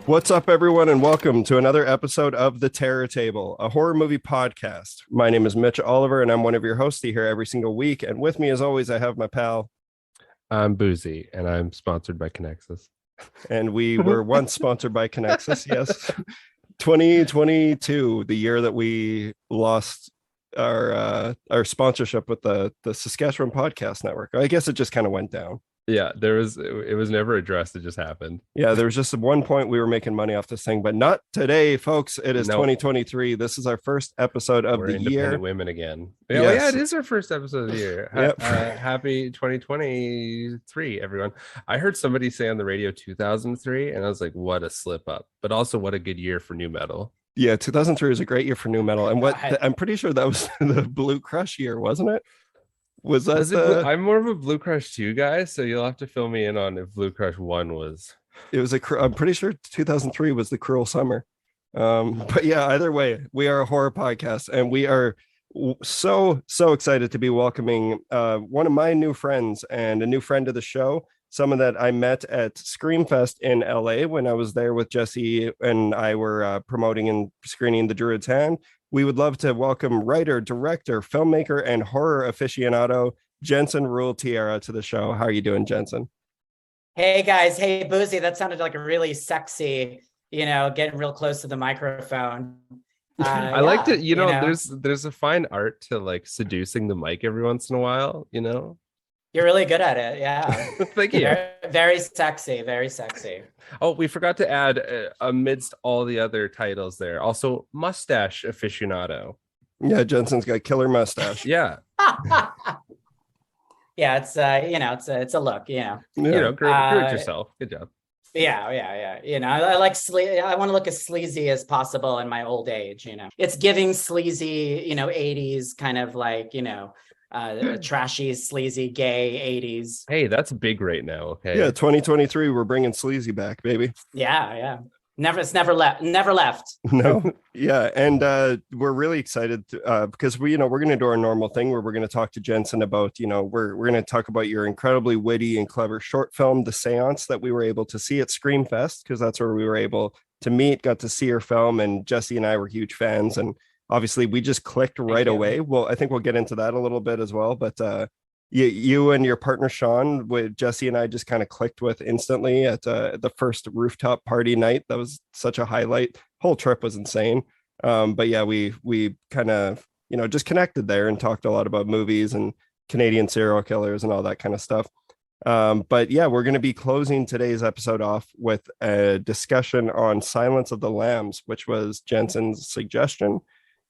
What's up, everyone, and welcome to another episode of The Terror Table, a horror movie podcast. My name is Mitch Oliver, and I'm one of your hosts here every single week. And with me, as always, I have my pal. I'm Buzi, and I'm sponsored by Connexus. And we were once sponsored by Connexus, yes. 2022, the year that we lost our sponsorship with the Saskatchewan Podcast Network. I guess it just kind of went down. Yeah, it was never addressed. It just happened. Yeah, there was just one point we were making money off this thing, but not today, folks. It is 2023. This is our first episode of the year. Women again. Yeah, yes. Yeah, it is our first episode of the year. Yep. Happy 2023, everyone. I heard somebody say on the radio 2003, and I was like, what a slip up, but also what a good year for new metal. Yeah, 2003 was a great year for new metal. And I'm pretty sure that was the Blue Crush year, wasn't it? I'm more of a Blue Crush 2 guy, so you'll have to fill me in on if Blue Crush 1 was. I'm pretty sure 2003 was the Cruel Summer. But yeah, either way, we are a horror podcast, and we are so excited to be welcoming one of my new friends and a new friend of the show, someone that I met at Screamfest in LA when I was there with Jesse and I were promoting and screening The Druid's Hand. We would love to welcome writer, director, filmmaker, and horror aficionado Jensen Rule Tierra to the show. How are you doing, Jensen? Hey guys, hey Buzi. That sounded like a really sexy, getting real close to the microphone. I liked it. There's a fine art to like seducing the mic every once in a while. You're really good at it. Yeah. Thank you. Very sexy. Very sexy. Oh, we forgot to add amidst all the other titles there, also mustache aficionado. Yeah, Jensen's got killer mustache. Yeah. Yeah, it's it's a look, Grew it yourself. Good job. Yeah. I like I want to look as sleazy as possible in my old age. It's giving sleazy, 80s kind of like, trashy, sleazy, gay 80s. Hey, that's big right now. Okay. Yeah, 2023, we're bringing sleazy back, baby. Yeah. It's never left. No. Yeah, and we're really excited because we're going to do our normal thing where we're going to talk to Jensen about, we're going to talk about your incredibly witty and clever short film, The Seance, that we were able to see at Screamfest, because that's where we were able to meet, got to see your film, and Jesse and I were huge fans, and obviously we just clicked right away. Well, I think we'll get into that a little bit as well, but you and your partner Sean, with Jesse and I, just kind of clicked with instantly at the first rooftop party night. That was such a highlight. Whole trip was insane. But yeah, we kind of just connected there and talked a lot about movies and Canadian serial killers and all that kind of stuff. But yeah, we're going to be closing today's episode off with a discussion on Silence of the Lambs, which was Jensen's suggestion.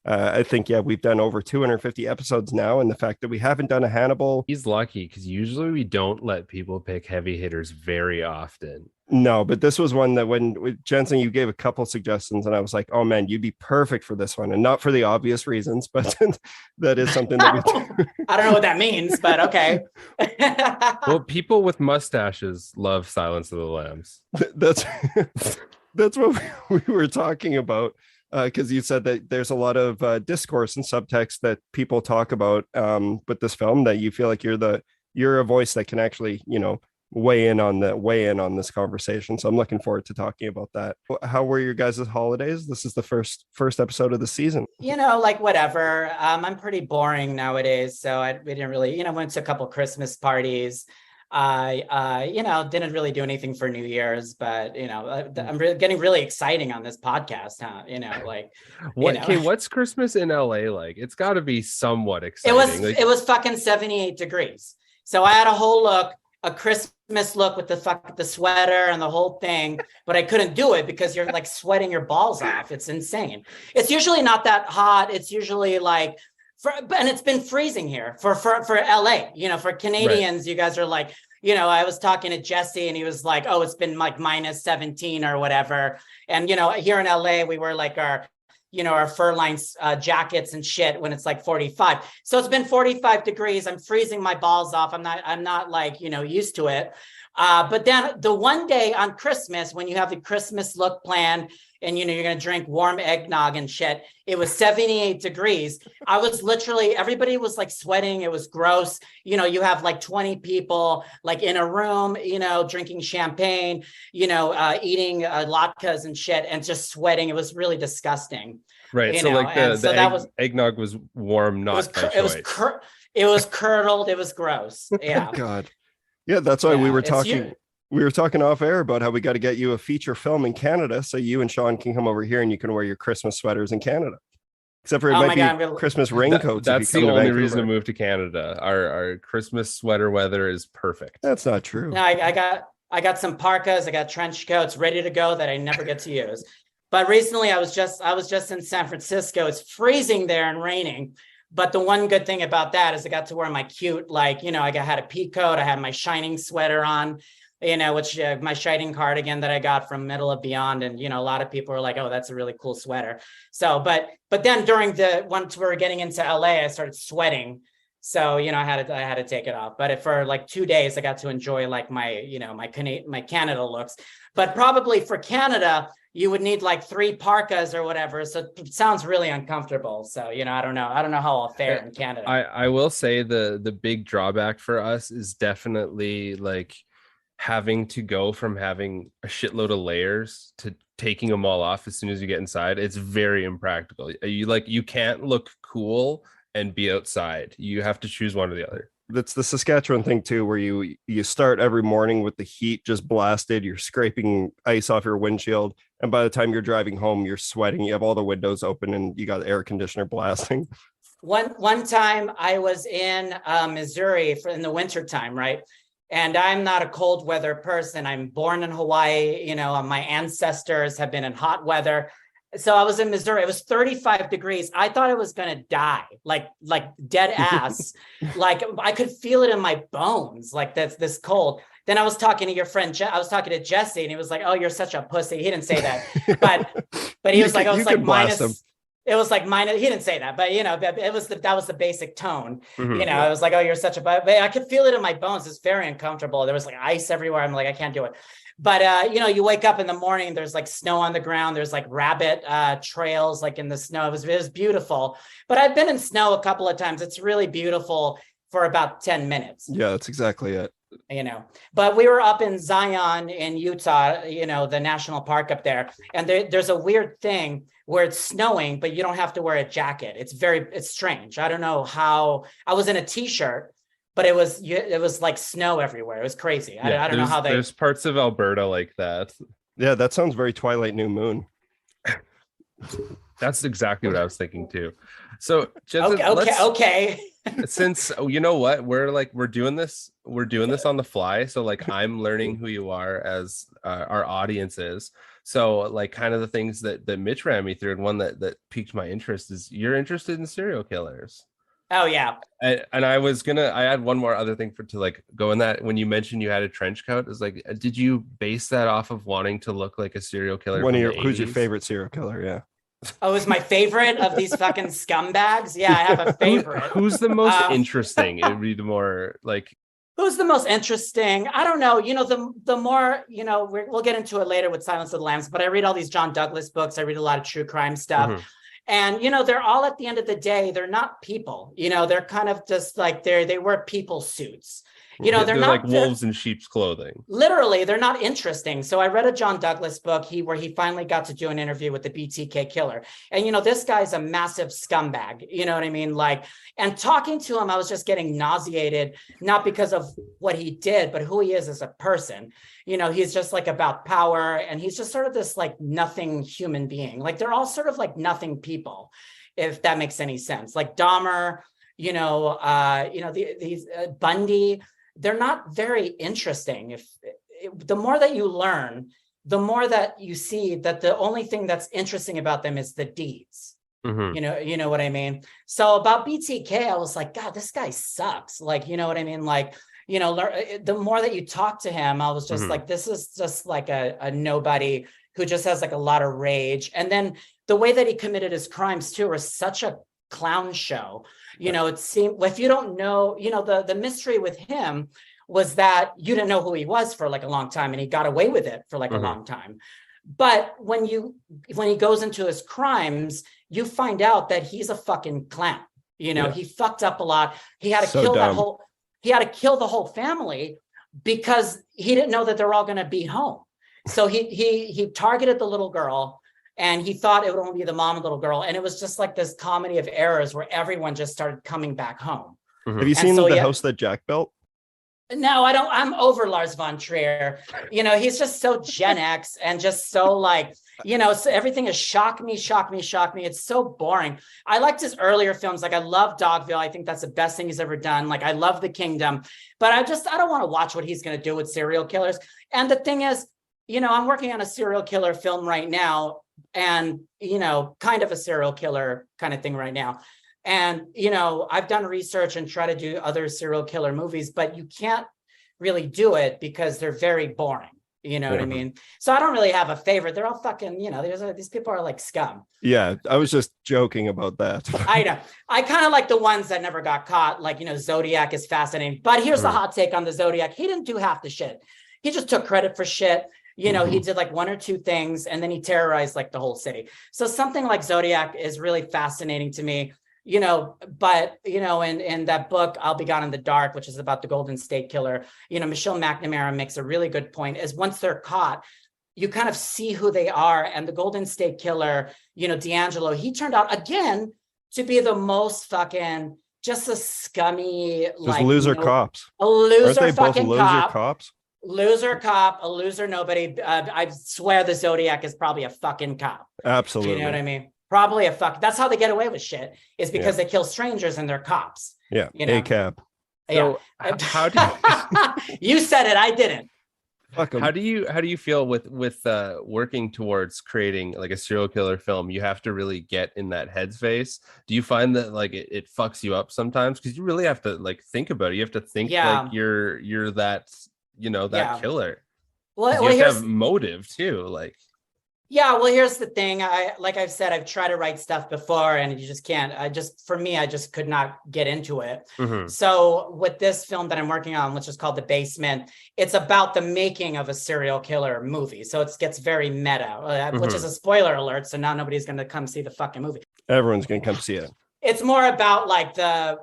I think, we've done over 250 episodes now, and the fact that we haven't done a Hannibal. He's lucky, because usually we don't let people pick heavy hitters very often. No, but this was one that when Jensen, you gave a couple suggestions, and I was like, oh man, you'd be perfect for this one, and not for the obvious reasons, but that is something that we do. I don't know what that means, but okay. Well, people with mustaches love Silence of the Lambs. That's what we were talking about. Because you said that there's a lot of discourse and subtext that people talk about with this film, that you feel like you're a voice that can actually, weigh in on this conversation. So I'm looking forward to talking about that. How were your guys' holidays? This is the first episode of the season. Like whatever. I'm pretty boring nowadays, so we didn't really, went to a couple Christmas parties. I didn't really do anything for New Year's, but I'm getting really exciting on this podcast, huh? What's Christmas in LA like? It's got to be somewhat exciting. It was fucking 78 degrees, so I had a Christmas look with the sweater and the whole thing, but I couldn't do it because you're like sweating your balls off. It's insane. It's usually not that hot. It's usually like. And it's been freezing here for LA, for Canadians. Right. You guys are like, I was talking to Jesse and he was like, oh, it's been like minus 17 or whatever. And, here in LA, we wear like our fur lined jackets and shit when it's like 45. So it's been 45 degrees. I'm freezing my balls off. I'm not like, used to it. But then the one day on Christmas, when you have the Christmas look planned and, you're going to drink warm eggnog and shit, it was 78 degrees. I was literally, everybody was like sweating. It was gross. You have like 20 people like in a room, drinking champagne, eating latkes and shit and just sweating. It was really disgusting. Right. So like the eggnog was warm, not by choice. It was curdled. It was gross. Yeah. Oh, God. Yeah, that's why we were talking. We were talking off air about how we got to get you a feature film in Canada, so you and Sean can come over here and you can wear your Christmas sweaters in Canada. Except for it might be Christmas raincoats. That's the only reason to move to Canada. Our Christmas sweater weather is perfect. That's not true. No, I got some parkas. I got trench coats ready to go that I never get to use. But recently, I was just in San Francisco. It's freezing there and raining. But the one good thing about that is I got to wear my cute, I had a pea coat. I had my shining sweater on, which my shining cardigan that I got from Middle of Beyond. And, a lot of people are like, oh, that's a really cool sweater. So, but then once we were getting into LA, I started sweating. So, I had to take it off. But for like 2 days, I got to enjoy like my Canada looks. But probably for Canada, you would need like 3 parkas or whatever. So it sounds really uncomfortable. So, I don't know how I'll fare in Canada. I will say the big drawback for us is definitely like having to go from having a shitload of layers to taking them all off as soon as you get inside. It's very impractical. You can't look cool and be outside. You have to choose one or the other. That's the Saskatchewan thing too, where you start every morning with the heat just blasted, you're scraping ice off your windshield, and by the time you're driving home, you're sweating, you have all the windows open and you got the air conditioner blasting. One time I was in Missouri in the wintertime, right? And I'm not a cold weather person. I'm born in Hawaii, my ancestors have been in hot weather. So I was in Missouri. It was 35 degrees. I thought I was going to die, like dead ass. Like I could feel it in my bones, like that's this cold. Then I was talking to your friend. I was talking to Jesse and he was like, oh, you're such a pussy. He didn't say that, but he was like, oh, it's like minus. It was like minus. He didn't say that, but that was the basic tone. Mm-hmm. I was like, oh, you're such a, but I could feel it in my bones. It's very uncomfortable. There was like ice everywhere. I'm like, I can't do it. But, you wake up in the morning, there's like snow on the ground. There's like rabbit trails like in the snow. It was beautiful. But I've been in snow a couple of times. It's really beautiful for about 10 minutes. Yeah, that's exactly it. But we were up in Zion in Utah, the national park up there. And there's a weird thing where it's snowing, but you don't have to wear a jacket. It's strange. I don't know how. I was in a t-shirt. But it was like snow everywhere. It was crazy. Yeah, I don't know how there's parts of Alberta like that. Yeah, that sounds very Twilight New Moon. That's exactly what I was thinking too. So Jensen, okay. Since you know what, we're doing this on the fly. So like I'm learning who you are as our audience is. So like kind of the things that Mitch ran me through, and one that piqued my interest is you're interested in serial killers. Oh yeah. And I had one more other thing to like go in that. When you mentioned you had a trench coat, is like, did you base that off of wanting to look like a serial killer? Who's your favorite serial killer? Yeah. Oh, is my favorite of these fucking scumbags? Yeah, I have a favorite. Who's the most interesting? It'd be the more like. Who's the most interesting? I don't know. The more, we'll get into it later with Silence of the Lambs, but I read all these John Douglas books. I read a lot of true crime stuff. Mm-hmm. And, they're all at the end of the day, they're not people, they're kind of just like they wear people suits. They're not like wolves in sheep's clothing. Literally, they're not interesting. So I read a John Douglas book where he finally got to do an interview with the BTK killer. And, this guy's a massive scumbag. You know what I mean? Like, and talking to him, I was just getting nauseated, not because of what he did, but who he is as a person. He's just like about power, and he's just sort of this like nothing human being. Like they're all sort of like nothing people, if that makes any sense. Like Dahmer, these Bundy. They're not very interesting. The more that you learn, the more that you see that the only thing that's interesting about them is the deeds. Mm-hmm. You know what I mean? So about BTK, I was like, God, this guy sucks. Like, you know what I mean? Like, the more that you talk to him, I was just mm-hmm. like, this is just like a nobody who just has like a lot of rage. And then the way that he committed his crimes too was such a clown show. It seemed, if you don't know, the mystery with him was that you didn't know who he was for like a long time, and he got away with it for like a long time. But when he goes into his crimes, you find out that he's a fucking clown. You know, he fucked up a lot. He had to kill the whole family because he didn't know that they're all going to be home. So he targeted the little girl, and he thought it would only be the mom and little girl. And it was just like this comedy of errors where everyone just started coming back home. Have you seen The House That Jack Built? No, I don't. I'm over Lars von Trier. You know, he's just so Gen X and just so like, you know, so everything is shock me. It's so boring. I liked his earlier films. Like I love Dogville. I think that's the best thing he's ever done. Like I love The Kingdom, but I don't want to watch what he's going to do with serial killers. And the thing is, you know, I'm working on a serial killer film right now, and, you know, kind of a serial killer kind of thing right now. And, you know, I've done research and try to do other serial killer movies, but you can't really do it because they're very boring. You know what I mean? So I don't really have a favorite. They're all fucking, you know, these people are like scum. Yeah, I was just joking about that. I know. I kind of like the ones that never got caught. Like, you know, Zodiac is fascinating. But here's the hot take on the Zodiac. He didn't do half the shit. He just took credit for shit. You know, he did like one or two things, and then he terrorized like the whole city. So something like Zodiac is really fascinating to me. You know, but, you know, in that book, I'll Be Gone in the Dark, which is about the Golden State Killer, you know, Michelle McNamara makes a really good point, is once they're caught, you kind of see who they are. And the Golden State Killer, you know, D'Angelo, he turned out again to be the most fucking, just a scummy, like loser cops. A loser Aren't they fucking both cop. loser cops? Loser cop, a loser nobody. I swear the Zodiac is probably a fucking cop. Absolutely. You know what I mean? Probably that's how they get away with shit, is because they kill strangers and they're cops. Yeah, you know? ACAB. So how do you said it, I didn't. How do you feel with working towards creating like a serial killer film? You have to really get in that headspace. Do you find that like it fucks you up sometimes, because you really have to like think about it? You have to think like you're that, you know, that killer. Well, you have to have motive too, like. Yeah, well, here's the thing. Like I've said, I've tried to write stuff before, and you just can't. I just could not get into it. So with this film that I'm working on, which is called The Basement, it's about the making of a serial killer movie. So it gets very meta, which is a spoiler alert. So now nobody's going to come see the fucking movie. Everyone's going to come see it. It's more about like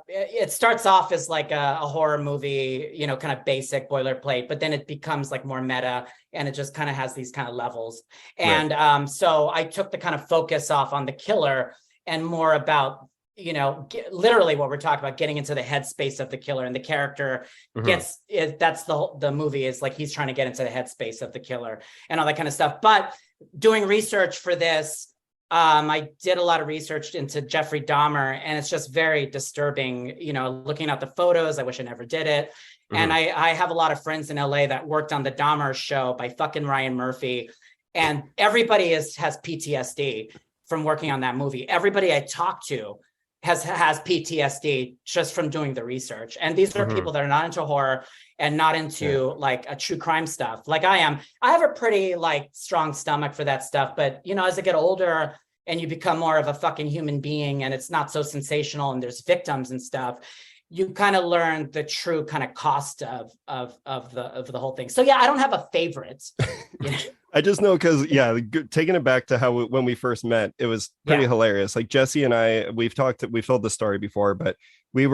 it starts off as like a horror movie, you know, kind of basic boilerplate, but then it becomes like more meta, and it just kind of has these kind of levels. And so I took the kind of focus off on the killer and more about, you know, literally what we're talking about, getting into the headspace of the killer, and the character that's the movie is like, he's trying to get into the headspace of the killer and all that kind of stuff. But doing research for this, I did a lot of research into Jeffrey Dahmer, and it's just very disturbing, you know, looking at the photos. I wish I never did it. And I have a lot of friends in LA that worked on the Dahmer show by fucking Ryan Murphy. And everybody has PTSD from working on that movie. Everybody I talk to has PTSD just from doing the research. And these are people that are not into horror and not into like a true crime stuff like I am. I have a pretty like strong stomach for that stuff. But, you know, as I get older and you become more of a fucking human being, and it's not so sensational, and there's victims and stuff, you kind of learn the true kind of cost of the whole thing. So yeah, I don't have a favorite. I just know because taking it back to how when we first met, it was pretty hilarious. Like Jesse and I, we've told the story before, but we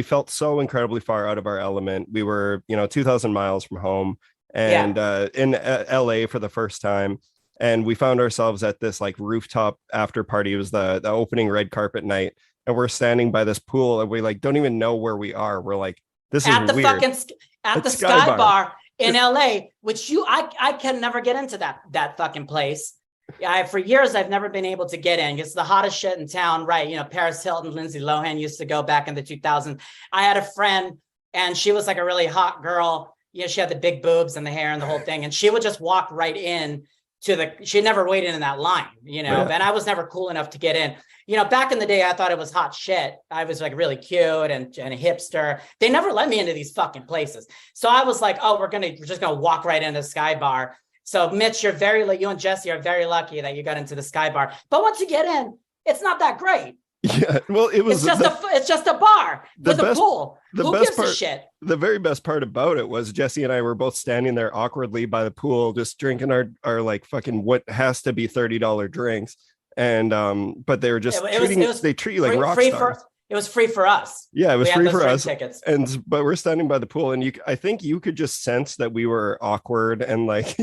felt so incredibly far out of our element. We were, you know, 2,000 miles from home, and in LA for the first time. And we found ourselves at this like rooftop after party. It was the opening red carpet night. And we're standing by this pool, and we like don't even know where we are. We're like, this is at the weird. At the Sky Bar in LA, which I can never get into that fucking place. For years I've never been able to get in. It's the hottest shit in town, right? You know, Paris Hilton, Lindsay Lohan used to go back in the 2000s. I had a friend, and she was like a really hot girl. You know, she had the big boobs and the hair and the whole thing, and she would just walk right in she never waited in that line, you know, and I was never cool enough to get in. You know, back in the day, I thought it was hot shit. I was like really cute and a hipster. They never let me into these fucking places. So I was like, oh, we're just going to walk right into the Sky Bar. So Mitch, you and Jesse are very lucky that you got into the Sky Bar. But once you get in, it's not that great. Yeah, well, it's just a bar with a pool. Who gives a shit? the very best part about it was Jesse and I were both standing there awkwardly by the pool, just drinking our like fucking what has to be $30 drinks. And but they were just they treat you like rock stars. It was free for us. Yeah, it was free for us. Tickets. But we're standing by the pool, and I think you could just sense that we were awkward. And like,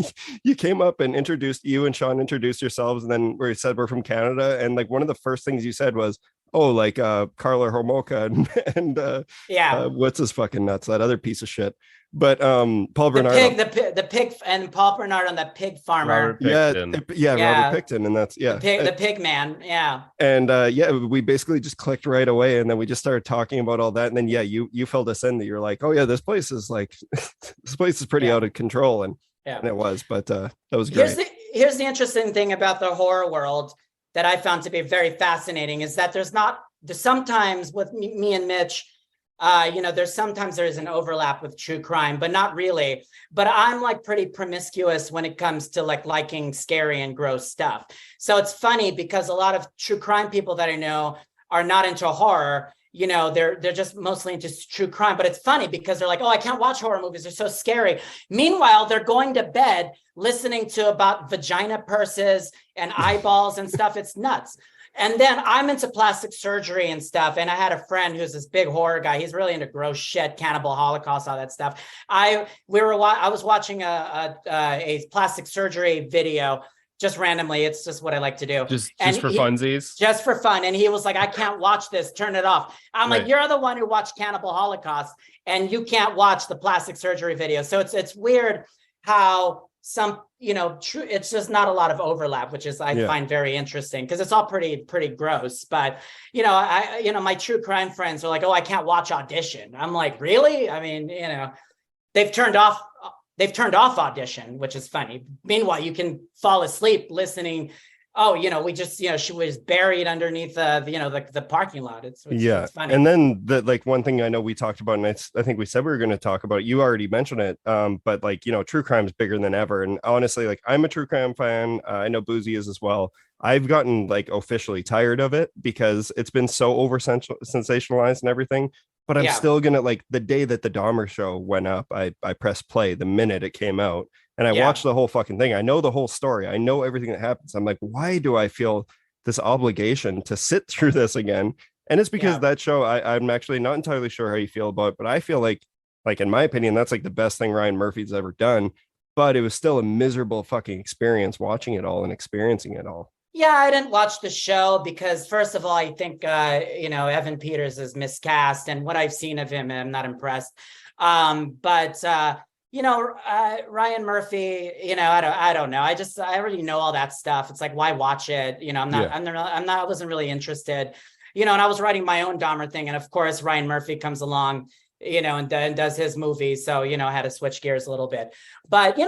you came up and you and Sean introduced yourselves, and then we said we're from Canada. And like, one of the first things you said was, "Oh, like Carla Homolka and what's his fucking nuts? That other piece of shit." But Paul Bernard, the pig, and Paul Bernard on that pig farmer. Robert Picton, and that's the pig man, And we basically just clicked right away, and then we just started talking about all that, and then you filled us in that you're like, oh yeah, this place is like this place is pretty out of control, and it was, but that was great. Here's the interesting thing about the horror world that I found to be very fascinating is that there's sometimes with me and Mitch. There's an overlap with true crime, but not really. But I'm like pretty promiscuous when it comes to like liking scary and gross stuff. So it's funny because a lot of true crime people that I know are not into horror. You know, they're just mostly into true crime. But it's funny because they're like, oh, I can't watch horror movies. They're so scary. Meanwhile, they're going to bed listening to about vagina purses and eyeballs and stuff. It's nuts. And then I'm into plastic surgery and stuff. And I had a friend who's this big horror guy. He's really into gross shit, cannibal Holocaust, all that stuff. I was watching a plastic surgery video just randomly. It's just what I like to do. Just for funsies? Just for fun. And he was like, I can't watch this. Turn it off. I'm like, you're the one who watched Cannibal Holocaust and you can't watch the plastic surgery video. So it's weird how it's just not a lot of overlap, which is I find very interesting because it's all pretty gross. But my true crime friends are like, oh, I can't watch Audition. I'm like, really? I mean, they've turned off Audition, which is funny. Meanwhile, you can fall asleep listening. Oh, she was buried underneath the parking lot. It's funny. And then one thing I know we talked about, and I think we said we were going to talk about it. You already mentioned it, but true crime is bigger than ever. And honestly, like, I'm a true crime fan. I know Buzi is as well. I've gotten like officially tired of it because it's been so over sensationalized and everything. But I'm still gonna, like, the day that the Dahmer show went up, I pressed play the minute it came out. And I watched the whole fucking thing. I know the whole story. I know everything that happens. I'm like, why do I feel this obligation to sit through this again? And it's because that show, I'm actually not entirely sure how you feel about it, but I feel like in my opinion, that's like the best thing Ryan Murphy's ever done. But it was still a miserable fucking experience watching it all and experiencing it all. Yeah, I didn't watch the show because, first of all, I think, Evan Peters is miscast. And what I've seen of him, I'm not impressed. Ryan Murphy, I don't know. I already know all that stuff. It's like, why watch it? I wasn't really interested, and I was writing my own Dahmer thing. And of course, Ryan Murphy comes along, and does his movie. So, I had to switch gears a little bit, but,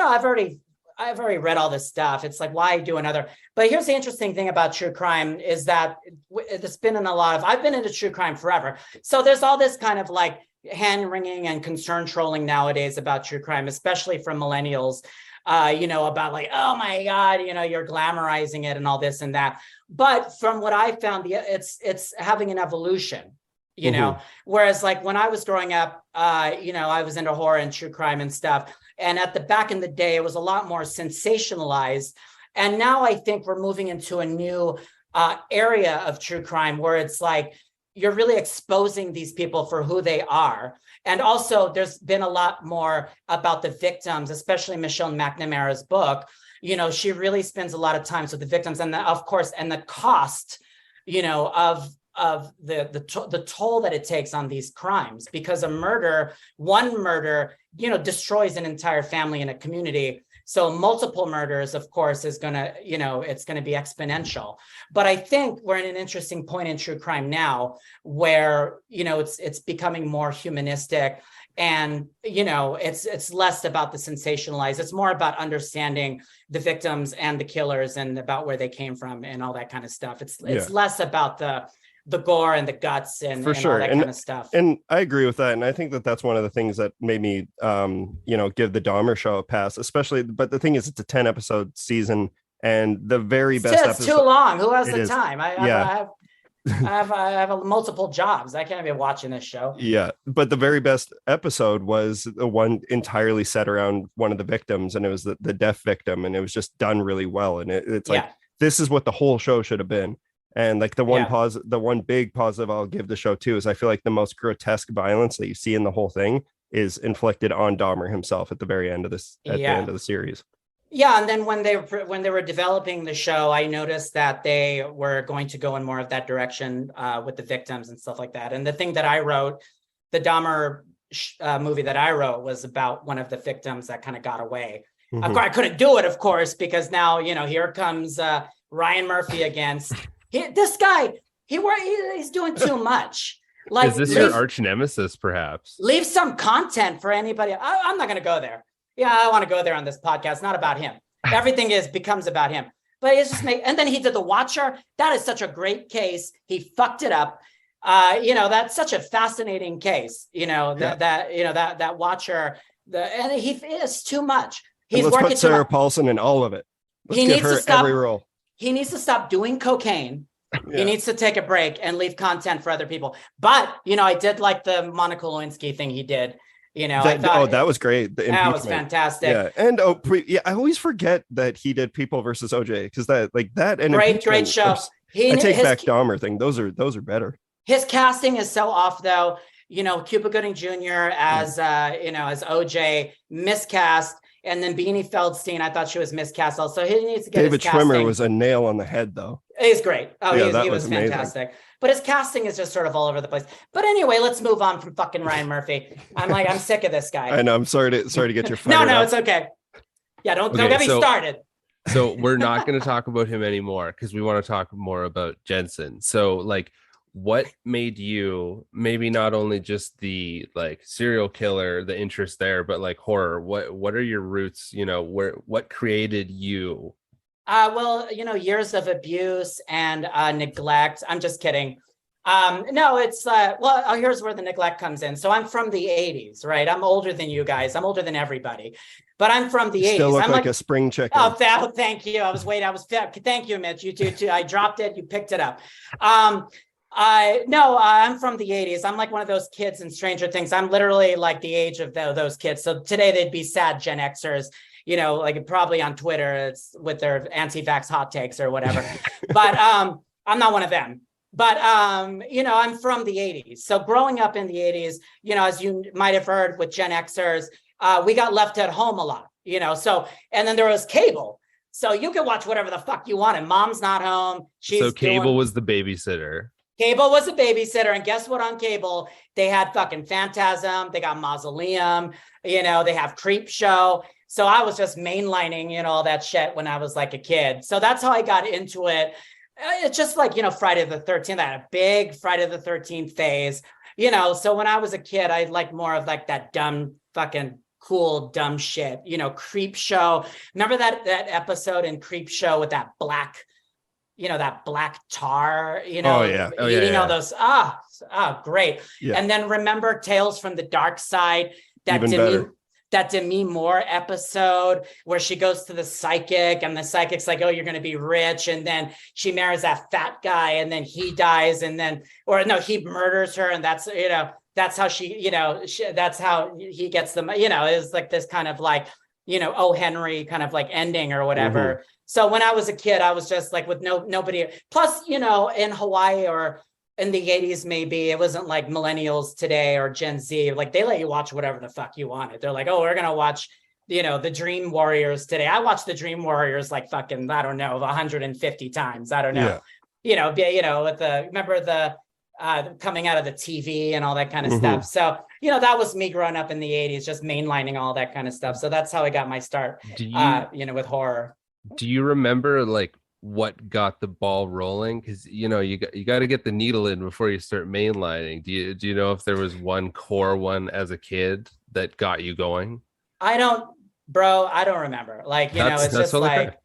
I've already read all this stuff. It's like, why do another? But here's the interesting thing about true crime is that it's been in I've been into true crime forever. So there's all this kind of like hand wringing and concern trolling nowadays about true crime, especially from millennials, about like, oh my God, you're glamorizing it and all this and that. But from what I found, it's having an evolution, whereas like when I was growing up, I was into horror and true crime and stuff. And back in the day, it was a lot more sensationalized. And now I think we're moving into a new area of true crime where it's like, you're really exposing these people for who they are. And also there's been a lot more about the victims, especially Michelle McNamara's book. She really spends a lot of time with the victims and the cost, of the toll that it takes on these crimes, because one murder, destroys an entire family and a community. So multiple murders, of course, is going to, it's going to be exponential. But I think we're in an interesting point in true crime now where, it's becoming more humanistic and, it's less about the sensationalized. It's more about understanding the victims and the killers and about where they came from and all that kind of stuff. It's less about the gore and the guts and, for sure, all that kind of stuff. And I agree with that. And I think that's one of the things that made me, give the Dahmer show a pass, especially. But the thing is, it's a 10-episode season, and the very best episode. It's too long. Who has the time? I have multiple jobs. I can't be watching this show. Yeah, but the very best episode was the one entirely set around one of the victims, and it was the deaf victim, and it was just done really well. And it's like, this is what the whole show should have been. And like the one big positive I'll give the show too is I feel like the most grotesque violence that you see in the whole thing is inflicted on Dahmer himself at the very end of this, at the end of the series. Yeah, and then when they were developing the show, I noticed that they were going to go in more of that direction with the victims and stuff like that. And the thing that I wrote, the Dahmer movie that I wrote, was about one of the victims that kind of got away. Of course, I couldn't do it, of course, because now, you know, here comes Ryan Murphy against this guy. He's doing too much. Like, is this your arch nemesis, perhaps? Leave some content for anybody. I'm not going to go there. Yeah, I want to go there on this podcast. Not about him. Everything becomes about him. But it's just and then he did The Watcher. That is such a great case. He fucked it up. You know, that's such a fascinating case. You know, that Watcher. And he is too much. He's let's working put Sarah Paulson in all of it. Let's give her every role. He needs to stop doing cocaine. Yeah. He needs to take a break and leave content for other people. But, you know, I did like the Monica Lewinsky thing he did. You know, that was great. That was fantastic. Yeah, and I always forget that he did People versus OJ, because that and great show. I take back Dahmer thing. Those are better. His casting is so off, though. You know, Cuba Gooding Jr. as as OJ, miscast. And then Beanie Feldstein, I thought she was miscast also. He needs to get David his casting. Schwimmer was a nail on the head, though. He's great. Oh, yeah, he was fantastic. But his casting is just sort of all over the place. But anyway, let's move on from fucking Ryan Murphy. I'm sick of this guy. I know. I'm sorry to get your No, it's okay. Yeah, don't get me started. So we're not going to talk about him anymore because we want to talk more about Jensen. So like, what made you, maybe not only just the like serial killer, the interest there, but like horror? What are your roots? You know, what created you? Well, you know, years of abuse and neglect. I'm just kidding. No, it's here's where the neglect comes in. So I'm from the 80s, right? I'm older than you guys. I'm older than everybody, but I'm from the 80s. Still look I'm like a spring chicken. Oh, thank you. Thank you, Mitch. You too. I dropped it. You picked it up. I'm from the 80s. I'm like one of those kids in Stranger Things. I'm literally like the age of those kids. So today they'd be sad Gen Xers, you know, like probably on Twitter, it's with their anti-vax hot takes or whatever. But I'm not one of them. But, you know, I'm from the 80s. So growing up in the 80s, you know, as you might have heard with Gen Xers, we got left at home a lot, you know. So, and then there was cable. So you could watch whatever the fuck you wanted. Mom's not home. So cable was the babysitter. Cable was a babysitter, and guess what? On cable, they had fucking Phantasm, they got Mausoleum, you know, they have Creep Show. So I was just mainlining, you know, all that shit when I was like a kid. So that's how I got into it. It's just like, you know, Friday the 13th. I had a big Friday the 13th phase, you know. So when I was a kid, I liked more of like that dumb fucking cool dumb shit, you know. Creep Show. Remember that episode in Creep Show with that black, you know, that black tar, you know, eating all those. Great. Yeah. And then remember Tales from the Dark Side, that Demi Moore episode where she goes to the psychic and the psychic's like, oh, you're going to be rich. And then she marries that fat guy and then he dies and then, or no, he murders her. And that's, you know, that's how she, you know, that's how he gets the, you know, it's like this kind of like, you know, O. Henry kind of like ending or whatever. Mm-hmm. So when I was a kid, I was just like with nobody. Plus, you know, in Hawaii or in the 80s, maybe it wasn't like millennials today or Gen Z. Like they let you watch whatever the fuck you wanted. They're like, oh, we're going to watch, you know, the Dream Warriors today. I watched the Dream Warriors like fucking, I don't know, 150 times. I don't know. Yeah. You know, with remember the coming out of the TV and all that kind of stuff. So, you know, that was me growing up in the 80s, just mainlining all that kind of stuff. So that's how I got my start, you know, with horror. Do you remember like what got the ball rolling? Because, you know, you got to get the needle in before you start mainlining. Do you know if there was one core one as a kid that got you going? I don't remember. Like, you know, it's just like,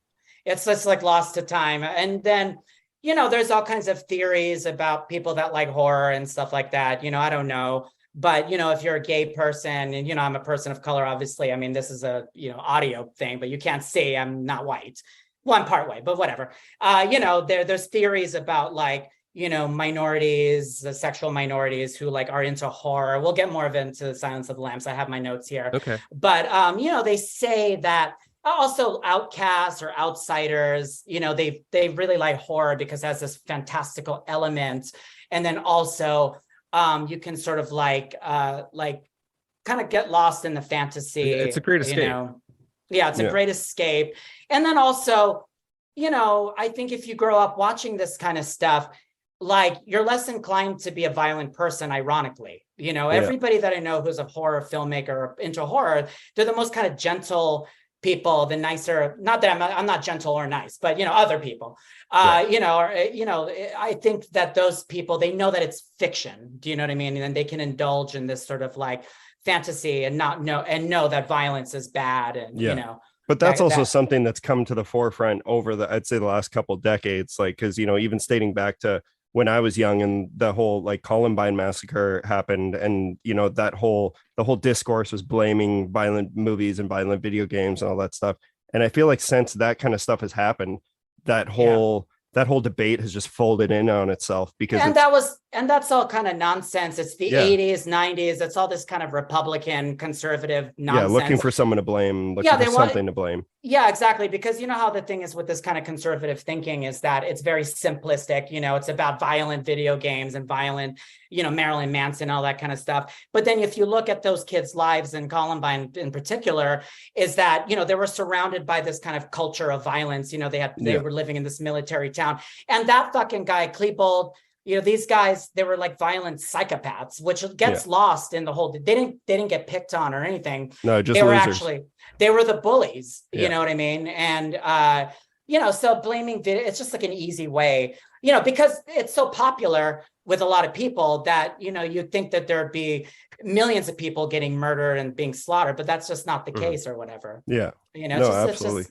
it's just like lost to time. And then, you know, there's all kinds of theories about people that like horror and stuff like that. You know, I don't know. But, you know, if you're a gay person and, you know, I'm a person of color, obviously, I mean, this is a, you know, audio thing, but you can't see, I'm not white. Well, I'm part white, but whatever. You know, there's theories about like, minorities, the sexual minorities who like are into horror. We'll get more of it into the Silence of the Lambs. I have my notes here. Okay. But they say that also outcasts or outsiders, they really like horror because it has this fantastical element. And then also you can sort of like kind of get lost in the fantasy. It's a great escape. It's a great escape. And then also, I think if you grow up watching this kind of stuff, like you're less inclined to be a violent person, ironically. Everybody that I know who's a horror filmmaker or into horror, they're the most kind of gentle people, the nicer, not that I'm not gentle or nice, but other people. I think that those people, they know that it's fiction. Do you know what I mean? And they can indulge in this sort of like fantasy and know that violence is bad. And but that's also something that's come to the forefront over I'd say the last couple of decades, like, because even stating back to when I was young and the whole like Columbine massacre happened, and the whole discourse was blaming violent movies and violent video games and all that stuff. And I feel like since that kind of stuff has happened, that whole debate has just folded in on itself, because that's all kind of nonsense. It's the 80s, 90s. It's all this kind of Republican conservative nonsense. Yeah, looking for someone to blame, something to blame. Yeah, exactly. Because how the thing is with this kind of conservative thinking is that it's very simplistic. It's about violent video games and violent, Marilyn Manson, all that kind of stuff. But then if you look at those kids' lives, and Columbine in particular, is that, they were surrounded by this kind of culture of violence. They were living in this military town. And that fucking guy, Klebold, these guys, they were like violent psychopaths, which gets lost in the whole, they didn't get picked on or anything. No, just they were the bullies, you know what I mean? And, so blaming video, it's just like an easy way, because it's so popular with a lot of people that, you'd think that there'd be millions of people getting murdered and being slaughtered, but that's just not the case or whatever. Yeah. Absolutely.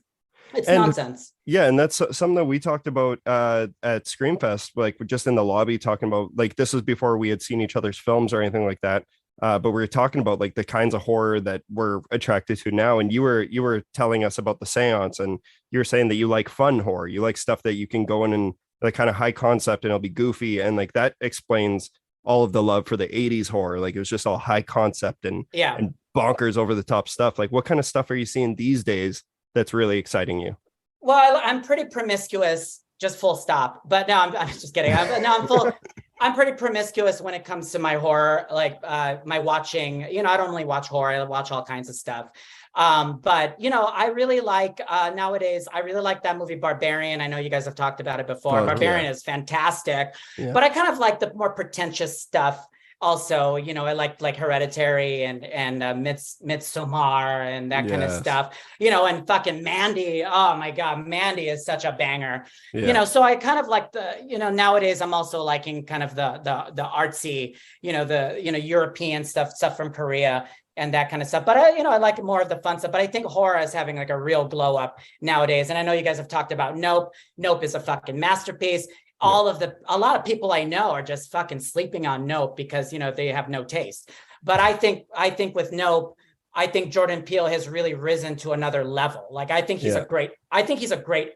It's nonsense. Yeah, and that's something that we talked about at Screamfest, like just in the lobby, talking about, like, this was before we had seen each other's films or anything like that. But we were talking about like the kinds of horror that we're attracted to now. And you were telling us about the seance, and you were saying that you like fun horror. You like stuff that you can go in and like kind of high concept and it'll be goofy. And like that explains all of the love for the 80s horror. Like it was just all high concept and bonkers over the top stuff. Like what kind of stuff are you seeing these days that's really exciting you? Well, I'm pretty promiscuous, just full stop. But no, I'm just kidding. I'm pretty promiscuous when it comes to my horror, like my watching. I don't only watch horror; I watch all kinds of stuff. But I really like nowadays. I really like that movie Barbarian. I know you guys have talked about it before. Barbarian is fantastic, but I kind of like the more pretentious stuff. Also, I like Hereditary and Midsommar and that kind of stuff, and fucking Mandy. Oh my God, Mandy is such a banger. So I kind of like the, nowadays I'm also liking kind of the artsy, European stuff from Korea and that kind of stuff. But I like more of the fun stuff. But I think horror is having like a real glow up nowadays. And I know you guys have talked about Nope. Nope is a fucking masterpiece. A lot of people I know are just fucking sleeping on Nope because, they have no taste. But I think with Nope, I think Jordan Peele has really risen to another level. Like, I think he's a great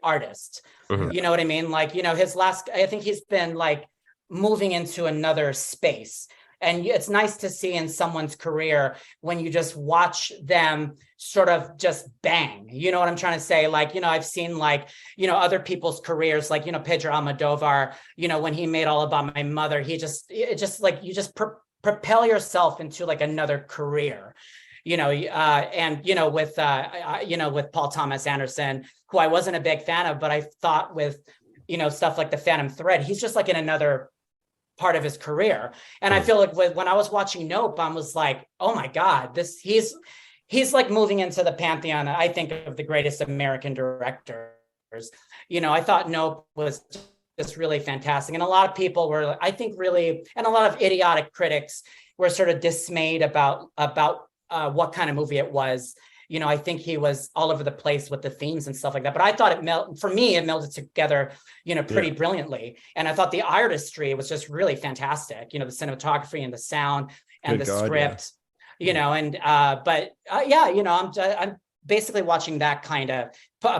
artist. Mm-hmm. You know what I mean? Like, I think he's been like moving into another space. And it's nice to see in someone's career when you just watch them sort of just bang. You know what I'm trying to say? Like, I've seen like, other people's careers, like, Pedro Almodovar, when he made All About My Mother, you just propel yourself into like another career, with Paul Thomas Anderson, who I wasn't a big fan of, but I thought with, stuff like The Phantom Thread, he's just like in another part of his career. And I feel like when I was watching Nope, I was like, oh my God, he's like moving into the pantheon, I think, of the greatest American directors. I thought Nope was just really fantastic. And a lot of people were, I think, really, and a lot of idiotic critics were sort of dismayed about what kind of movie it was. I think he was all over the place with the themes and stuff like that. But I thought it melded together, pretty brilliantly. And I thought the artistry was just really fantastic. The cinematography and the sound and the script. I'm basically watching that kind of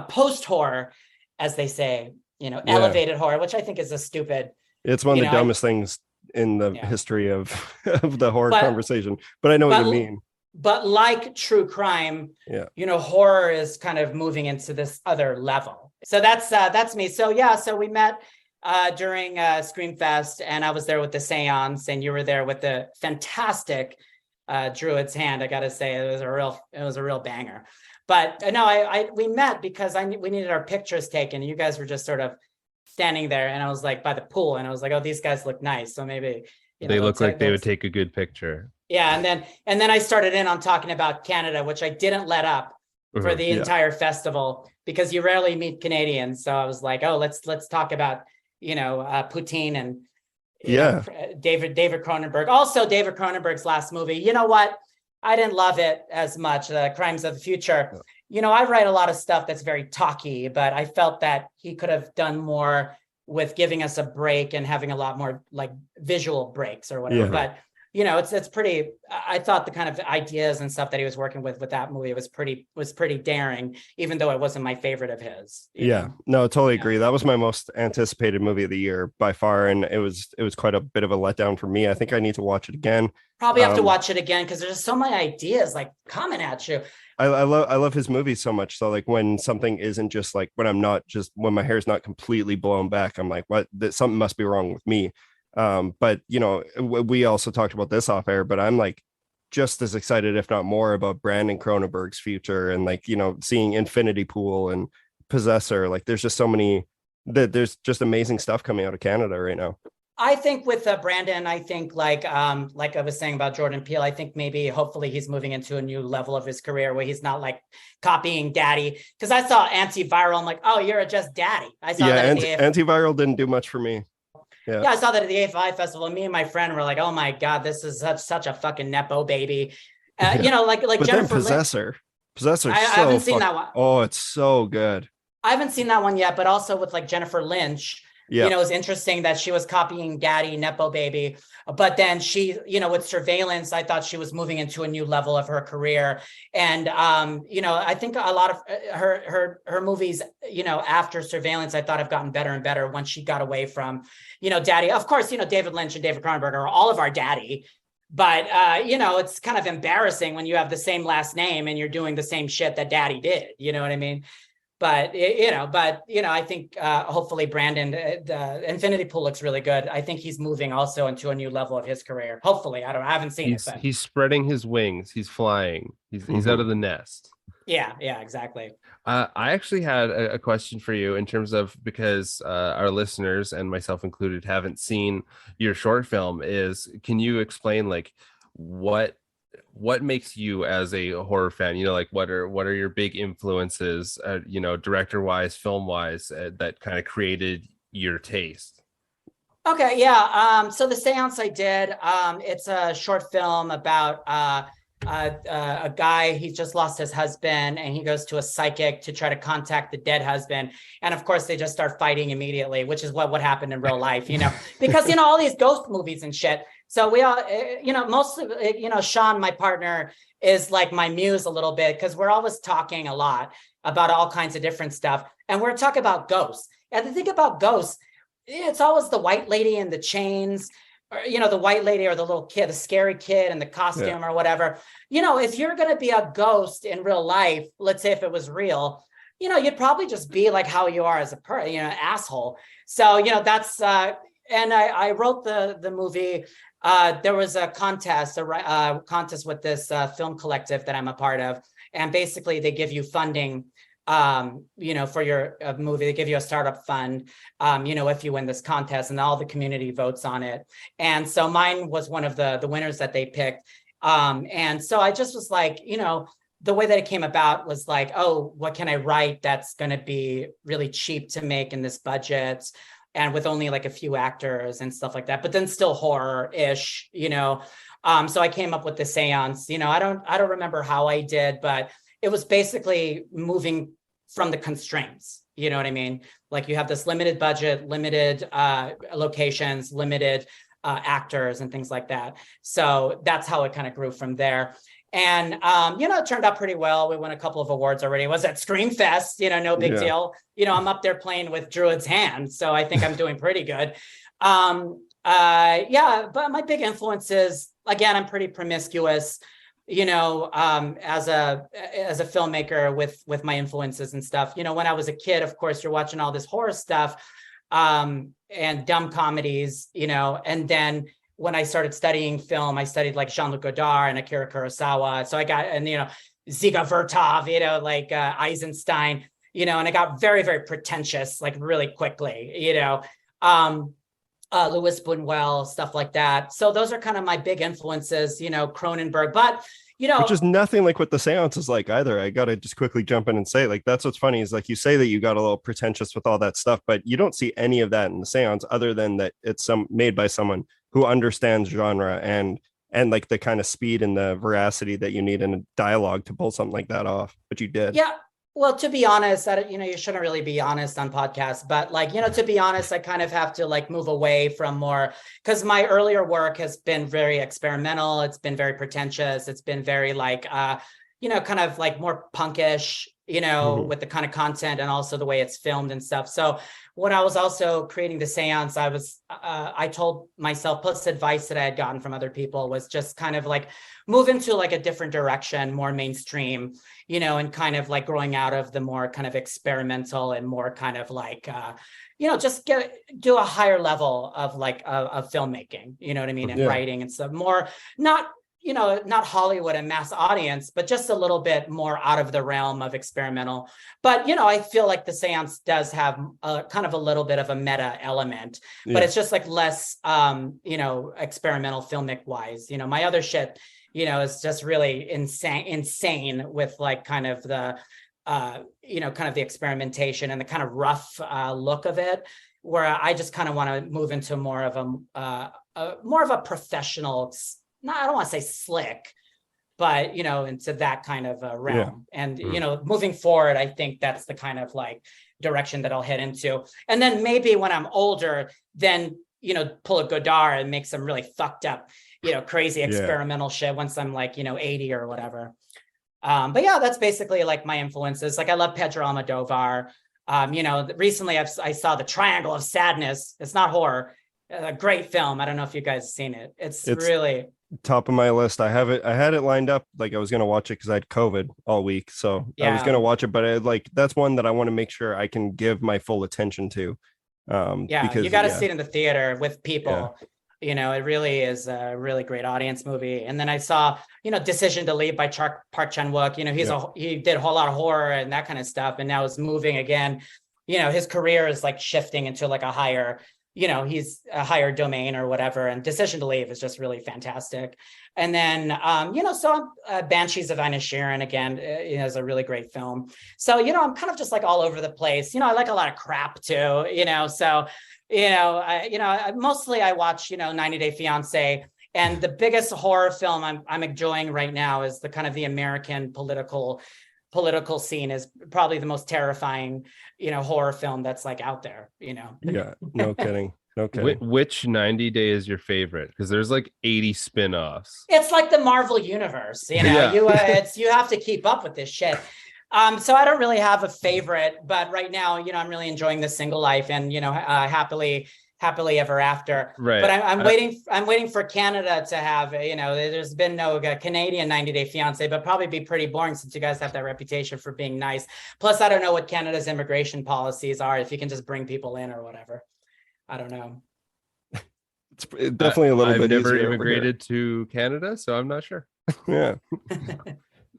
post horror, as they say. Elevated horror, which I think is a stupid It's one of the dumbest things in the history of the horror conversation, but I know what you mean. But like true crime, horror is kind of moving into this other level. So that's me. So so we met during Screamfest, and I was there with the seance, and you were there with the fantastic Druid's Hand. I gotta say, it was a real banger. But no, we met because we needed our pictures taken. You guys were just sort of standing there, and I was like by the pool, and I was like, oh, these guys look nice, so maybe they look like they would take a good picture. Yeah, and then I started in on talking about Canada, which I didn't let up for the entire festival, because you rarely meet Canadians. So I was like, oh, let's talk about Poutine and David Cronenberg. Also, David Cronenberg's last movie. You know what? I didn't love it as much. Crimes of the Future. I write a lot of stuff that's very talky, but I felt that he could have done more with giving us a break and having a lot more like visual breaks or whatever. But it's pretty. I thought the kind of ideas and stuff that he was working with that movie was pretty daring, even though it wasn't my favorite of his. No, totally agree. That was my most anticipated movie of the year by far, and it was quite a bit of a letdown for me. I think I need to watch it again. Probably have to watch it again, because there's so many ideas like coming at you. I love his movies so much. So like when something isn't just like when my hair's not completely blown back, I'm like, what? Something must be wrong with me. But we also talked about this off air, but I'm like just as excited, if not more, about Brandon Cronenberg's future, and like seeing Infinity Pool and Possessor. Like there's just so many there's just amazing stuff coming out of Canada right now. I think with Brandon, I think like I was saying about Jordan Peele, I think maybe hopefully he's moving into a new level of his career where he's not like copying Daddy. Because I saw Antiviral, I'm like, oh, you're just Daddy. I saw that. Antiviral didn't do much for me. Yeah, I saw that at the AFI festival, and me and my friend were like, "Oh my god, this is such a fucking nepo baby," like but Jennifer Possessor. Possessor. I haven't seen that one. Oh, it's so good. I haven't seen that one yet, but also with like Jennifer Lynch. It was interesting that she was copying Daddy, nepo baby, but then she, with Surveillance, I thought she was moving into a new level of her career, and I think a lot of her movies, after Surveillance, I thought have gotten better and better once she got away from, Daddy. Of course, David Lynch and David Cronenberg are all of our Daddy, but it's kind of embarrassing when you have the same last name and you're doing the same shit that Daddy did. You know what I mean? But I think hopefully Brandon, the Infinity Pool looks really good. I think he's moving also into a new level of his career. Hopefully, I haven't seen it. But he's spreading his wings. He's flying. He's out of the nest. Yeah, exactly. I actually had a question for you in terms of, because our listeners and myself included haven't seen your short film. Can you explain like what makes you as a horror fan, like what are your big influences, director wise, film wise, that kind of created your taste? Okay. So the seance I did, it's a short film about a guy. He just lost his husband, and he goes to a psychic to try to contact the dead husband, and of course they just start fighting immediately, which is what happened in real life, because all these ghost movies and shit. So we all, mostly, Sean, my partner, is like my muse a little bit, because we're always talking a lot about all kinds of different stuff, and we're talking about ghosts. And the thing about ghosts, it's always the white lady in the chains, or, the white lady or the little kid, the scary kid in the costume or whatever. If you're going to be a ghost in real life, let's say if it was real, you'd probably just be like how you are as a person, asshole. So, that's, and I wrote the movie. There was a contest with this film collective that I'm a part of. And basically they give you funding, for your movie. They give you a startup fund, if you win this contest, and all the community votes on it. And so mine was one of the winners that they picked. And so I just was like, the way that it came about was like, oh, what can I write that's going to be really cheap to make in this budget, and with only like a few actors and stuff like that, but then still horror-ish, So I came up with the seance. I don't remember how I did, but it was basically moving from the constraints. You know what I mean? Like you have this limited budget, limited locations, limited actors and things like that. So that's how it kind of grew from there. And, it turned out pretty well. We won a couple of awards already. It was at Screamfest, no big deal. I'm up there playing with Druid's Hand. So I think I'm doing pretty good. Yeah, but my big influences, again, I'm pretty promiscuous, as a filmmaker with my influences and stuff. When I was a kid, of course, you're watching all this horror stuff, and dumb comedies, and then when I started studying film, I studied like Jean-Luc Godard and Akira Kurosawa. So I got, and Dziga Vertov, like Eisenstein, and I got very, very pretentious, like really quickly, Louis Buñuel, stuff like that. So those are kind of my big influences, Cronenberg, but which is nothing like what the seance is like either. I gotta just quickly jump in and say, like, that's what's funny is like you say that you got a little pretentious with all that stuff, but you don't see any of that in the seance other than that it's made by someone who understands genre and like the kind of speed and the veracity that you need in a dialogue to pull something like that off. But you did. Yeah. Well, to be honest, you shouldn't really be honest on podcasts, but to be honest, I kind of have to like move away from more, because my earlier work has been very experimental. It's been very pretentious. It's been very like, kind of like more punkish, with the kind of content and also the way it's filmed and stuff. So when I was also creating the seance, I told myself, plus advice that I had gotten from other people was just kind of like move into like a different direction, more mainstream, and kind of like growing out of the more kind of experimental and more kind of like, just do a higher level of like of filmmaking, you know what I mean? And writing and stuff more, not Hollywood and mass audience, but just a little bit more out of the realm of experimental. But, I feel like the seance does have a kind of a little bit of a meta element, but it's just like less, experimental filmic wise. My other shit, is just really insane with like kind of the, kind of the experimentation and the kind of rough look of it, where I just kind of want to move into more of a professional, I don't want to say slick, but, into that kind of realm. Yeah. And, moving forward, I think that's the kind of like direction that I'll head into. And then maybe when I'm older, then, pull a Godard and make some really fucked up, crazy experimental shit once I'm like, 80 or whatever. But yeah, that's basically like my influences. Like I love Pedro Almodovar. Recently I saw The Triangle of Sadness. It's not horror. A great film. I don't know if you guys have seen it. It's really top of my list. I had it lined up, like I was gonna watch it because I had COVID all week, so I was gonna watch it, but that's one that I want to make sure I can give my full attention to. Because you got to see it in the theater with people. It really is a really great audience movie. And then I saw Decision to Leave by Park Chan-wook. He did a whole lot of horror and that kind of stuff, and now is moving again. His career is like shifting into like a higher, he's a higher domain or whatever. And Decision to Leave is just really fantastic. And then, Banshees of Inisherin again is a really great film. So, I'm kind of just like all over the place. I like a lot of crap too, so, mostly I watch, 90 Day Fiance. And the biggest horror film I'm enjoying right now is the kind of the American political scene is probably the most terrifying, horror film that's like out there, Yeah, no kidding. Okay. Which 90 Day is your favorite? Because there's like 80 spin-offs. It's like the Marvel universe, you have to keep up with this shit. So I don't really have a favorite, but right now, I'm really enjoying The Single Life and, happily ever after. Right. But I'm waiting for Canada to have, there's been no Canadian 90 Day Fiance, but probably be pretty boring since you guys have that reputation for being nice. Plus, I don't know what Canada's immigration policies are, if you can just bring people in or whatever. I don't know. It's definitely a little bit easier. I've never immigrated to Canada, so I'm not sure. Yeah.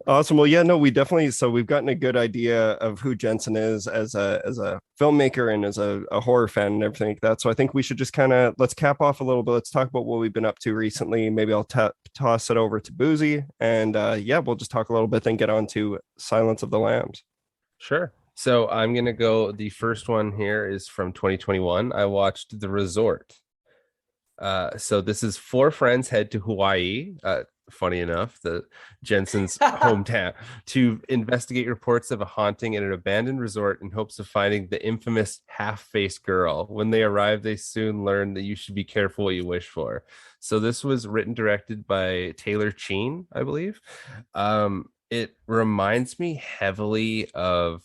Awesome. Well, yeah, no, we've gotten a good idea of who Jensen is as a filmmaker and as a horror fan and everything like that. So I think we should just let's cap off a little bit. Let's talk about what we've been up to recently. Maybe I'll toss it over to Buzi, and we'll just talk a little bit, then get on to Silence of the Lambs. Sure. So I'm going to go. The first one here is from 2021. I watched The Resort. So this is 4 friends head to Hawaii. Funny enough, the Jensen's hometown, to investigate reports of a haunting in an abandoned resort in hopes of finding the infamous half-faced girl. When they arrive, they soon learn that you should be careful what you wish for. So this was written, directed by Taylor Cheen, I believe. It reminds me heavily of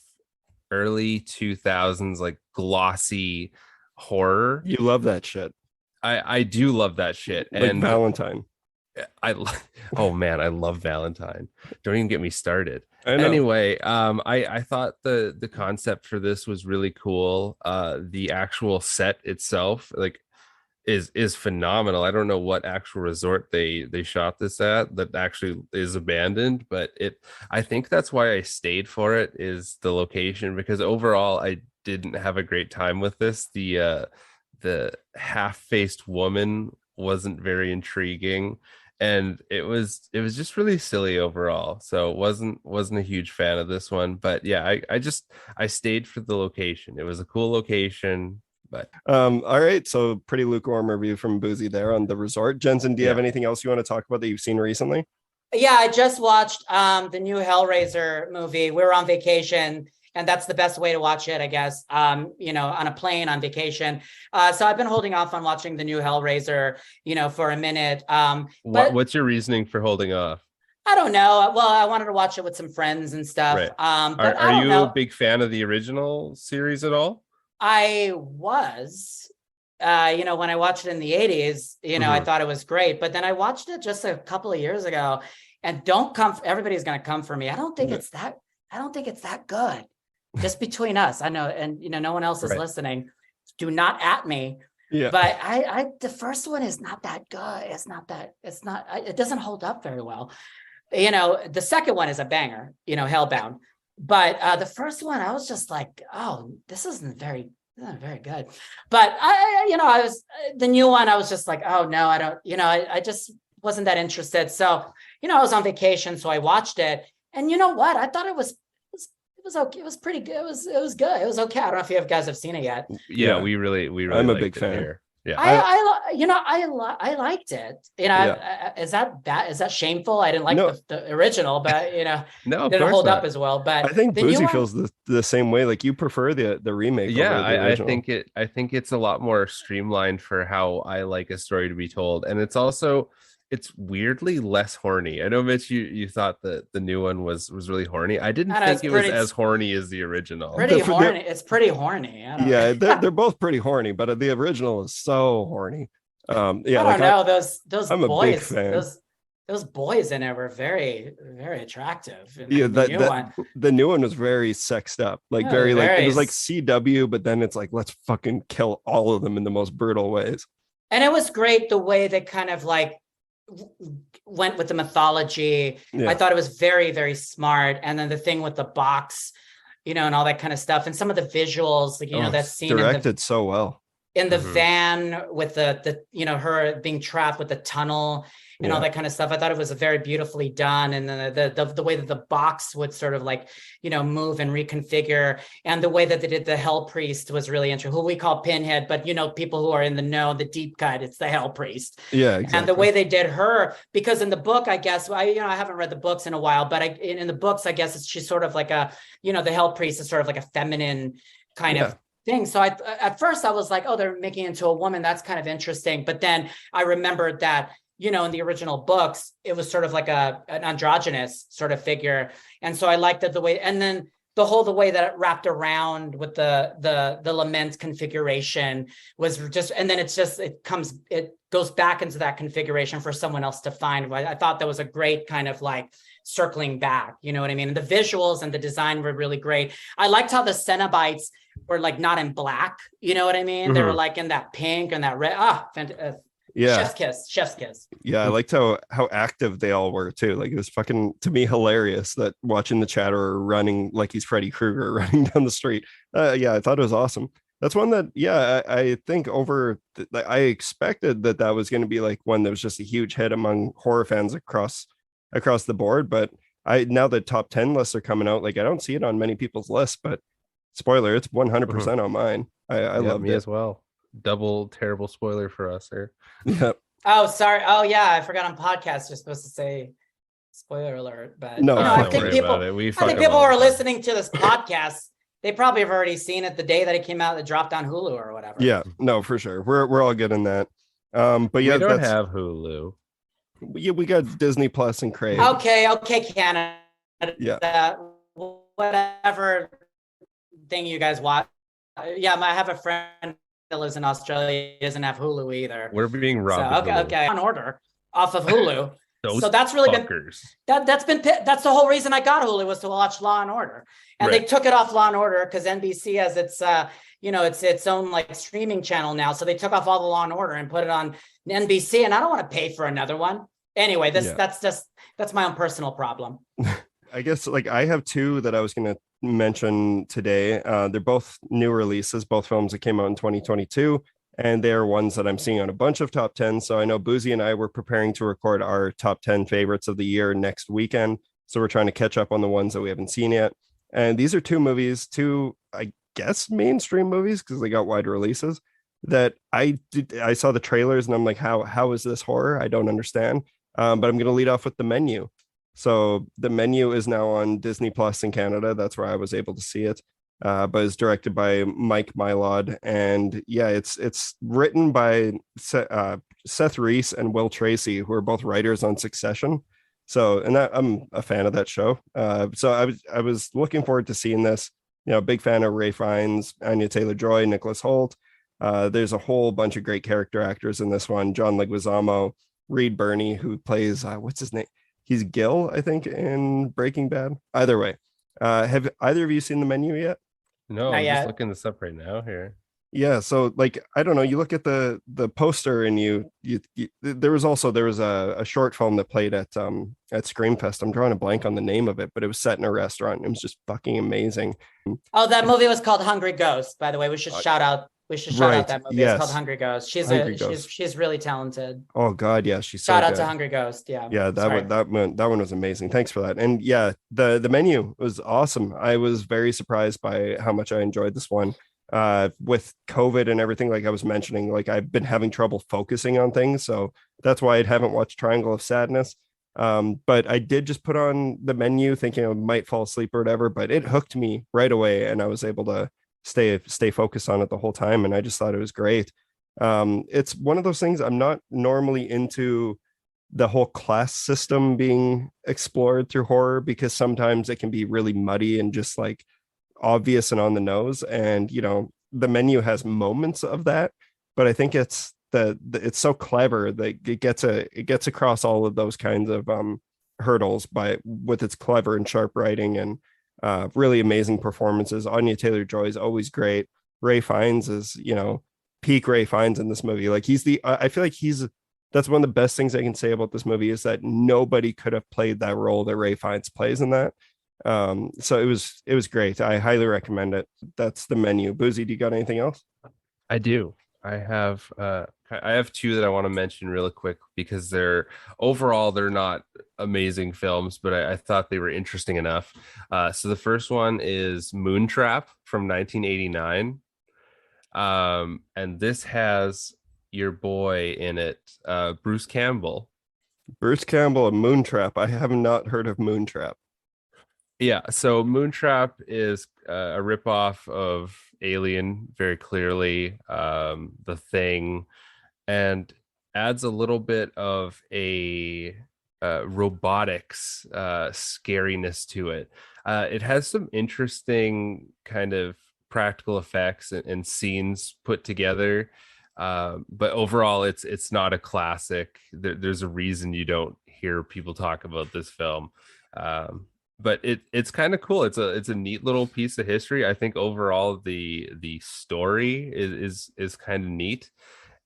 early 2000s, like glossy horror. You love that shit. I do love that shit. Like And Valentine. oh man, I love Valentine. Don't even get me started. I know. Anyway, I thought the concept for this was really cool. The actual set itself, like, is phenomenal. I don't know what actual resort they shot this at that actually is abandoned, but I think that's why I stayed for it, is the location, because overall I didn't have a great time with this. The half-faced woman wasn't very intriguing, and it was just really silly overall. So wasn't a huge fan of this one. But yeah, I stayed for the location. It was a cool location. But all right, so pretty lukewarm review from Buzi there on the resort. Jensen, do you have anything else you want to talk about that you've seen recently? Yeah, I just watched the new HELLRAISER movie. We were on vacation, and that's the best way to watch it, I guess. You know, on a plane on vacation. So I've been holding off on watching the new HELLRAISER, you know, for a minute. What's your reasoning for holding off? I don't know. Well, I wanted to watch it with some friends and stuff. Right. But are you a big fan of the original series at all? I was, you know, when I watched it in the 80s, you know, I thought it was great. But then I watched it just a couple of years ago, and everybody's going to come for me. I don't think it's that good. Just between us. I know, and you know, no one else is listening. Do not at me. Yeah. But the first one is not that good. It doesn't hold up very well. You know, the second one is a banger, you know, Hellbound. But the first one, I was just like, oh, this isn't very good. But the new one, I was just like, oh no, I don't, you know, I just wasn't that interested. So, you know, I was on vacation, so I watched it, and you know what? I thought it was okay. It was pretty good. It was good. It was okay. I don't know if you guys have seen it yet. Yeah, we really. I'm a big fan here. Yeah, I liked it. You know, is that bad? Is that shameful? I didn't like the original, but you know, no, didn't hold up as well. But I think Buzi feels the same way. Like, you prefer the remake. Yeah, I think it's a lot more streamlined for how I like a story to be told, and it's weirdly less horny. I know, Mitch, you thought that the new one was really horny. I didn't think it was as horny as the original. Horny. It's pretty horny. They're both pretty horny, but the original is so horny. I don't know. Those I'm boys, a big fan. Those boys in it were very, very attractive. The new one was very sexed up, like it was like CW, but then it's like, let's fucking kill all of them in the most brutal ways. And it was great the way they kind of like went with the mythology. I thought it was very, very smart. And then the thing with the box, you know, and all that kind of stuff, and some of the visuals, like, you know, that scene directed so well in the van with the you know, her being trapped with the tunnel and all that kind of stuff. I thought it was very beautifully done. And then the way that the box would sort of like, you know, move and reconfigure, and the way that they did the Hell Priest was really interesting, who we call Pinhead, but you know, people who are in the know, the deep cut, it's the Hell Priest. Yeah, exactly. And the way they did her, because in the book, I guess, I haven't read the books in a while, but in the books, I guess she's sort of like a, you know, the Hell Priest is sort of like a feminine kind of thing. So at first I was like, oh, they're making it into a woman. That's kind of interesting. But then I remembered that, you know, in the original books, it was sort of like an androgynous sort of figure. And so I liked it the way, and then the way that it wrapped around with the lament configuration was just, and then it goes back into that configuration for someone else to find. I thought that was a great kind of like circling back, you know what I mean? And the visuals and the design were really great. I liked how the Cenobites were like not in black, you know what I mean? They were like in that pink and that red. Chef's kiss. Yeah, I liked how active they all were too. Like, it was fucking, to me, hilarious that watching the Chatterer running like he's Freddy Krueger running down the street. I thought it was awesome. That's one that I think I expected that was going to be like one that was just a huge hit among horror fans across the board. But now the top 10 lists are coming out, like, I don't see it on many people's lists, but spoiler, it's 100% on mine. I loved it as well. Double terrible spoiler for us here. Yep. Oh, sorry. Oh, yeah. I forgot on podcast you're supposed to say spoiler alert, but no, I think people who are listening to this podcast, they probably have already seen it the day that it came out, that dropped on Hulu or whatever. Yeah, no, for sure. We're all good in that. But yeah, we don't have Hulu. We got Disney Plus and Crave. Okay, Canada. Yeah. Whatever thing you guys watch. Yeah, I have a friend lives in Australia. He doesn't have Hulu either. We're being robbed. So, okay, on order off of Hulu. Those so that's really fuckers. that's the whole reason I got Hulu was to watch Law and Order, and they took it off Law and Order because NBC has its its own like streaming channel now. So they took off all the Law and Order and put it on NBC, and I don't want to pay for another one. Anyway, that's my own personal problem. I guess like I have two that I was going to mention today. They're both new releases, both films that came out in 2022, and they're ones that I'm seeing on a bunch of top 10. So I know Buzi and I were preparing to record our top 10 favorites of the year next weekend. So we're trying to catch up on the ones that we haven't seen yet. And these are two movies, I guess, mainstream movies, because they got wide releases that I saw the trailers and I'm like, how is this horror? I don't understand. But I'm going to lead off with The Menu. So The Menu is now on Disney Plus in Canada. That's where I was able to see it. But it's directed by Mike Mylod. And yeah, it's written by Seth Reese and Will Tracy, who are both writers on Succession. So, and I'm a fan of that show. So I was looking forward to seeing this. Big fan of Ray Fiennes, Anya Taylor-Joy, Nicholas Hoult. There's a whole bunch of great character actors in this one. John Leguizamo, Reed Birney, who plays what's his name? He's Gil, I think, in Breaking Bad. Either way, have either of you seen The Menu yet? No, I'm just looking this up right now here. Yeah, so like I don't know. You look at the poster, and you there was a short film that played at Screamfest. I'm drawing a blank on the name of it, but it was set in a restaurant. It was just fucking amazing. Oh, that movie was called Hungry Ghost. By the way, we should shout out. We should shout out that movie. Yes. It's called Hungry Ghost. She's really talented. Oh God, yeah, she's shout so out good. to Hungry Ghost. Yeah, that one was amazing. Thanks for that. And yeah, the Menu was awesome. I was very surprised by how much I enjoyed this one. With COVID and everything, like I was mentioning, like I've been having trouble focusing on things, so that's why I haven't watched Triangle of Sadness. But I did just put on The Menu thinking I might fall asleep or whatever, but it hooked me right away, and I was able to stay focused on it the whole time, and I just thought it was great. It's one of those things I'm not normally into, the whole class system being explored through horror, because sometimes it can be really muddy and just like obvious and on the nose, and The Menu has moments of that, but I think it's it's so clever that it gets across all of those kinds of hurdles with its clever and sharp writing and really amazing performances. Anya Taylor-Joy is always great. Ray Fiennes is peak Ray Fiennes in this movie. Like I feel like that's one of the best things I can say about this movie, is that nobody could have played that role that Ray Fiennes plays in that. So it was great. I highly recommend it. That's The Menu. Buzi, do you got anything else? I do. I have two that I want to mention really quick, because they're not amazing films, but I thought they were interesting enough. So the first one is Moontrap from 1989. And this has your boy in it, Bruce Campbell. Bruce Campbell and Moontrap. I have not heard of Moontrap. Yeah, so Moontrap is a ripoff of Alien, very clearly, The Thing, and adds a little bit of a robotics scariness to it. It has some interesting kind of practical effects and scenes put together, but overall, it's not a classic. There's a reason you don't hear people talk about this film. But it's kind of cool. It's a neat little piece of history. I think overall the story is kind of neat.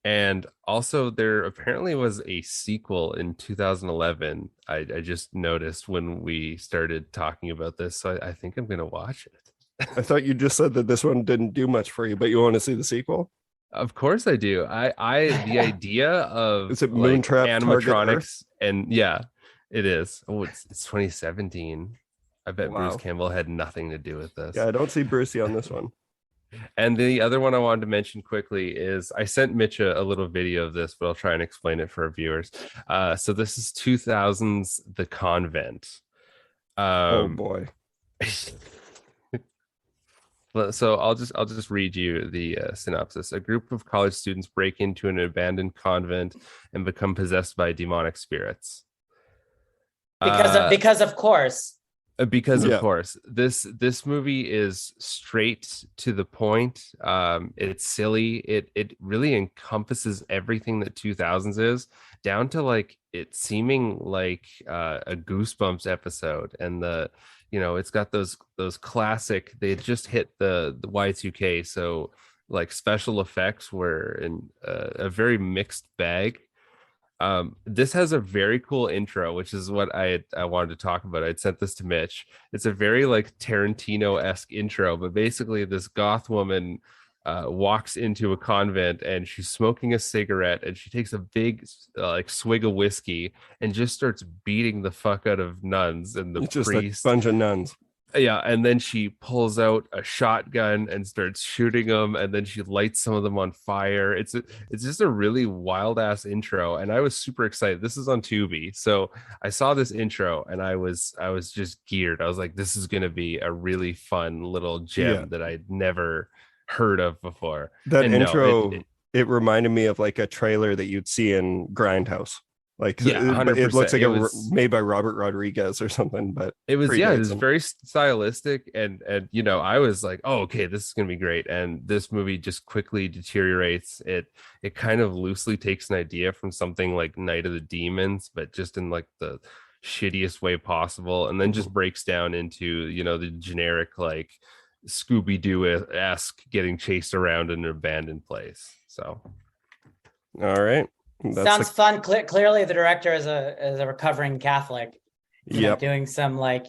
And also there apparently was a sequel in 2011. I just noticed when we started talking about this. So I think I'm gonna watch it. I thought you just said that this one didn't do much for you, but you want to see the sequel? Of course I do. The idea of is it Moontrap animatronics, and yeah, it is. Oh, it's 2017. I bet wow. Bruce Campbell had nothing to do with this. Yeah, I don't see Brucey on this one. And the other one I wanted to mention quickly is I sent Mitch a little video of this, but I'll try and explain it for our viewers. So this is 2000's The Convent. Oh boy. So I'll just read you the synopsis. A group of college students break into an abandoned convent and become possessed by demonic spirits. Because of course. Because of Yeah. course this movie is straight to the point. It's silly. It really encompasses everything that 2000s is, down to like it seeming like a Goosebumps episode. And it's got those classic, they just hit the Y2K, so like special effects were in a very mixed bag. This has a very cool intro, which is what I wanted to talk about. I'd sent this to Mitch. It's a very like Tarantino-esque intro, but basically this goth woman walks into a convent and she's smoking a cigarette, and she takes a big like swig of whiskey and just starts beating the fuck out of nuns and the It's just priest. a bunch of nuns. Yeah, and then she pulls out a shotgun and starts shooting them, and then she lights some of them on fire. It's just a really wild ass intro, and I was super excited. This is on Tubi, so I saw this intro and I was just geared. I was like, this is gonna be a really fun little gem that I'd never heard of before. That And intro, it reminded me of like a trailer that you'd see in Grindhouse. Like, Yeah, it looks like 100%. made by Robert Rodriguez or something, but It was predates it was him. very stylistic, and I was like, oh, okay, this is gonna be great. And this movie just quickly deteriorates. It kind of loosely takes an idea from something like Night of the Demons, but just in like the shittiest way possible, and then just breaks down into the generic like Scooby-Doo-esque getting chased around in an abandoned place. So All right. Sounds fun. Clearly, the director is a recovering Catholic. Doing some like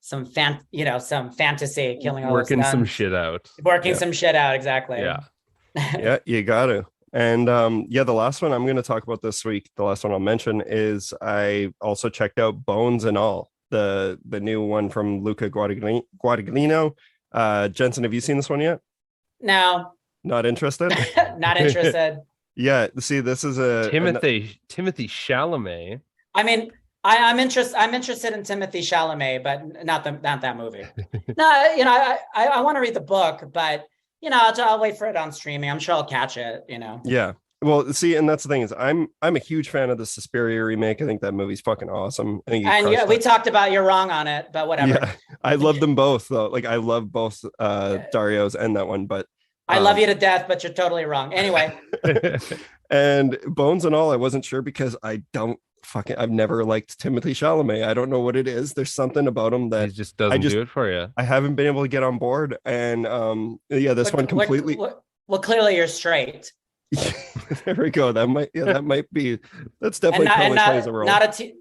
some fantasy, killing all working those nuns. some shit out. Working some shit out, exactly. Yeah. Yeah, you gotta. And the last one I'm going to talk about this week, the last one I'll mention, is I also checked out Bones and All, the new one from Luca Guadagnino. Jensen, have you seen this one yet? No. Not interested? Not interested. Yeah, see, this is Timothy Chalamet. I mean, I'm interested in Timothy Chalamet, but not that movie. No, I want to read the book, but I'll wait for it on streaming. I'm sure I'll catch it. Yeah. Well, see, and that's the thing is, I'm a huge fan of the Suspiria remake. I think that movie's fucking awesome. I think we talked about you're wrong on it, but whatever. Yeah, I love them both though. Like I love both Dario's and that one, but I love you to death, but you're totally wrong. Anyway. And Bones and All, I wasn't sure because I've never liked Timothy Chalamet. I don't know what it is. There's something about him that he just doesn't do it for you. I haven't been able to get on board. And this one completely. Well, clearly you're straight. There we go. That's definitely plays a role.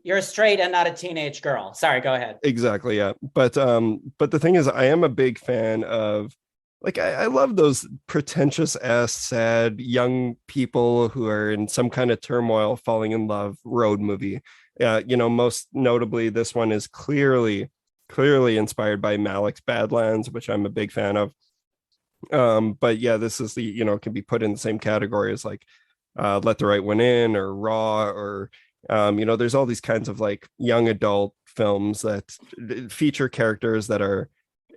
You're straight and not a teenage girl. Sorry, go ahead. Exactly. Yeah. But the thing is, I am a big fan of, like, I love those pretentious ass, sad young people who are in some kind of turmoil, falling in love road movie. Most notably, this one is clearly inspired by Malick's Badlands, which I'm a big fan of. But yeah, this is can be put in the same category as like Let the Right One In or Raw, or there's all these kinds of like young adult films that feature characters that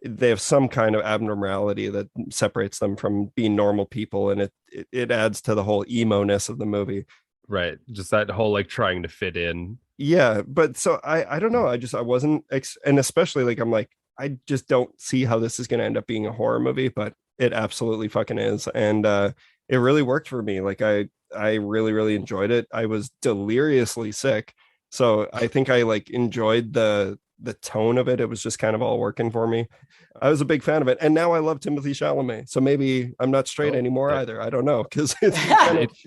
they have some kind of abnormality that separates them from being normal people, and it adds to the whole emo-ness of the movie. Right, just that whole like trying to fit in. Yeah, but so I don't know, I wasn't and especially like I'm like, I just don't see how this is going to end up being a horror movie, but it absolutely fucking is. And it really worked for me. Like I really, really enjoyed it. I was deliriously sick, so I think I like enjoyed the tone of it. It was just kind of all working for me. I was a big fan of it, and now I love Timothy Chalamet. So maybe I'm not straight anymore either. I don't know, because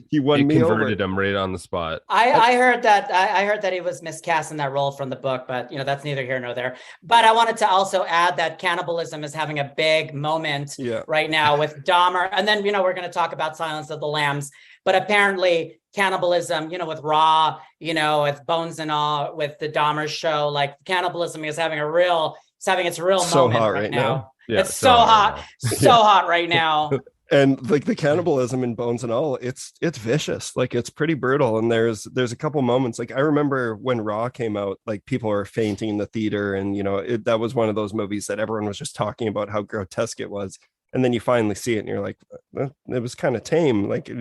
he won me over. Converted him right on the spot. I heard that he was miscast in that role from the book, but that's neither here nor there. But I wanted to also add that cannibalism is having a big moment right now with Dahmer, and then we're going to talk about Silence of the Lambs. But apparently cannibalism, with Raw, with Bones and All, with the Dahmer show, like cannibalism is having its real moment right now. Yeah, it's so hot, so hot right now. And like the cannibalism in Bones and All, it's vicious. Like it's pretty brutal. And there's a couple moments, like I remember when Raw came out, like people were fainting in the theater, and that was one of those movies that everyone was just talking about how grotesque it was. And then you finally see it and you're like, it was kind of tame, like,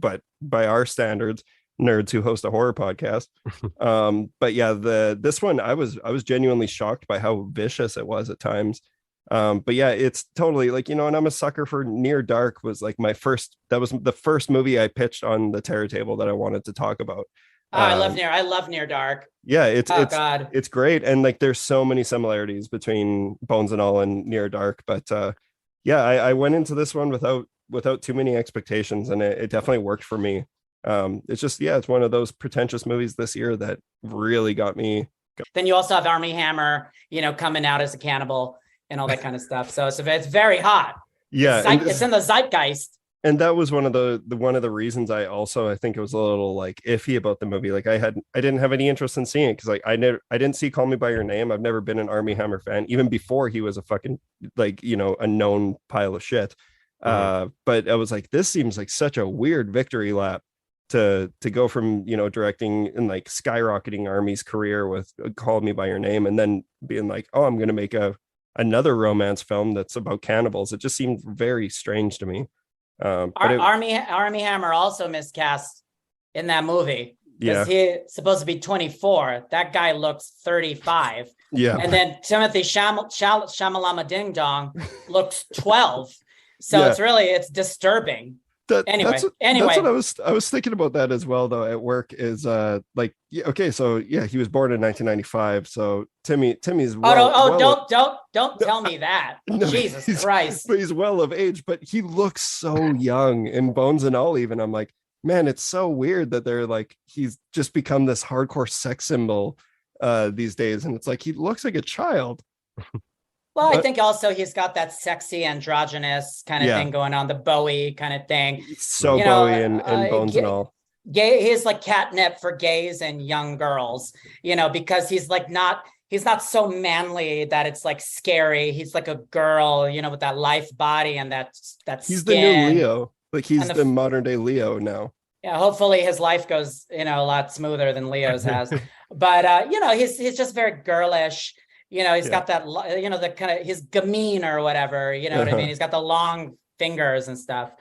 but by our standards. nerds who host a horror podcast. But yeah, this one I was genuinely shocked by how vicious it was at times. But yeah, it's totally like, and I'm a sucker for Near Dark. Was like that was the first movie I pitched on the Terror Table that I wanted to talk about. I love Near Dark. Yeah, God, it's great, and like there's so many similarities between Bones and All and Near Dark. But yeah, I went into this one without too many expectations, and it definitely worked for me. It's just, it's one of those pretentious movies this year that really got me. Then you also have Army Hammer, coming out as a cannibal and all that kind of stuff. So it's very hot. Yeah, it's in the zeitgeist. And that was one of the reasons I think it was a little like iffy about the movie. Like I didn't have any interest in seeing it because like I didn't see Call Me by Your Name. I've never been an Army Hammer fan, even before he was a fucking like a known pile of shit. But I was like, this seems like such a weird victory lap to go from directing and like skyrocketing Army's career with Call Me by Your Name, and then being like, oh, I'm gonna make another romance film that's about cannibals. It just seemed very strange to me. Army Hammer also miscast in that movie because he's supposed to be 24. That guy looks 35. Yeah, and then Timothy Shamalama Ding Dong looks 12. So it's disturbing. That's what I was thinking about that as well, though, at work is like, okay, so he was born in 1995, so Timmy's don't tell me that. No, Jesus Christ. But he's well of age, but he looks so young in Bones and All. Even I'm like, man, it's so weird that they're like, he's just become this hardcore sex symbol these days, and it's like he looks like a child. Well, I think also he's got that sexy androgynous kind of thing going on, the Bowie kind of thing. So Bowie and Bones and All. He's like catnip for gays and young girls, because he's not so manly that it's like scary. He's like a girl, with that lithe body and that he's skin. The new Leo. Like he's the modern day Leo now. Yeah, hopefully his life goes, a lot smoother than Leo's has. But he's just very girlish. He's got that, the kind of his gamine or whatever, what I mean? He's got the long fingers and stuff.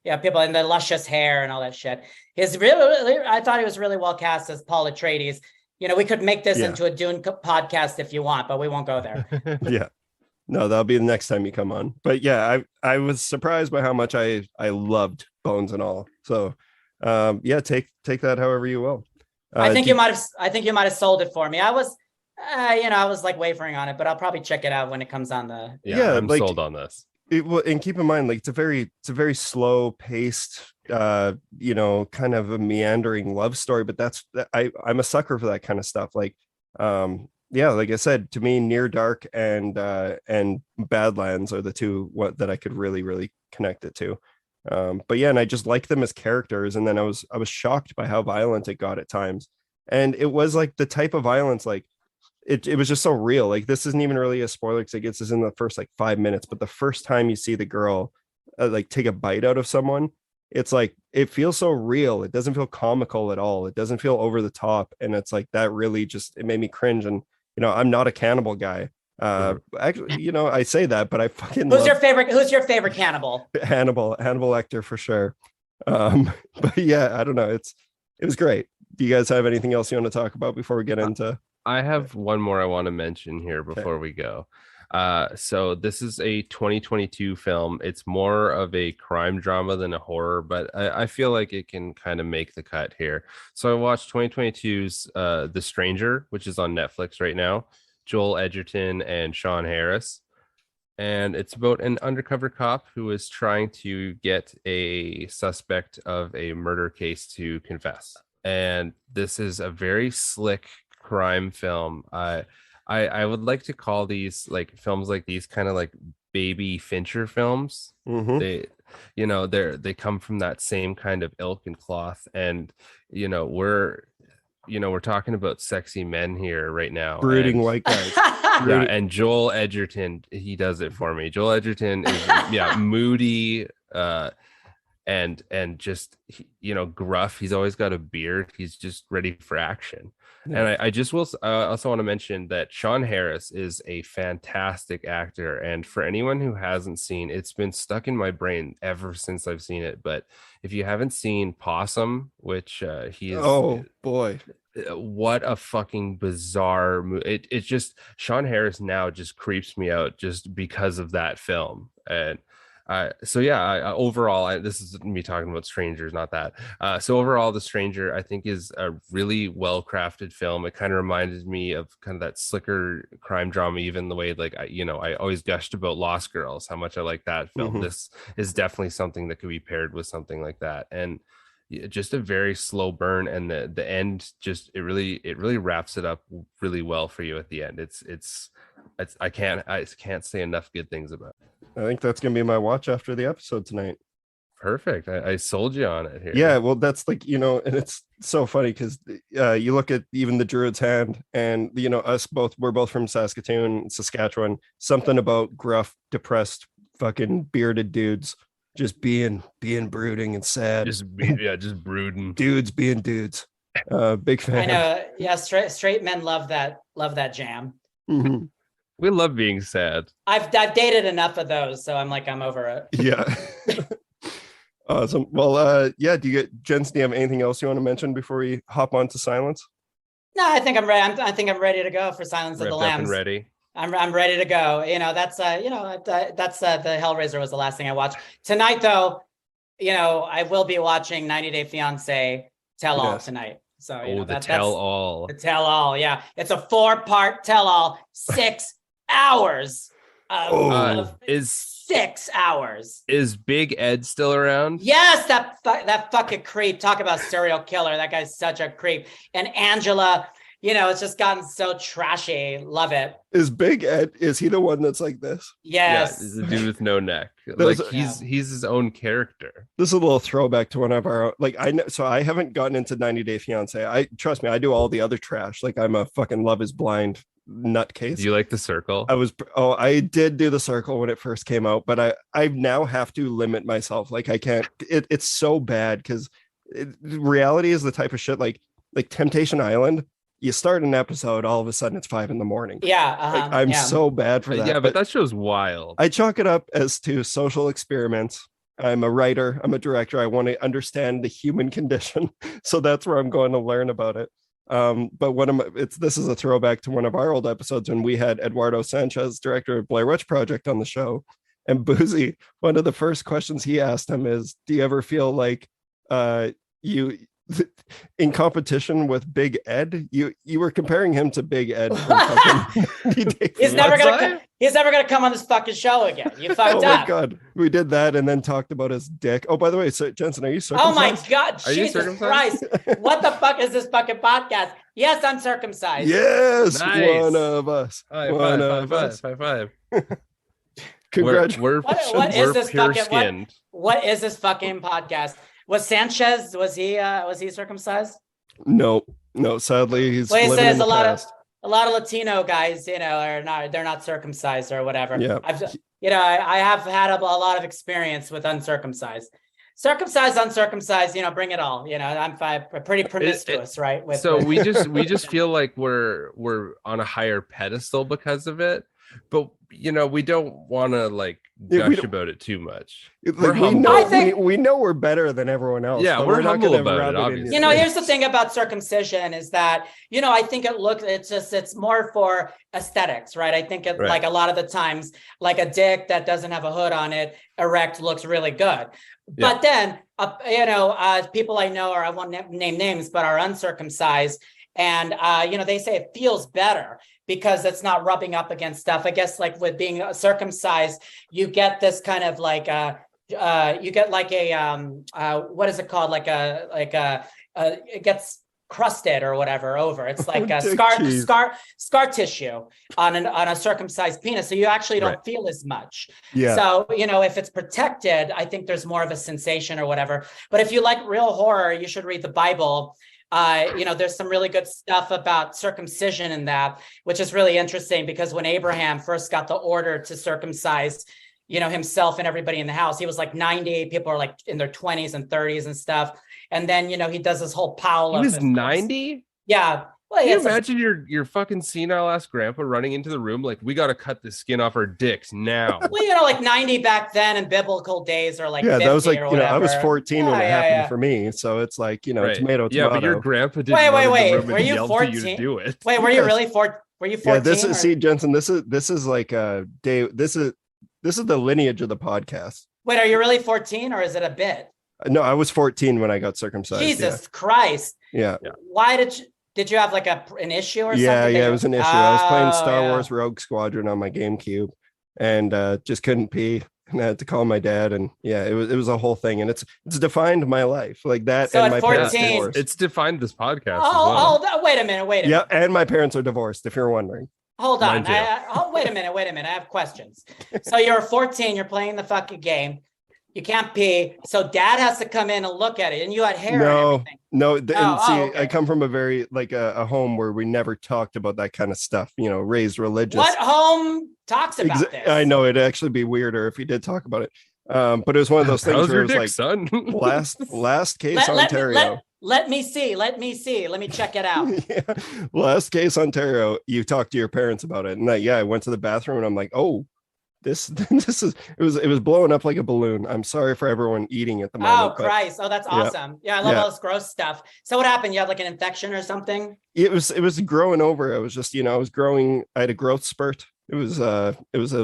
Yeah, people and the luscious hair and all that shit. I thought he was really well cast as Paul Atreides. We could make this into a Dune podcast if you want, but we won't go there. Yeah. No, that'll be the next time you come on. But yeah, I was surprised by how much I loved Bones and All. So take that however you will. I think you might have sold it for me. I was like wavering on it, but I'll probably check it out when it comes on the. I'm sold on this. And keep in mind, like it's a very slow paced, kind of a meandering love story. But I'm a sucker for that kind of stuff. Like, like I said, to me, Near Dark and Badlands are the two that I could really, really connect it to. But yeah, and I just like them as characters. And then I was shocked by how violent it got at times, and it was like the type of violence like. It was just so real. Like this isn't even really a spoiler because it gets us in the first like 5 minutes, but the first time you see the girl like take a bite out of someone, it's like it feels so real. It doesn't feel comical at all. It doesn't feel over the top, and it's like that really just it made me cringe. And I'm not a cannibal guy. Actually, I say that, but I fucking Who's your favorite cannibal? Hannibal Lecter for sure. But yeah, I don't know. It was great. Do you guys have anything else you want to talk about before we get into? I have one more I want to mention here before we go. So this is a 2022 film. It's more of a crime drama than a horror, but I feel like it can kind of make the cut here. So I watched 2022's The Stranger, which is on Netflix right now. Joel Edgerton and Sean Harris. And it's about an undercover cop who is trying to get a suspect of a murder case to confess. And this is a very slick crime film. I would like to call these like films like these kind of like baby Fincher films. They they come from that same kind of ilk and cloth, and we're talking about sexy men here right now, brooding white guys. And Joel Edgerton, he does it for me. Joel Edgerton is moody and just gruff. He's always got a beard. He's just ready for action. And I just will also want to mention that Sean Harris is a fantastic actor. And for anyone who hasn't seen, it's been stuck in my brain ever since I've seen it. But if you haven't seen Possum, which he is, oh boy, what a fucking bizarre movie. It just, Sean Harris now just creeps me out just because of that film. And overall, this is me talking about Strangers, not that. So overall, The Stranger, I think, is a really well-crafted film. It kind of reminded me of kind of that slicker crime drama, even the way, like, I always gushed about Lost Girls, how much I like that film. Mm-hmm. This is definitely something that could be paired with something like that. And just a very slow burn, and the end just it really wraps it up really well for you at the end. It's I can't say enough good things about it. I think that's gonna be my watch after the episode tonight. Perfect. I sold you on it here. Yeah, well, that's like, and it's so funny because you look at even the Druid's Hand, and we're both from Saskatchewan. Something about gruff, depressed, fucking bearded dudes just being brooding and sad. Just brooding. Dudes being dudes. Big fan. I know. Yeah, straight men love that jam. Mm-hmm. We love being sad. I've dated enough of those, so I'm over it. Yeah. Awesome. Well, Jensen, do you have anything else you want to mention before we hop on to Silence? No, I think I'm ready. I think I'm ready to go for Silence of the Lambs. Ready. I'm ready to go. That's the Hellraiser was the last thing I watched tonight, though. I will be watching 90 Day Fiance Tell All tonight. So the Tell All. The Tell All, yeah. It's a 4-part Tell All, 6 hours of 6 hours. Is Big Ed still around? Yes, that fucking creep. Talk about serial killer. That guy's such a creep. And Angela, it's just gotten so trashy. Love it. Is Big Ed, is he the one that's like this? Yes. Yeah, he's the dude with no neck. Like he's his own character. This is a little throwback to one of our, like, I haven't gotten into 90 Day Fiance. Trust me, I do all the other trash. Like, I'm a fucking Love Is Blind nutcase. Do you like The Circle? I did do The Circle when it first came out, but I now have to limit myself. Like, I can't, it's so bad because reality is the type of shit like Temptation Island. You start an episode, all of a sudden it's 5 a.m. Yeah. I'm so bad for that. Yeah, but that show's wild. I chalk it up as to social experiments. I'm a writer. I'm a director. I want to understand the human condition. So that's where I'm going to learn about it. But this is a throwback to one of our old episodes when we had Eduardo Sanchez, director of Blair Witch Project, on the show. And Buzi, one of the first questions he asked him is, do you ever feel like you in competition with Big Ed? You were comparing him to Big Ed. He's never gonna come on this fucking show again. You fucked up. Oh my god, we did that and then talked about his dick. Oh, by the way, so Jensen, are you circumcised? Oh my god, Jesus Christ! What the fuck is this fucking podcast? Yes, I'm circumcised. Yes, nice. One of us. High five. Congratulations. What is this fucking? What is this fucking podcast? Was Sanchez? Was he circumcised? No. Sadly, he's living in the past. A lot of Latino guys, are not. They're not circumcised or whatever. Yeah. I have had a lot of experience with uncircumcised. Circumcised, uncircumcised, bring it all. I'm pretty promiscuous, right? We just feel like we're on a higher pedestal because of it, but we don't want to gush about it too much. We know we're better than everyone else. Yeah, we're humble about it, obviously. Here's the thing about circumcision is that, I think it's more for aesthetics, right? I think like a lot of the times, like a dick that doesn't have a hood on it, erect, looks really good. Yeah. But then, people I know, or I won't name names, but are uncircumcised. And, they say it feels better because it's not rubbing up against stuff. I guess like with being circumcised, you get this kind of like, you get like a, what is it called? It gets crusted or whatever over. It's like a scar tissue on a circumcised penis. So you actually don't feel as much. Yeah. So, if it's protected, I think there's more of a sensation or whatever. But if you like real horror, you should read the Bible. There's some really good stuff about circumcision in that, which is really interesting because when Abraham first got the order to circumcise, himself and everybody in the house. He was like 90. People are like in their 20s and 30s and stuff. And then, he does this whole pile of. He was 90? Yeah. Well, Can you imagine your fucking senile ass grandpa running into the room like, we got to cut the skin off our dicks now? Well, like 90 back then in biblical days, or like that was like, I was 14 when it happened for me. So it's like, tomato. Yeah, but your grandpa didn't. Wait. Were you 14? You to do it. Wait, were you really 14? Were you 14? Yeah, see, Jensen, this is like a day. This is the lineage of the podcast. Wait, are you really 14 or is it a bit? No, I was 14 when I got circumcised. Jesus Christ. Yeah. Why did you have like an issue or something? Yeah, it was an issue. I was playing Star Wars Rogue Squadron on my GameCube and just couldn't pee. And I had to call my dad, and it was a whole thing, and it's defined my life like that. So and at my 14, parents it's defined this podcast. Wait a minute. Yeah, and my parents are divorced. If you're wondering. Hold on. Wait a minute. I have questions. So you're 14. You're playing the fucking game. You can't pee, so dad has to come in and look at it. And you had hair. Okay. I come from a very a home where we never talked about that kind of stuff. Raised religious. What home talks about this? I know it'd actually be weirder if he did talk about it. But it was one of those things where it was like, son? last case Ontario. Let me see. Let me check it out. Last case Ontario. You talked to your parents about it, and I went to the bathroom, and I'm like, oh. This is it was blowing up like a balloon. I'm sorry for everyone eating at the moment. Oh Christ. Oh, that's awesome. Yeah, I love all this gross stuff. So what happened? You had like an infection or something? It was growing over. I was just, I was growing. I had a growth spurt. It was a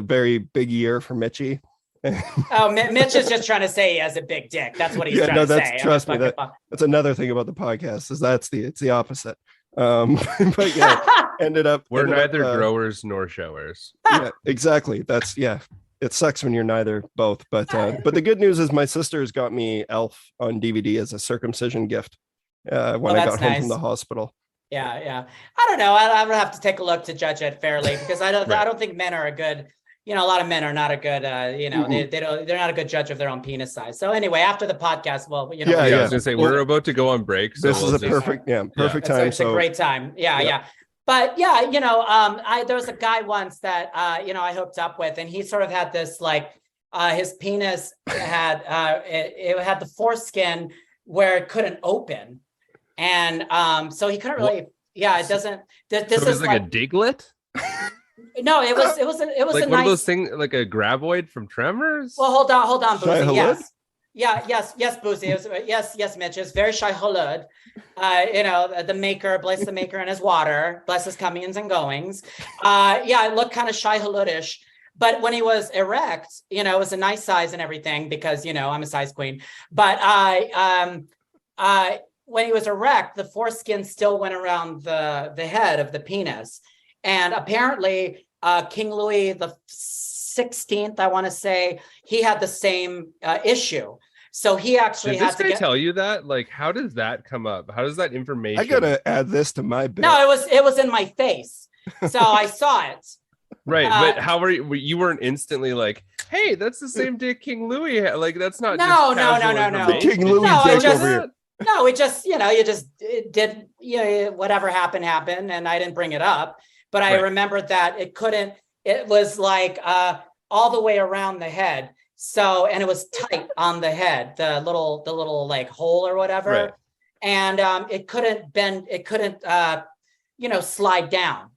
very big year for Mitchie. Mitch is just trying to say he has a big dick. That's what he's trying to say. Trust me, that's another thing about the podcast is it's the opposite. But yeah, we're neither growers nor showers. Yeah, exactly. It sucks when you're neither both, but the good news is my sister's got me Elf on DVD as a circumcision gift when I got home from the hospital. Yeah. I don't know. I would have to take a look to judge it fairly because I don't think men are a good. A lot of men are not a good, they're not a good judge of their own penis size. So anyway, after the podcast, I was gonna say we're about to go on break. So this is a perfect time. It's a great time. Yeah. But there was a guy once that I hooked up with, and he sort of had this his penis had it had the foreskin where it couldn't open, and so he couldn't really. Yeah, it doesn't. This is like a diglet. No, it was like a one of those things, like a graboid from Tremors. Well, hold on, Buzi. Yes, Buzi. Yes, Mitch. It's very Shai-Hulud. The maker, bless the maker and his water, bless his comings and goings. It looked kind of Shai-Hulud-ish. But when he was erect, it was a nice size and everything because I'm a size queen. But when he was erect, the foreskin still went around the head of the penis. And apparently, King Louis the 16th, I want to say, he had the same issue. So he actually had to tell you that. Like, how does that come up? How does that information? I gotta add this to my bit. No, it was in my face, so I saw it. Right, but how were you? You weren't instantly like, "Hey, that's the same dick King Louis had." Like, that's not. No. The King Louis dick over here. No, it just you just did whatever happened, and I didn't bring it up. But I remembered that it was like all the way around the head. So, and it was tight on the head, the little like hole or whatever. Right. And it couldn't bend, it couldn't, slide down.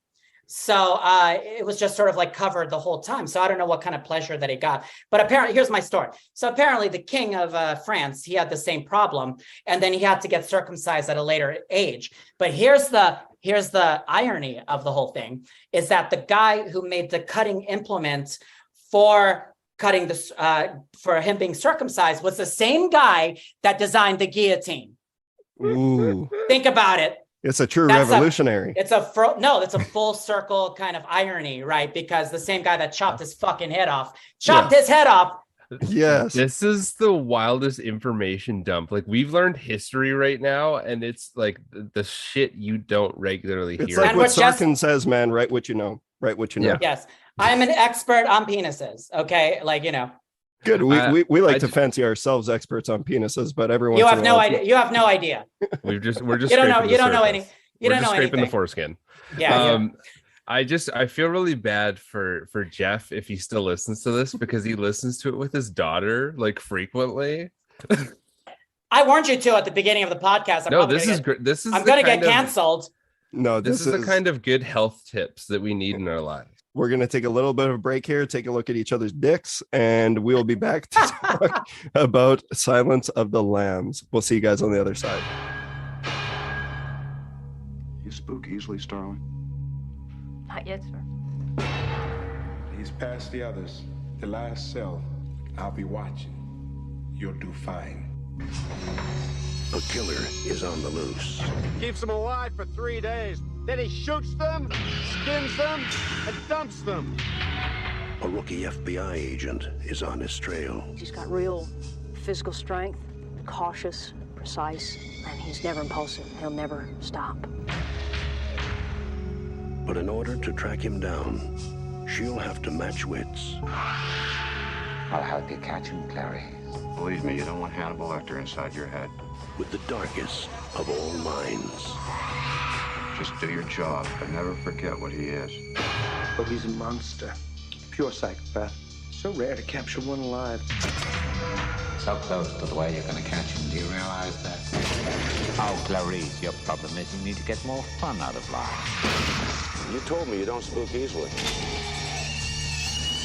So it was just sort of like covered the whole time. So I don't know what kind of pleasure that he got. But apparently, here's my story. So apparently the king of France, he had the same problem. And then he had to get circumcised at a later age. But here's the irony of the whole thing, is that the guy who made the cutting implement for cutting this for him being circumcised was the same guy that designed the guillotine. Ooh. Think about it. It's a true revolutionary. It's a full circle kind of irony, right? Because the same guy that chopped his fucking head off, his head off. Yes. This is the wildest information dump. Like, we've learned history right now, and it's like the shit you don't regularly hear. It's like what Sorkin says, man, write what you know. Write what you know. Yes. I am an expert on penises. Okay. Good. We like to fancy ourselves experts on penises, but everyone you have no idea. You have no idea. We're just you don't know any. You we're don't just know scraping anything. the foreskin. Yeah. I feel really bad for Jeff if he still listens to this, because he listens to it with his daughter like frequently. I warned you too at the beginning of the podcast. No, this is great. This is I'm going to get canceled. No, this is the kind of good health tips that we need in our lives. We're going to take a little bit of a break here, take a look at each other's dicks, and we'll be back to talk about Silence of the Lambs. We'll see you guys on the other side. You spook easily, Starling? Not yet, sir. He's past the others. The last cell. I'll be watching. You'll do fine. A killer is on the loose. Keeps them alive for 3 days. Then he shoots them, skins them, and dumps them. A rookie FBI agent is on his trail. He's got real physical strength, cautious, precise, and he's never impulsive. He'll never stop. But in order to track him down, she'll have to match wits. I'll help you catch him, Clary. Believe me, you don't want Hannibal Lecter inside your head. With the darkest of all minds. Just do your job, but never forget what he is. But he's a monster. Pure psychopath. So rare to capture one alive. So close to the way you're gonna catch him. Do you realize that? Oh, Clarice, your problem is you need to get more fun out of life. You told me you don't spook easily.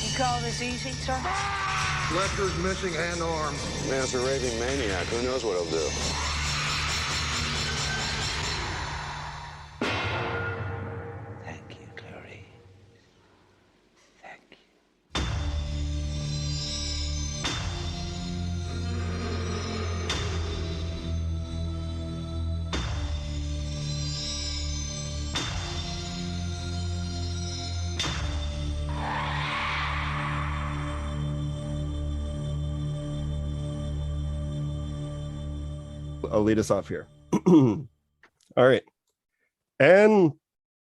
You call this easy, sir? Lecter's missing hand arms. Man's a raving maniac. Who knows what he'll do? Thank you, Clarice. Thank you. I'll lead us off here. All right. And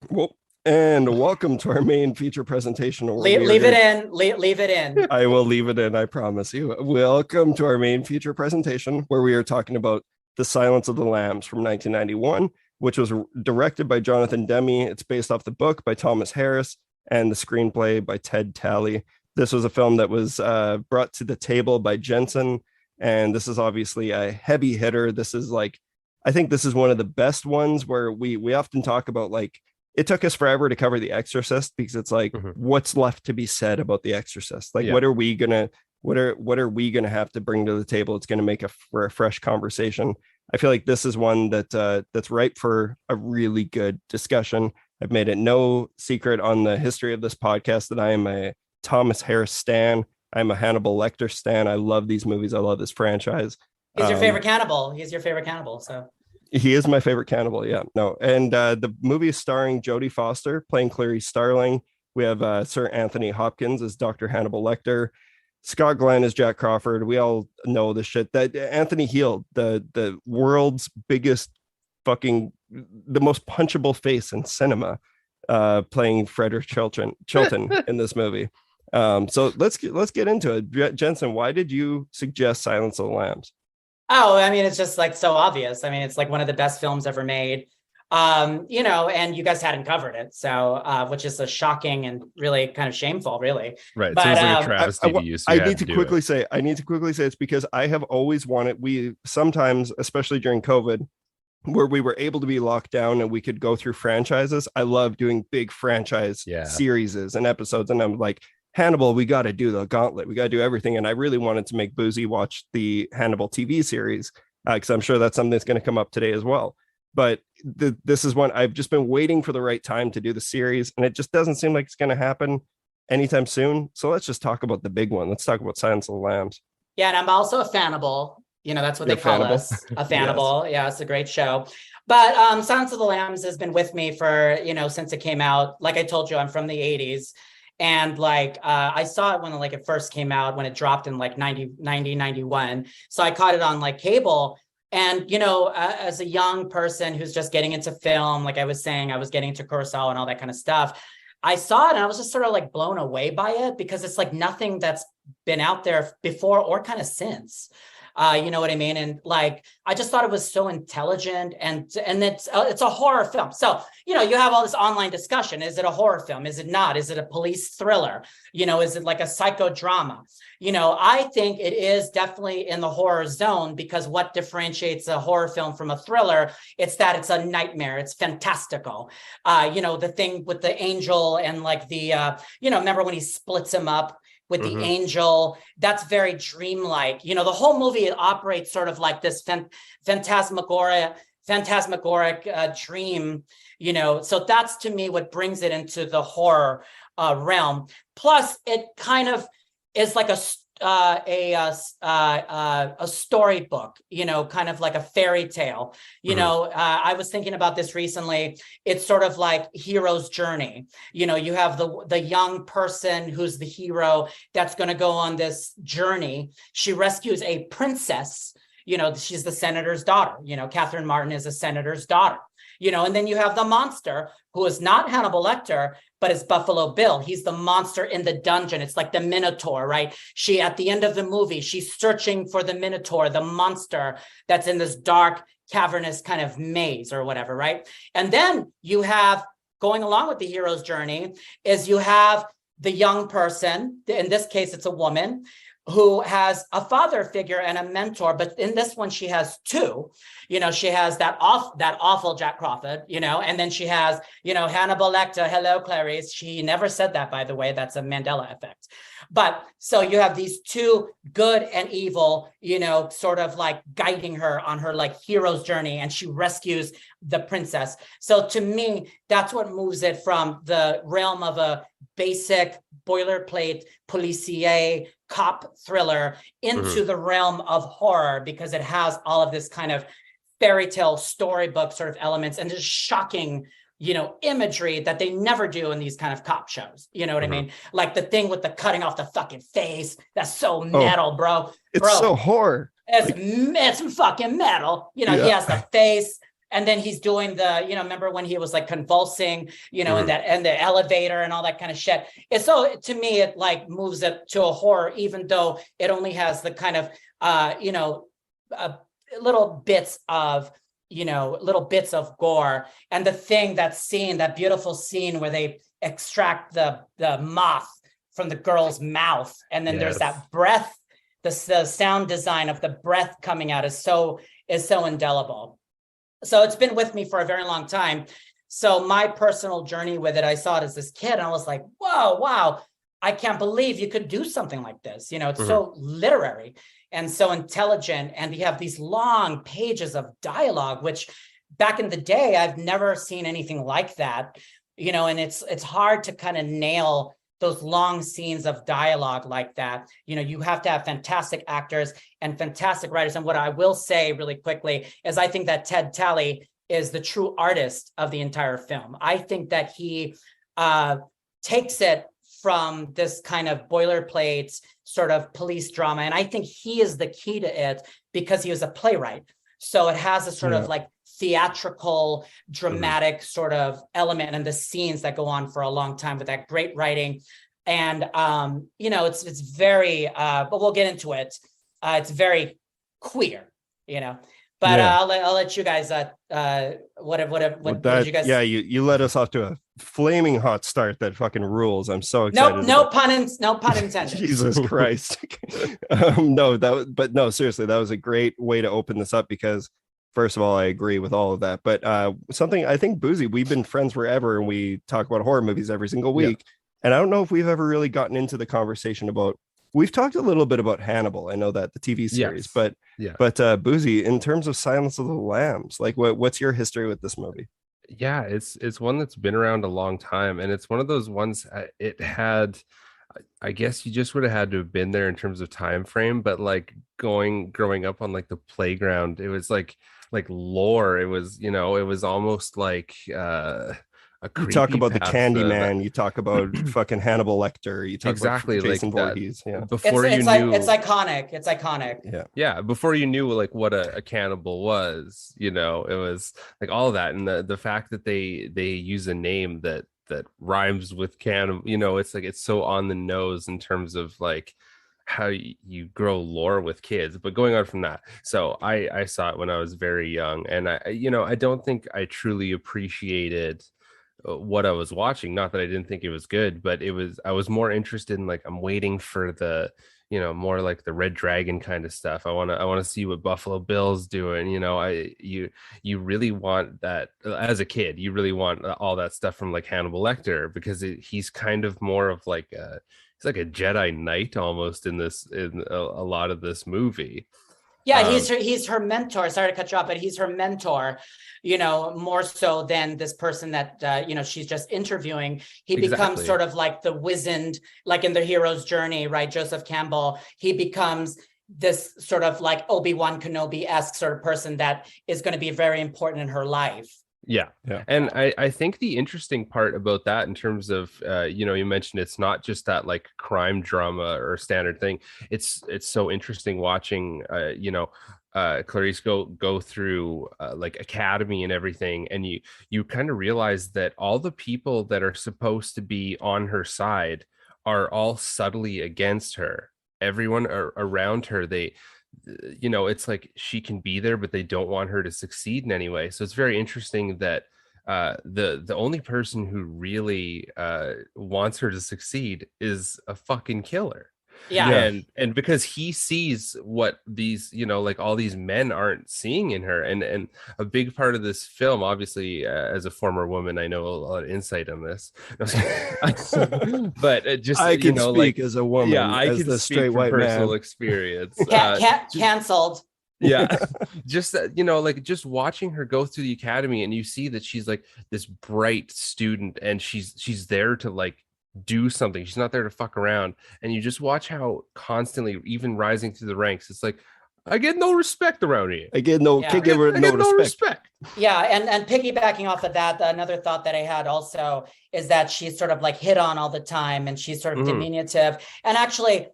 welcome to our main feature presentation. Leave it in. Leave it in. I will leave it in, I promise you. Welcome to our main feature presentation, where we are talking about The Silence of the Lambs from 1991, which was directed by Jonathan Demme. It's based off the book by Thomas Harris and the screenplay by Ted Talley. This was a film that was brought to the table by Jensen, and this is obviously a heavy hitter. This is like, I think this is one of the best ones where we often talk about, like, it took us forever to cover The Exorcist, because it's like, what's left to be said about The Exorcist? Like, what are we gonna have to bring to the table? It's gonna make for a fresh conversation. I feel like this is one that's ripe for a really good discussion. I've made it no secret on the history of this podcast that I am a Thomas Harris stan. I'm a Hannibal Lecter stan. I love these movies. I love this franchise. He's your favorite cannibal. He's your favorite cannibal. So he is my favorite cannibal. Yeah, no. And the movie is starring Jodie Foster playing Clarice Starling. We have Sir Anthony Hopkins as Dr. Hannibal Lecter. Scott Glenn as Jack Crawford. We all know the shit that Anthony Heald, the world's biggest the most punchable face in cinema, playing Frederick Chilton in this movie. So let's get into it. Jensen, why did you suggest Silence of the Lambs? Oh, I mean, it's just like so obvious. I mean, it's like one of the best films ever made. And you guys hadn't covered it, so which is a shocking and really kind of shameful, really. Right. But, sounds like a travesty to you. I need to quickly say it's because I have always wanted. We sometimes, especially during COVID, where we were able to be locked down and we could go through franchises. I love doing big franchise series and episodes, and I'm like, Hannibal, we got to do the gauntlet. We got to do everything. And I really wanted to make Buzi watch the Hannibal TV series, because I'm sure that's something that's going to come up today as well. But this is one I've just been waiting for the right time to do the series, and it just doesn't seem like it's going to happen anytime soon. So let's just talk about the big one. Let's talk about Silence of the Lambs. Yeah, and I'm also a fanable. That's what they call us. A fanable. Yes. Yeah, it's a great show. But Silence of the Lambs has been with me for, since it came out. Like I told you, I'm from the 80s. And I saw it when it first came out, when it dropped in 91. So I caught it on cable. And, as a young person who's just getting into film, like I was saying, I was getting into Kurosawa and all that kind of stuff. I saw it and I was just sort of blown away by it, because it's nothing that's been out there before or kind of since. You know what I mean? And like, I just thought it was so intelligent, and it's a horror film. So, you know, you have all this online discussion. Is it a horror film? Is it not? Is it a police thriller? You know, is it like a psychodrama? You know, I think it is definitely in the horror zone, because what differentiates a horror film from a thriller, it's that it's a nightmare. It's fantastical. You know, the thing with the angel and like the, you know, remember when he splits him up with the angel, that's very dreamlike. You know, the whole movie, it operates sort of like this phantasmagoric dream, you know. So that's, to me, what brings it into the horror realm. Plus, it kind of is like a storybook, you know, kind of like a fairy tale. You know, I was thinking about this recently. It's sort of like hero's journey. You know, you have the young person who's the hero that's going to go on this journey. She rescues a princess. You know, she's the senator's daughter. You know, Catherine Martin is a senator's daughter. You know, and then you have the monster, who is not Hannibal Lecter, but it's Buffalo Bill. He's the monster in the dungeon. It's like the Minotaur, right? She, at the end of the movie, she's searching for the Minotaur, the monster that's in this dark, cavernous kind of maze or whatever, right? And then you have, going along with the hero's journey, is you have the young person, in this case, it's a woman, who has a father figure and a mentor, but in this one she has two. You know, she has that awful Jack Crawford, you know, and then she has, you know, Hannibal Lecter. Hello, Clarice. She never said that, by the way. That's a Mandela effect. But so you have these two, good and evil, you know, sort of like guiding her on her like hero's journey, and she rescues the princess. So to me, that's what moves it from the realm of a basic boilerplate policier cop thriller into the realm of horror, because it has all of this kind of fairy tale storybook sort of elements and just shocking, you know, imagery that they never do in these kind of cop shows. You know what I mean? Like the thing with the cutting off the fucking face. That's so metal, bro. It's so horror. It's fucking metal. You know, he has the face. And then he's doing the, you know, remember when he was like convulsing, you know, in that, and the elevator and all that kind of shit. It's so, to me, it like moves it to a horror, even though it only has the kind of, you know, little bits of gore. And the thing, that beautiful scene where they extract the moth from the girl's mouth. And then there's that breath, the sound design of the breath coming out is so indelible. So it's been with me for a very long time. So my personal journey with it, I saw it as this kid, and I was like, whoa, wow, I can't believe you could do something like this. You know, it's so literary and so intelligent. And you have these long pages of dialogue, which back in the day, I've never seen anything like that. You know, and it's hard to kind of nail those long scenes of dialogue like that. You know, you have to have fantastic actors and fantastic writers. And what I will say really quickly is I think that Ted Talley is the true artist of the entire film. I think that he takes it from this kind of boilerplate sort of police drama. And I think he is the key to it, because he was a playwright. So it has a sort of like theatrical, dramatic sort of element, and the scenes that go on for a long time with that great writing. And, you know, it's very, but we'll get into it. It's very queer, you know, but I'll let you guys, what did you guys? Yeah, you led us off to a flaming hot start that fucking rules. I'm so excited. No pun intended. Jesus Christ. No, seriously, that was a great way to open this up, because first of all, I agree with all of that. But something, I think, Buzi, we've been friends forever, and we talk about horror movies every single week. Yeah. And I don't know if we've ever really gotten into the conversation about, we've talked a little bit about Hannibal. I know that, the TV series, but Buzi, in terms of Silence of the Lambs, like what's your history with this movie? Yeah, it's one that's been around a long time, and it's one of those ones, it had, I guess you just would have had to have been there in terms of time frame, but like growing up on like the playground, it was like lore. It was, you know, it was almost like you talk about the Candyman, you talk about fucking Hannibal Lecter, you talk about Jason Voorhees. Yeah, before it's iconic. It's iconic. Yeah, before you knew like what a cannibal was, you know, it was like all of that, and the fact that they use a name that rhymes with cannibal, you know, it's like it's so on the nose in terms of like you grow lore with kids. But going on from that, so I saw it when I was very young, and I don't think I truly appreciated what I was watching. Not that I didn't think it was good, but I was more interested in, like, I'm waiting for the, more like the Red Dragon kind of stuff. I want to see what Buffalo Bill's doing. You really want that as a kid. You really want all that stuff from like Hannibal Lecter, because he's kind of more of like he's like a Jedi Knight almost in a lot of this movie. Yeah, he's her mentor. Sorry to cut you off, but he's her mentor, more so than this person that, she's just interviewing. He becomes sort of like the wizened, like in the hero's journey, right? Joseph Campbell, he becomes this sort of like Obi-Wan Kenobi-esque sort of person that is going to be very important in her life. Yeah. And I think the interesting part about that, in terms of, you mentioned it's not just that like crime drama or standard thing. It's so interesting watching, Clarice go through like academy and everything. And you kind of realize that all the people that are supposed to be on her side are all subtly against her. Everyone around her, it's like she can be there, but they don't want her to succeed in any way. So it's very interesting that the only person who really wants her to succeed is a fucking killer. Yeah. And because he sees what these, like all these men aren't seeing in her. And a big part of this film, obviously, as a former woman, I know a lot of insight on this. But just, I can speak as a woman. Yeah, I as can the speak straight from white personal man. experience. Canceled. Yeah. Just like just watching her go through the academy, and you see that she's like this bright student, and she's there to like do something. She's not there to fuck around. And you just watch how constantly, even rising through the ranks, it's like, I get no respect around here. I get no respect. Yeah, and piggybacking off of that, another thought that I had also is that she's sort of like hit on all the time, and she's sort of diminutive. And actually,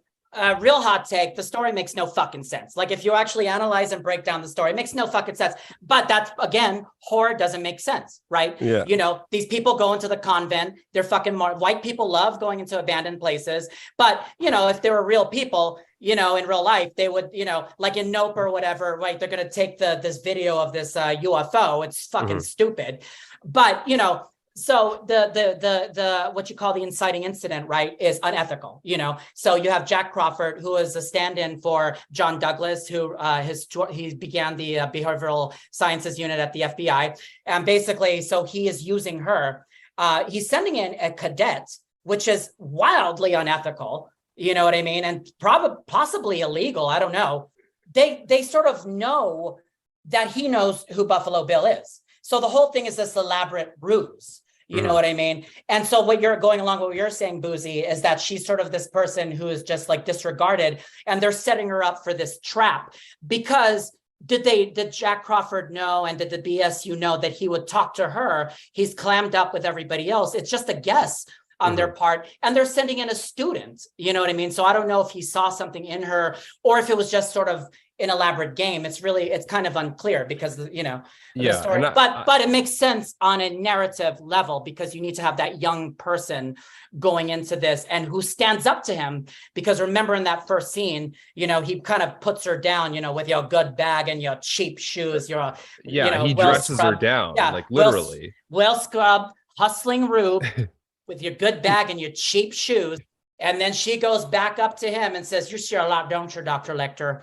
real hot take, the story makes no fucking sense. Like, if you actually analyze and break down the story, it makes no fucking sense. But that's, again, horror doesn't make sense, right? Yeah. These people go into the convent. They're fucking white people love going into abandoned places. But, if they were real people, in real life, they would, like in Nope or whatever, right? They're going to take this video of this UFO. It's fucking stupid. But, so the what you call the inciting incident, right, is unethical. So you have Jack Crawford, who is a stand-in for John Douglas, who he began the behavioral sciences unit at the FBI, and basically, so he is using her. He's sending in a cadet, which is wildly unethical. You know what I mean, and possibly illegal. I don't know. They sort of know that he knows who Buffalo Bill is. So the whole thing is this elaborate ruse. You know what I mean? And so what you're saying, Buzi, is that she's sort of this person who is just like disregarded, and they're setting her up for this trap. Because did Jack Crawford know, and did the BSU know that he would talk to her? He's clammed up with everybody else. It's just a guess on their part, and they're sending in a student. You know what I mean? So I don't know if he saw something in her, or if it was just sort of an elaborate game. It's kind of unclear, because the story, but it makes sense on a narrative level, because you need to have that young person going into this and who stands up to him. Because remember, in that first scene, he kind of puts her down, with your good bag and your cheap shoes, he dresses her down, like literally well scrubbed, hustling Rube with your good bag and your cheap shoes. And then she goes back up to him and says, "You see a lot, don't you, Dr. Lecter?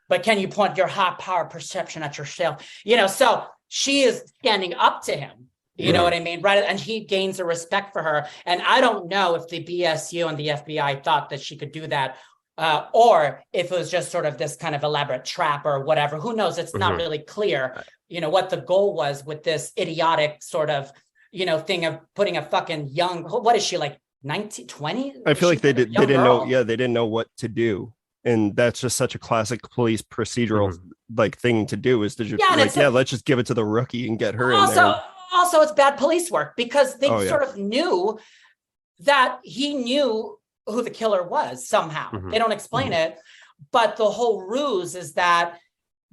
But can you point your high power perception at yourself?" So she is standing up to him. You know what I mean? Right. And he gains a respect for her. And I don't know if the BSU and the FBI thought that she could do that, or if it was just sort of this kind of elaborate trap or whatever. Who knows? It's not really clear, what the goal was with this idiotic sort of, thing of putting a fucking young, what is she, like 19, 20? I feel like they didn't know. Yeah, they didn't know what to do. And that's just such a classic police procedural like thing to do, is to just let's just give it to the rookie and get her in there. Also, it's bad police work, because they sort of knew that he knew who the killer was somehow. They don't explain it, but the whole ruse is that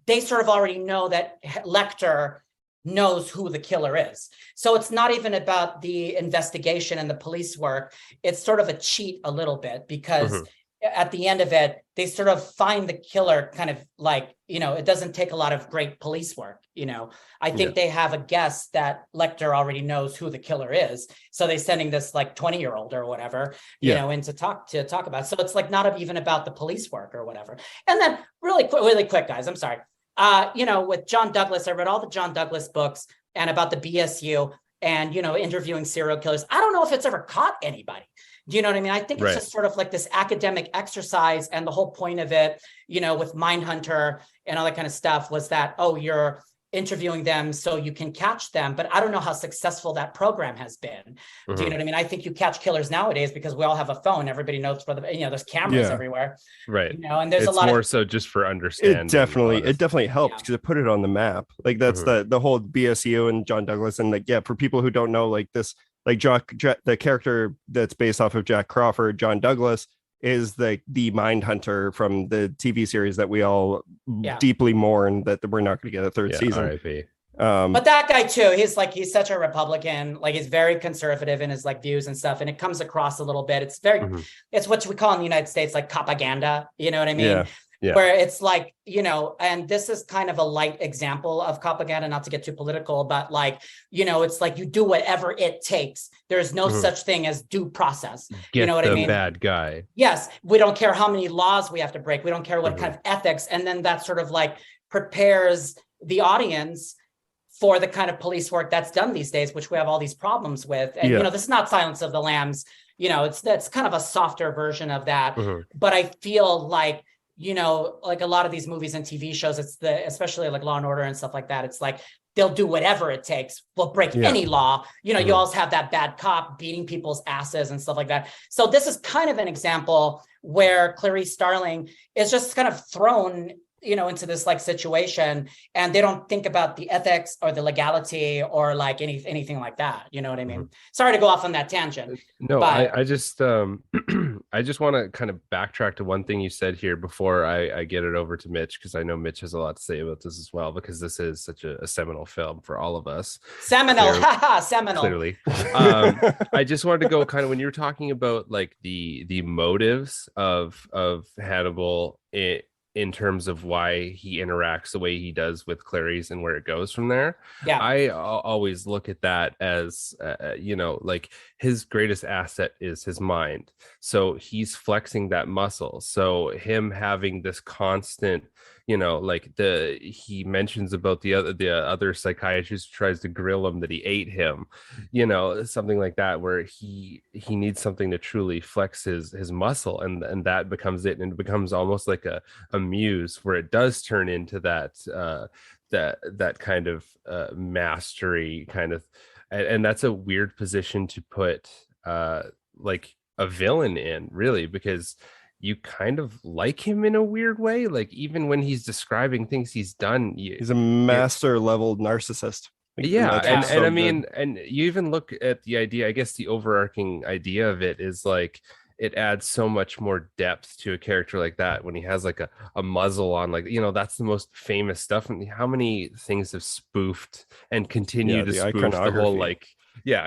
they sort of already know that Lecter knows who the killer is. So it's not even about the investigation and the police work. It's sort of a cheat a little bit, because at the end of it, they sort of find the killer kind of like, it doesn't take a lot of great police work. I think they have a guess that Lecter already knows who the killer is. So they're sending this like 20-year-old or whatever, in to talk about. So it's like not even about the police work or whatever. And then really quick, guys, I'm sorry. With John Douglas, I read all the John Douglas books and about the BSU and, interviewing serial killers. I don't know if it's ever caught anybody. Do you know what I mean? I think it's just sort of like this academic exercise. And the whole point of it, with Mindhunter and all that kind of stuff was that, you're interviewing them so you can catch them. But I don't know how successful that program has been. Do you know what I mean? I think you catch killers nowadays because we all have a phone. Everybody knows where there's cameras everywhere. Right. And there's it's a lot more of so just for understanding. It definitely helped because it put it on the map. Like that's the whole BSU and John Douglas. And like, for people who don't know, like this, like the character that's based off of Jack Crawford, John Douglas, is the Mindhunter from the TV series that we all deeply mourn that we're not going to get a third season. R.I.P. But that guy too, he's such a Republican, like he's very conservative in his like views and stuff, and it comes across a little bit. It's very, it's what we call in the United States like propaganda. You know what I mean? Yeah. Where it's like, and this is kind of a light example of propaganda, not to get too political, but like, it's like you do whatever it takes. There's no such thing as due process. Get what I mean? Bad guy. Yes. We don't care how many laws we have to break. We don't care what kind of ethics. And then that sort of like prepares the audience for the kind of police work that's done these days, which we have all these problems with. And, this is not Silence of the Lambs. That's kind of a softer version of that. But I feel like, like a lot of these movies and TV shows, especially like Law and Order and stuff like that. It's like, they'll do whatever it takes. We'll break any law. You always have that bad cop beating people's asses and stuff like that. So this is kind of an example where Clarice Starling is just kind of thrown into this like situation, and they don't think about the ethics or the legality or like anything like that. You know what I mean? Sorry to go off on that tangent. No, but I just I just want to kind of backtrack to one thing you said here before I get it over to Mitch, because I know Mitch has a lot to say about this as well, because this is such a seminal film for all of us. Seminal, seminal. Clearly. I just wanted to go kind of when you were talking about like the motives of Hannibal in terms of why he interacts the way he does with Clarice and where it goes from there. Yeah, I always look at that as like his greatest asset is his mind, so he's flexing that muscle. So him having this constant, like he mentions about the other psychiatrist who tries to grill him that he ate him, something like that, where he needs something to truly flex his muscle, and that becomes it, and it becomes almost like a muse, where it does turn into that that kind of mastery kind of, and that's a weird position to put like a villain in, really, because you kind of like him in a weird way. Like even when he's describing things he's done, he's a master level narcissist. And I mean, and you even look at the idea, I guess the overarching idea of it is like, it adds so much more depth to a character like that when he has like a muzzle on, like, that's the most famous stuff. And how many things have spoofed and continue to spoof the whole, like,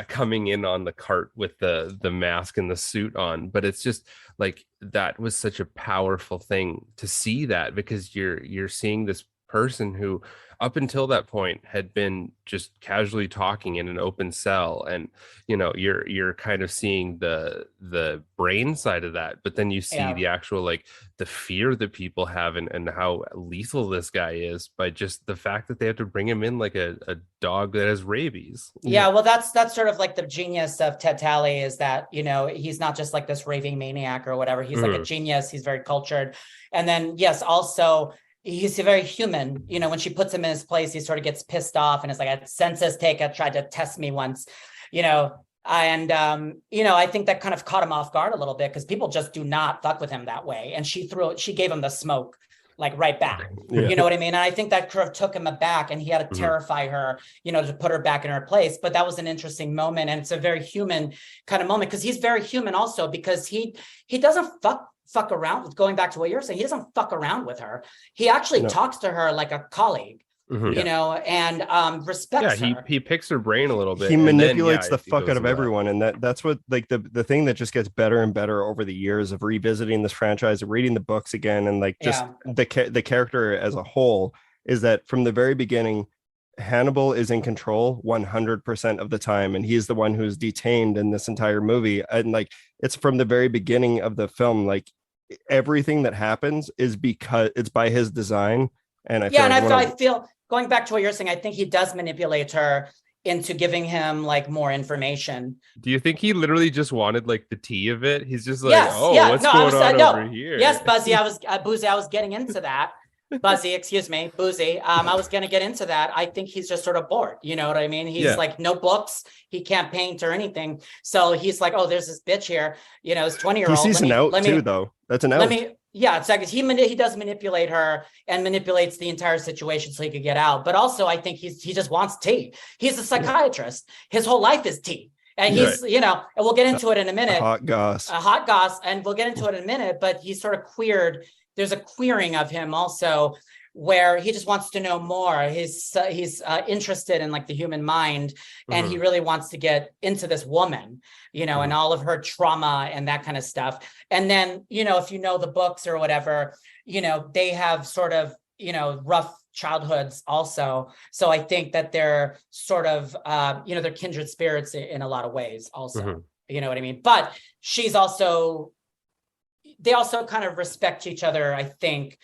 coming in on the cart with the mask and the suit on. But it's just like, that was such a powerful thing to see, that because you're seeing this person who up until that point had been just casually talking in an open cell, and you're kind of seeing the brain side of that, but then you see the actual, like, the fear that people have and how lethal this guy is by just the fact that they have to bring him in like a dog that has rabies. Well, that's sort of like the genius of Ted Talley, is that he's not just like this raving maniac or whatever. He's like a genius. He's very cultured, and then also he's very human. When she puts him in his place, he sort of gets pissed off and it's like, a census taker tried to test me once, and I think that kind of caught him off guard a little bit, because people just do not fuck with him that way. And she gave him the smoke, like, right back. You know what I mean? And I think that curve took him aback, and he had to terrify her, to put her back in her place. But that was an interesting moment, and it's a very human kind of moment, because he's very human also, because he doesn't fuck around with, going back to what you're saying, he doesn't fuck around with her. He actually talks to her like a colleague. you know, and respects her. He picks her brain a little bit. He manipulates the he fuck goes out of into that. everyone, and that's what, like, the thing that just gets better and better over the years of revisiting this franchise, reading the books again, and like just the character as a whole is that from the very beginning, Hannibal is in control 100% of the time, and he's the one who's detained in this entire movie. And like, it's from the very beginning of the film, like everything that happens is because it's by his design. And I feel going back to what you're saying, I think he does manipulate her into giving him like more information. Do you think he literally just wanted like the tea of it? He's just like, what's going on over here? Yes, Buzi, I was getting into that. Buzi, excuse me, Buzi. I was going to get into that. I think he's just sort of bored. You know what I mean? He's like, no books. He can't paint or anything. So he's like, oh, there's this bitch here. You know, it's 20-year-old. He sees an out too, though. That's an out. It's like he does manipulate her and manipulates the entire situation so he could get out. But also, I think he just wants tea. He's a psychiatrist. His whole life is tea. And he's, you know, and we'll get into it in a minute. A hot goss. And we'll get into it in a minute. But he's sort of queered. There's a queering of him also, where he just wants to know more. He's interested in like the human mind, and he really wants to get into this woman, you know, and all of her trauma and that kind of stuff. And then, you know, if you know the books or whatever, you know, they have sort of, you know, rough childhoods also. So I think that they're sort of, you know, they're kindred spirits in a lot of ways also, you know what I mean? But they also kind of respect each other, I think,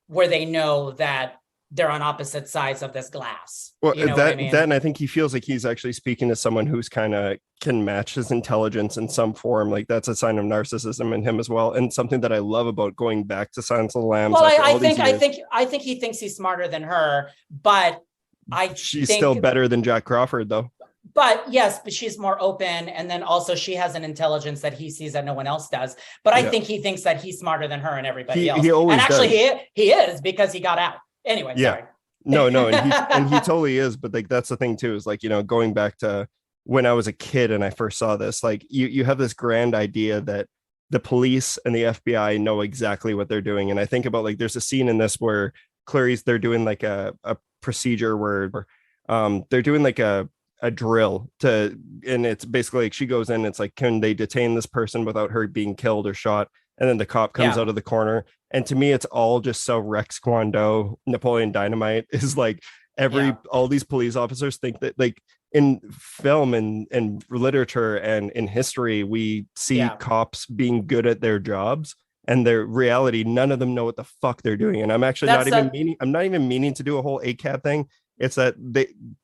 where they know that they're on opposite sides of this glass. Well, you know what I mean? Then I think he feels like he's actually speaking to someone who's kind of can match his intelligence in some form. Like that's a sign of narcissism in him as well, and something that I love about going back to Silence of the Lambs. Well, I think he thinks he's smarter than her, but she's still better than Jack Crawford, though. But yes, but she's more open, and then also she has an intelligence that he sees that no one else does. But I think he thinks that he's smarter than her and everybody else. He always and actually does. He is, because he got out. Anyway, sorry. No, and he totally is. But like that's the thing too, is like, you know, going back to when I was a kid and I first saw this, like you have this grand idea that the police and the FBI know exactly what they're doing. And I think about like there's a scene in this where they're doing like a procedure where they're doing like a drill and it's basically like she goes in, it's like, can they detain this person without her being killed or shot? And then the cop comes out of the corner, and to me it's all just so Rex Kwon Do, Napoleon Dynamite is like all these police officers think that like in film and literature and in history we see cops being good at their jobs, and their reality none of them know what the fuck they're doing. And I'm actually I'm not even meaning to do a whole ACAB thing. It's that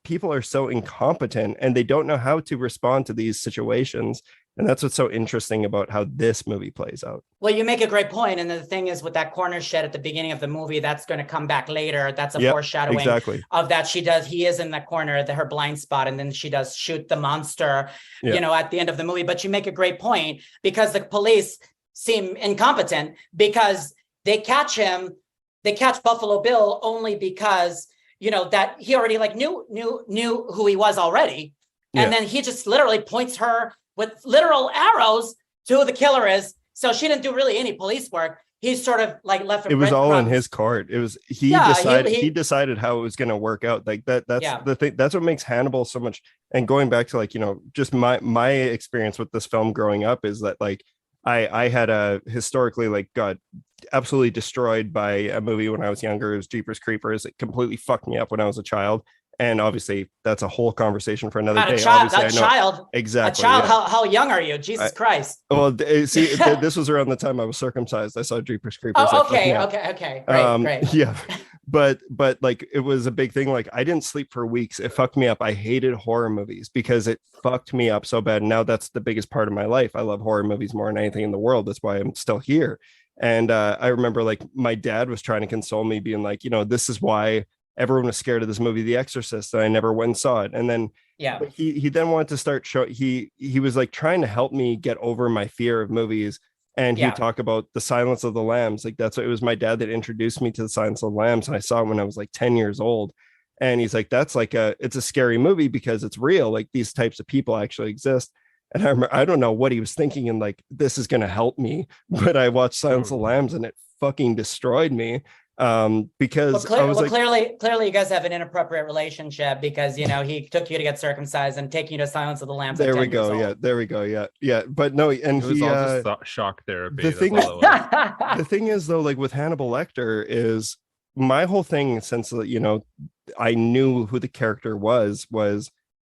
people are so incompetent and they don't know how to respond to these situations. And that's what's so interesting about how this movie plays out. Well, you make a great point. And the thing is, with that corner shed at the beginning of the movie, that's going to come back later. That's a foreshadowing of that. He is in that corner, her blind spot, and then she does shoot the monster, you know, at the end of the movie. But you make a great point, because the police seem incompetent because they catch Buffalo Bill only because, you know, that he already like knew who he was already. And then he just literally points her with literal arrows to who the killer is. So she didn't do really any police work. He's sort of like left. It was all in his court. It was, he decided how it was going to work out. Like that's the thing. That's what makes Hannibal so much. And going back to like, you know, just my experience with this film growing up is that like, I had historically like got absolutely destroyed by a movie when I was younger. It was Jeepers Creepers. It completely fucked me up when I was a child. And obviously that's a whole conversation for another day. Exactly. How young are you? Jesus Christ. Well, see, this was around the time I was circumcised. I saw Jeepers Creepers. Oh, okay. Great. Yeah. But like it was a big thing. Like I didn't sleep for weeks. It fucked me up. I hated horror movies because it fucked me up so bad. Now that's the biggest part of my life. I love horror movies more than anything in the world. That's why I'm still here. And I remember like my dad was trying to console me, being like, you know, this is why everyone was scared of this movie, The Exorcist, and I never went and saw it. And then he then wanted to start he was like trying to help me get over my fear of movies. And he talked about The Silence of the Lambs. Like it was my dad that introduced me to The Silence of the Lambs. And I saw it when I was like 10 years old. And he's like, that's like it's a scary movie because it's real. Like these types of people actually exist. And I remember, I don't know what he was thinking, and like, this is going to help me. But I watched Silence of the Lambs and it fucking destroyed me. Because I was like, clearly you guys have an inappropriate relationship because, you know, he took you to get circumcised and taking you to Silence of the Lambs. there we go. Yeah, there we go. Yeah. But no, and it was he, all just shock therapy. the That's thing, all it was. the thing is though, like with Hannibal Lecter is my whole thing since, you know, I knew who the character was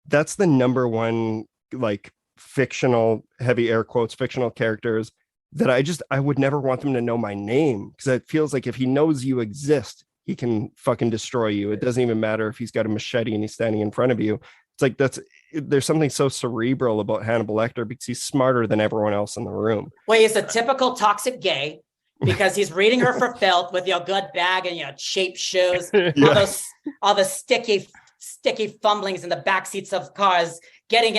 that's the number one, like fictional, heavy air quotes, fictional characters that I would never want them to know my name, because it feels like if he knows you exist, he can fucking destroy you. It doesn't even matter if he's got a machete and he's standing in front of you. It's like there's something so cerebral about Hannibal Lecter because he's smarter than everyone else in the room. Well, he's a typical toxic gay because he's reading her for filth with your good bag and your cheap shoes, all the sticky fumblings in the back seats of cars, getting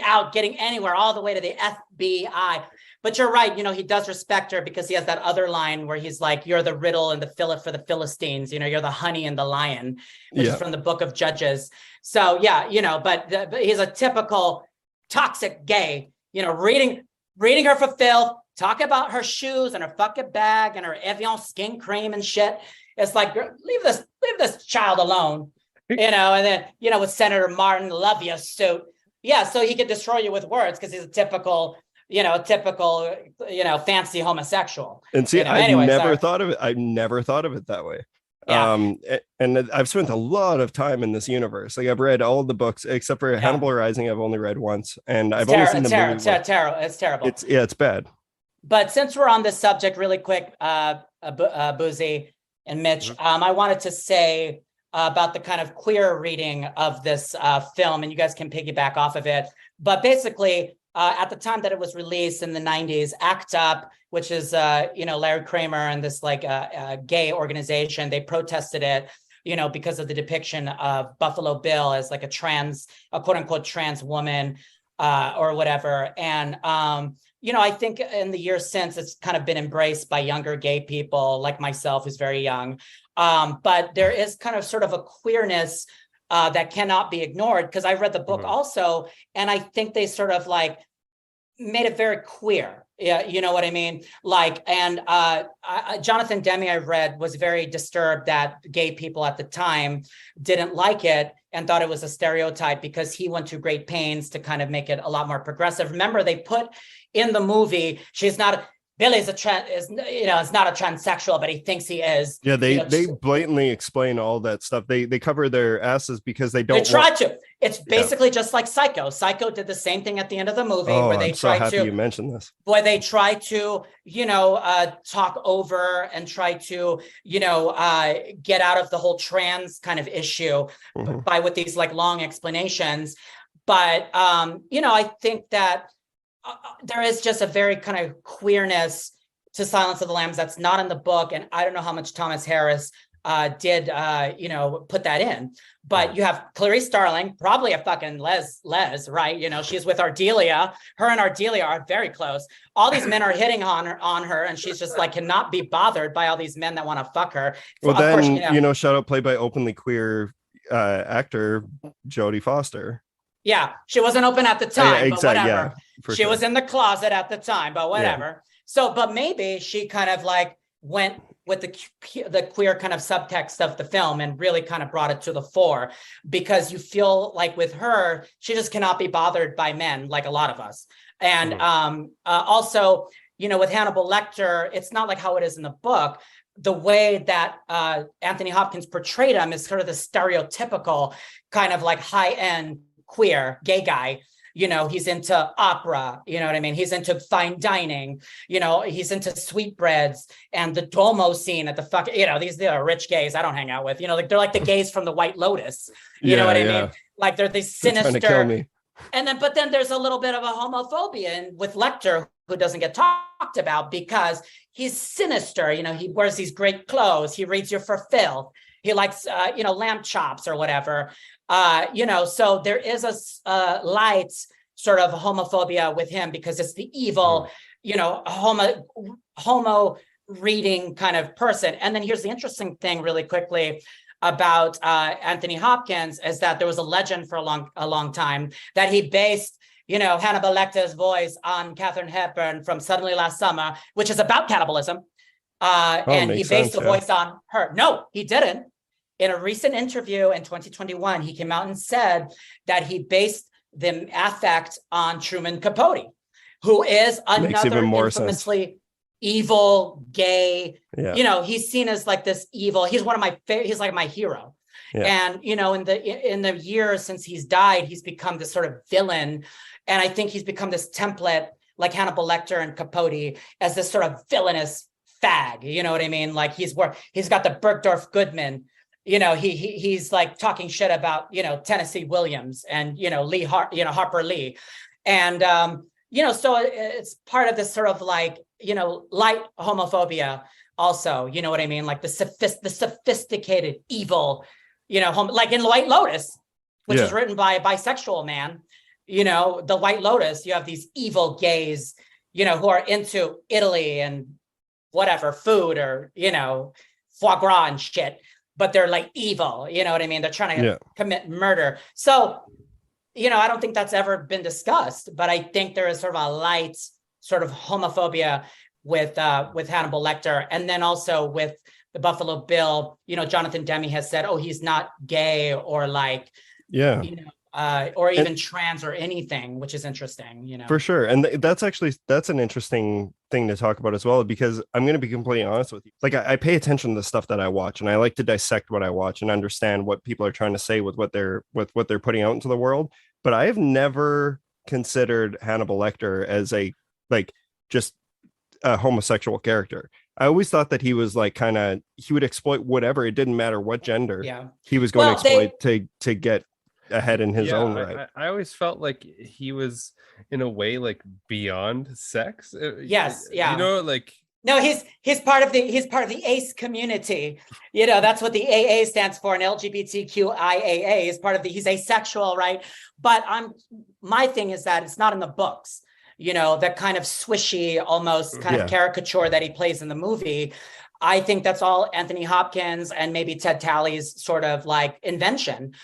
out, getting anywhere, all the way to the FBI. But you're right, you know, he does respect her because he has that other line where he's like, you're the riddle and the fillet for the Philistines, you know, you're the honey and the lion, which is from the book of Judges. So yeah, you know, but he's a typical toxic gay, you know, reading her for filth, talk about her shoes and her fucking bag and her Evian skin cream and shit. It's like, leave this child alone, you know. And then, you know, with Senator Martin, love your suit. Yeah, so he could destroy you with words because he's a typical, you know, fancy homosexual. And see, you know, I never thought of it that way. Yeah. And I've spent a lot of time in this universe. Like I've read all the books except for Hannibal Rising. I've only read once, and I've only seen the movie. It's terrible. It's bad. But since we're on this subject, really quick, Buzi and Mitch, I wanted to say about the kind of queer reading of this film, and you guys can piggyback off of it. But basically, at the time that it was released in the 90s, ACT UP, which is, you know, Larry Kramer and this like gay organization, they protested it, you know, because of the depiction of Buffalo Bill as like a quote unquote trans woman or whatever. And, you know, I think in the years since it's kind of been embraced by younger gay people like myself, who's very young. But there is kind of sort of a queerness that cannot be ignored, because I read the book also, and I think they sort of like made it very queer. Yeah, you know what I mean? Like, and Jonathan Demme, I read, was very disturbed that gay people at the time didn't like it and thought it was a stereotype because he went to great pains to kind of make it a lot more progressive. Remember, they put in the movie, Billy's is not a transsexual, but he thinks he is. Yeah, they blatantly explain all that stuff. They cover their asses because they don't. They try to. It's basically just like Psycho. Psycho did the same thing at the end of the movie where they tried to. You mentioned this. Where they try to, you know, talk over and try to, you know, get out of the whole trans kind of issue with these like long explanations. But you know, I think that. There is just a very kind of queerness to Silence of the Lambs that's not in the book. And I don't know how much Thomas Harris did, you know, put that in. But you have Clarice Starling, probably a fucking Les, right? You know, she's with Ardelia. Her and Ardelia are very close. All these men are hitting on her, and she's just like cannot be bothered by all these men that want to fuck her. Well, then, of course, you know, shout out played by openly queer actor Jodie Foster. Yeah, she wasn't open at the time, but whatever. Yeah, she was in the closet at the time, but whatever. Yeah. So, but maybe she kind of like went with the queer kind of subtext of the film and really kind of brought it to the fore, because you feel like with her, she just cannot be bothered by men like a lot of us. And also, you know, with Hannibal Lecter, it's not like how it is in the book. The way that Anthony Hopkins portrayed him is sort of the stereotypical kind of like high-end queer gay guy. You know, he's into opera, you know what I mean? He's into fine dining, you know, he's into sweetbreads and the Duomo scene at the you know, these are rich gays I don't hang out with, you know, like they're like the gays from the White Lotus, you know what I mean? Like they're these sinister, and then, but then there's a little bit of a homophobia with Lecter who doesn't get talked about because he's sinister, you know, he wears these great clothes, he reads you for filth, he likes, you know, lamb chops or whatever. You know, so there is a light sort of homophobia with him because it's the evil, you know, homo reading kind of person. And then here's the interesting thing really quickly about Anthony Hopkins is that there was a legend for a long time that he based, you know, Hannibal Lecter's voice on Katharine Hepburn from Suddenly Last Summer, which is about cannibalism. And he makes based sense, the yeah. voice on her. No, he didn't. In a recent interview in 2021, he came out and said that he based the affect on Truman Capote, who is Makes another even more sense. infamously evil, gay. Yeah. You know, he's seen as like this evil. He's one of my favorite. He's like my hero. Yeah. And you know, in the years since he's died, he's become this sort of villain, and I think he's become this template, like Hannibal Lecter and Capote, as this sort of villainous fag. You know what I mean? Like he's got the Bergdorf Goodman. You know, he's like talking shit about, you know, Tennessee Williams and, you know, Harper Lee. And, you know, so it's part of this sort of like, you know, light homophobia also, you know what I mean? Like the sophisticated evil, you know, like in White Lotus, which is written by a bisexual man, you know, the White Lotus, you have these evil gays, you know, who are into Italy and whatever, food or, you know, foie gras and shit. But they're like evil, you know what I mean? They're trying to commit murder. So, you know, I don't think that's ever been discussed, but I think there is sort of a light sort of homophobia with Hannibal Lecter. And then also with the Buffalo Bill, you know, Jonathan Demme has said, oh, he's not gay or like, you know, or even trans or anything, which is interesting, you know. For sure. And that's an interesting thing to talk about as well, because I'm going to be completely honest with you. Like I pay attention to the stuff that I watch, and I like to dissect what I watch and understand what people are trying to say with what they're putting out into the world. But I have never considered Hannibal Lecter as just a homosexual character. I always thought that he was like he would exploit whatever. It didn't matter what gender he was going to exploit to get ahead in his own right. I always felt like he was in a way like beyond sex. Yes, yeah. You know, like no, he's part of the ACE community. You know, that's what the AA stands for, and LGBTQIAA is part of he's asexual, right? But my thing is that it's not in the books. You know, that kind of swishy, almost kind of caricature that he plays in the movie. I think that's all Anthony Hopkins and maybe Ted Talley's sort of like invention.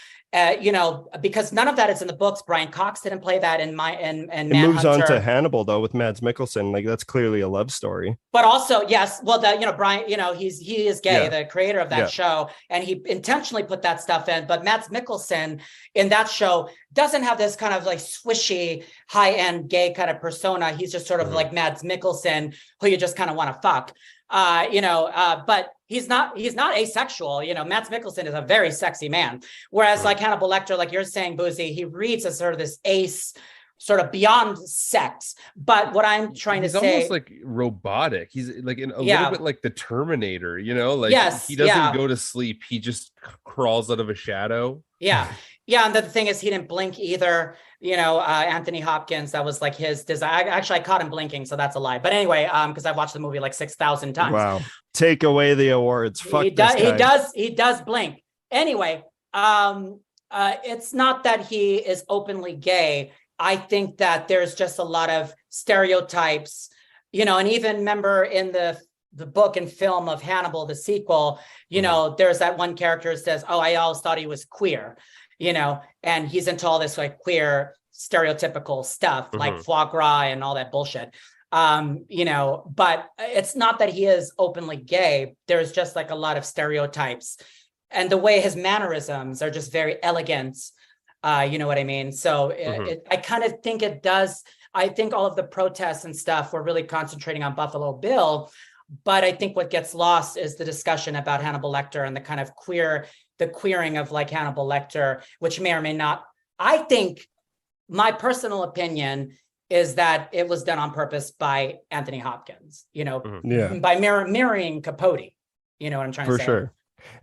You know, because none of that is in the books. Brian Cox didn't play that in Manhunter. It moves on to Hannibal though with Mads Mikkelsen. Like that's clearly a love story. But also, yes, well, Brian, you know, he is gay, the creator of that show, and he intentionally put that stuff in. But Mads Mikkelsen in that show doesn't have this kind of like swishy, high-end gay kind of persona. He's just sort of like Mads Mikkelsen, who you just kind of want to fuck. But he's not asexual. You know, Mads Mikkelsen is a very sexy man. Whereas like Hannibal Lecter, like you're saying, Buzi, he reads as sort of this ace, sort of beyond sex. But what I'm trying to say, he's almost like robotic. He's like a little bit like the Terminator, you know, like he doesn't go to sleep. He just crawls out of a shadow. Yeah. Yeah. And the thing is, he didn't blink either. You know, Anthony Hopkins, that was like his design. I caught him blinking, so that's a lie. But anyway, because I've watched the movie like 6,000 times. Wow. Take away the awards. Fuck he this guy. He does blink. Anyway, it's not that he is openly gay. I think that there's just a lot of stereotypes, you know, and even remember in the book and film of Hannibal, the sequel, you know, there's that one character that says, oh, I always thought he was queer, you know, and he's into all this like queer stereotypical stuff like foie gras and all that bullshit. You know, but it's not that he is openly gay. There's just like a lot of stereotypes, and the way his mannerisms are just very elegant. You know what I mean? So I kind of think it does. I think all of the protests and stuff were really concentrating on Buffalo Bill, but I think what gets lost is the discussion about Hannibal Lecter and the kind of the queering of like Hannibal Lecter, which may or may not. I think my personal opinion is that it was done on purpose by Anthony Hopkins, you know, by mirroring Capote. You know what I'm trying to say? For sure.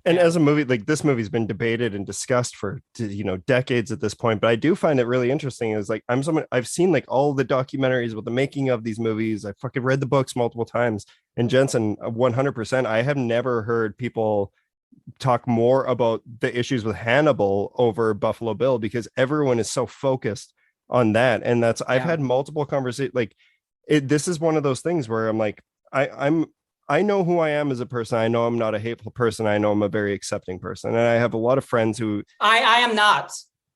And as a movie, like this movie's been debated and discussed for, you know, decades at this point. But I do find it really interesting is like, I've seen like all the documentaries with the making of these movies. I fucking read the books multiple times. And Jensen, 100%, I have never heard people talk more about the issues with Hannibal over Buffalo Bill, because everyone is so focused on that. And that's, I've had multiple conversations. Like this is one of those things where I'm like, I know who I am as a person. I know I'm not a hateful person. I know I'm a very accepting person. And I have a lot of friends who I am not.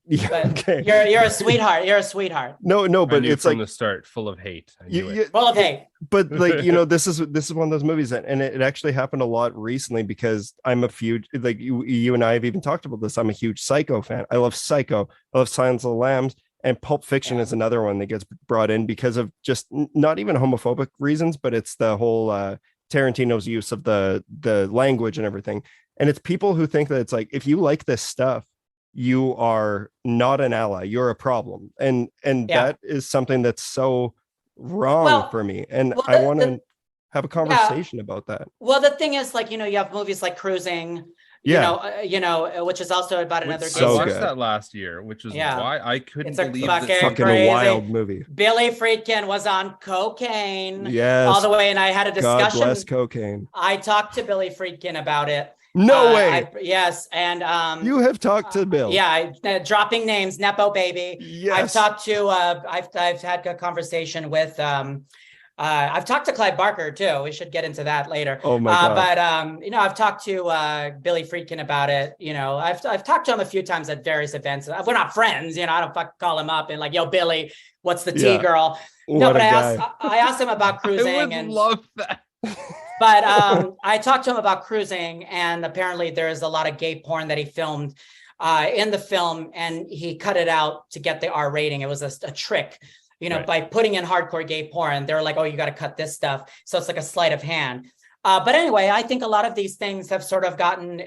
Yeah, But okay. you're a sweetheart. You're a sweetheart. No, I but knew it's from like the start, full of hate. I knew it. Full of hate. but like, you know, this is one of those movies that, and it actually happened a lot recently because I'm a huge, like you and I have even talked about this. I'm a huge Psycho fan. I love Psycho. I love Silence of the Lambs, and Pulp Fiction is another one that gets brought in because of just not even homophobic reasons, but it's the whole Tarantino's use of the language and everything. And it's people who think that it's like, if you like this stuff, you are not an ally, you're a problem. And that is something that's so wrong for me. And I want to have a conversation about that. Well, the thing is, like, you know, you have movies like Cruising, you know, which is also about another I watched that last year, which is why I couldn't believe it's fucking a wild movie. Billy Friedkin was on cocaine, yes, all the way, and I had a discussion. God bless cocaine. I talked to Billy Friedkin about it. No way. Yes, and you have talked to Bill. Yeah, dropping names, Nepo baby. Yes, I've talked to. I've had a conversation with. I've talked to Clive Barker too. We should get into that later. Oh my God. But you know, I've talked to Billy Friedkin about it. You know, I've talked to him a few times at various events. We're not friends, you know. I don't fucking call him up and like, yo, Billy, what's the tea, girl? No, but I asked him about Cruising. I would love that. But I talked to him about Cruising, and apparently there is a lot of gay porn that he filmed in the film, and he cut it out to get the R rating. It was a trick. You know, by putting in hardcore gay porn, they're like, oh, you got to cut this stuff. So it's like a sleight of hand. But anyway, I think a lot of these things have sort of gotten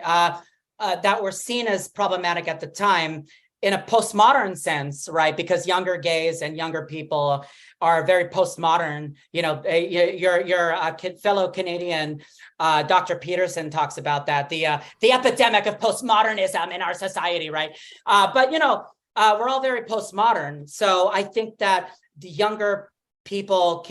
that were seen as problematic at the time in a postmodern sense, right? Because younger gays and younger people are very postmodern. You know, your fellow Canadian Dr. Peterson talks about that, the epidemic of postmodernism in our society, right? But, you know, we're all very postmodern. So I think that the younger people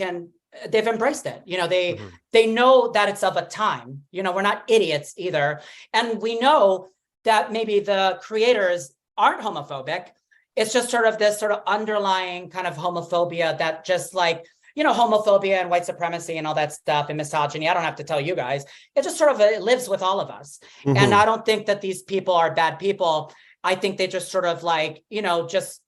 they've embraced it. You know, they know that it's of a time. You know, we're not idiots either. And we know that maybe the creators aren't homophobic. It's just sort of this sort of underlying kind of homophobia that just like, you know, homophobia and white supremacy and all that stuff and misogyny. I don't have to tell you guys. It just sort of it lives with all of us. Mm-hmm. And I don't think that these people are bad people. I think they just sort of like, you know, just,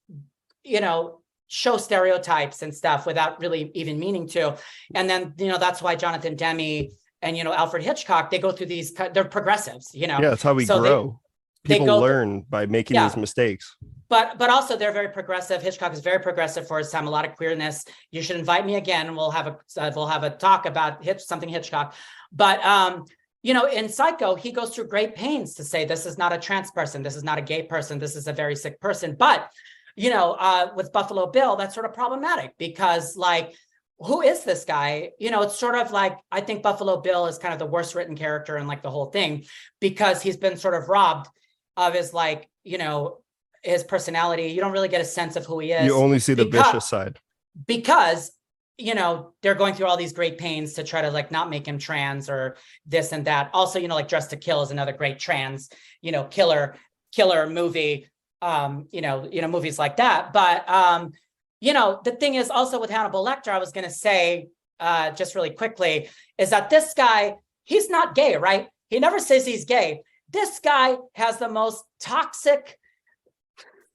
you know, show stereotypes and stuff without really even meaning to. And then, you know, that's why Jonathan Demme and, you know, Alfred Hitchcock, they go through these, they're progressives, you know. Yeah, that's how we grow. People learn by making these mistakes. But also they're very progressive. Hitchcock is very progressive for his time, a lot of queerness. You should invite me again and we'll have a talk about something Hitchcock. But, you know, in Psycho, he goes through great pains to say, this is not a trans person. This is not a gay person. This is a very sick person. But, you know, with Buffalo Bill, that's sort of problematic because like, who is this guy? You know, it's sort of like, I think Buffalo Bill is kind of the worst written character in like the whole thing because he's been sort of robbed of his like, you know, his personality. You don't really get a sense of who he is. You only see the vicious side. Because, you know, they're going through all these great pains to try to like not make him trans or this and that. Also, you know, like Dressed to Kill is another great trans, you know, killer movie, you know, movies like that. But, you know, the thing is also with Hannibal Lecter, I was going to say just really quickly, is that this guy, he's not gay, right? He never says he's gay. This guy has the most toxic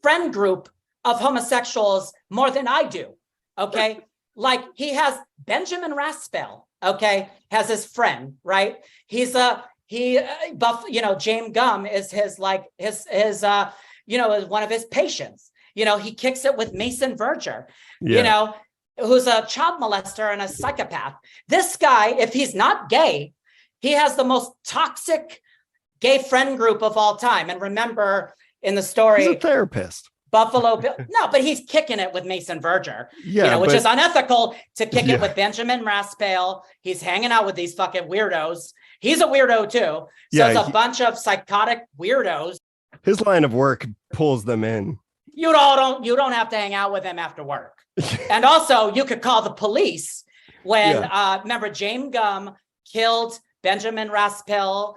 friend group of homosexuals more than I do, okay? Like he has Benjamin Raspel, okay, has his friend, right? He's you know, James Gum is his you know, is one of his patients. You know, he kicks it with Mason Verger, you know, who's a child molester and a psychopath. This guy, if he's not gay, he has the most toxic gay friend group of all time. And remember in the story, he's a therapist. Buffalo Bill. No, but he's kicking it with Mason Verger, you know, which is unethical to kick it with Benjamin Raspel. He's hanging out with these fucking weirdos. He's a weirdo too. So it's a bunch of psychotic weirdos. His line of work pulls them in. You don't have to hang out with him after work. And also you could call the police when remember James Gum killed Benjamin Raspel,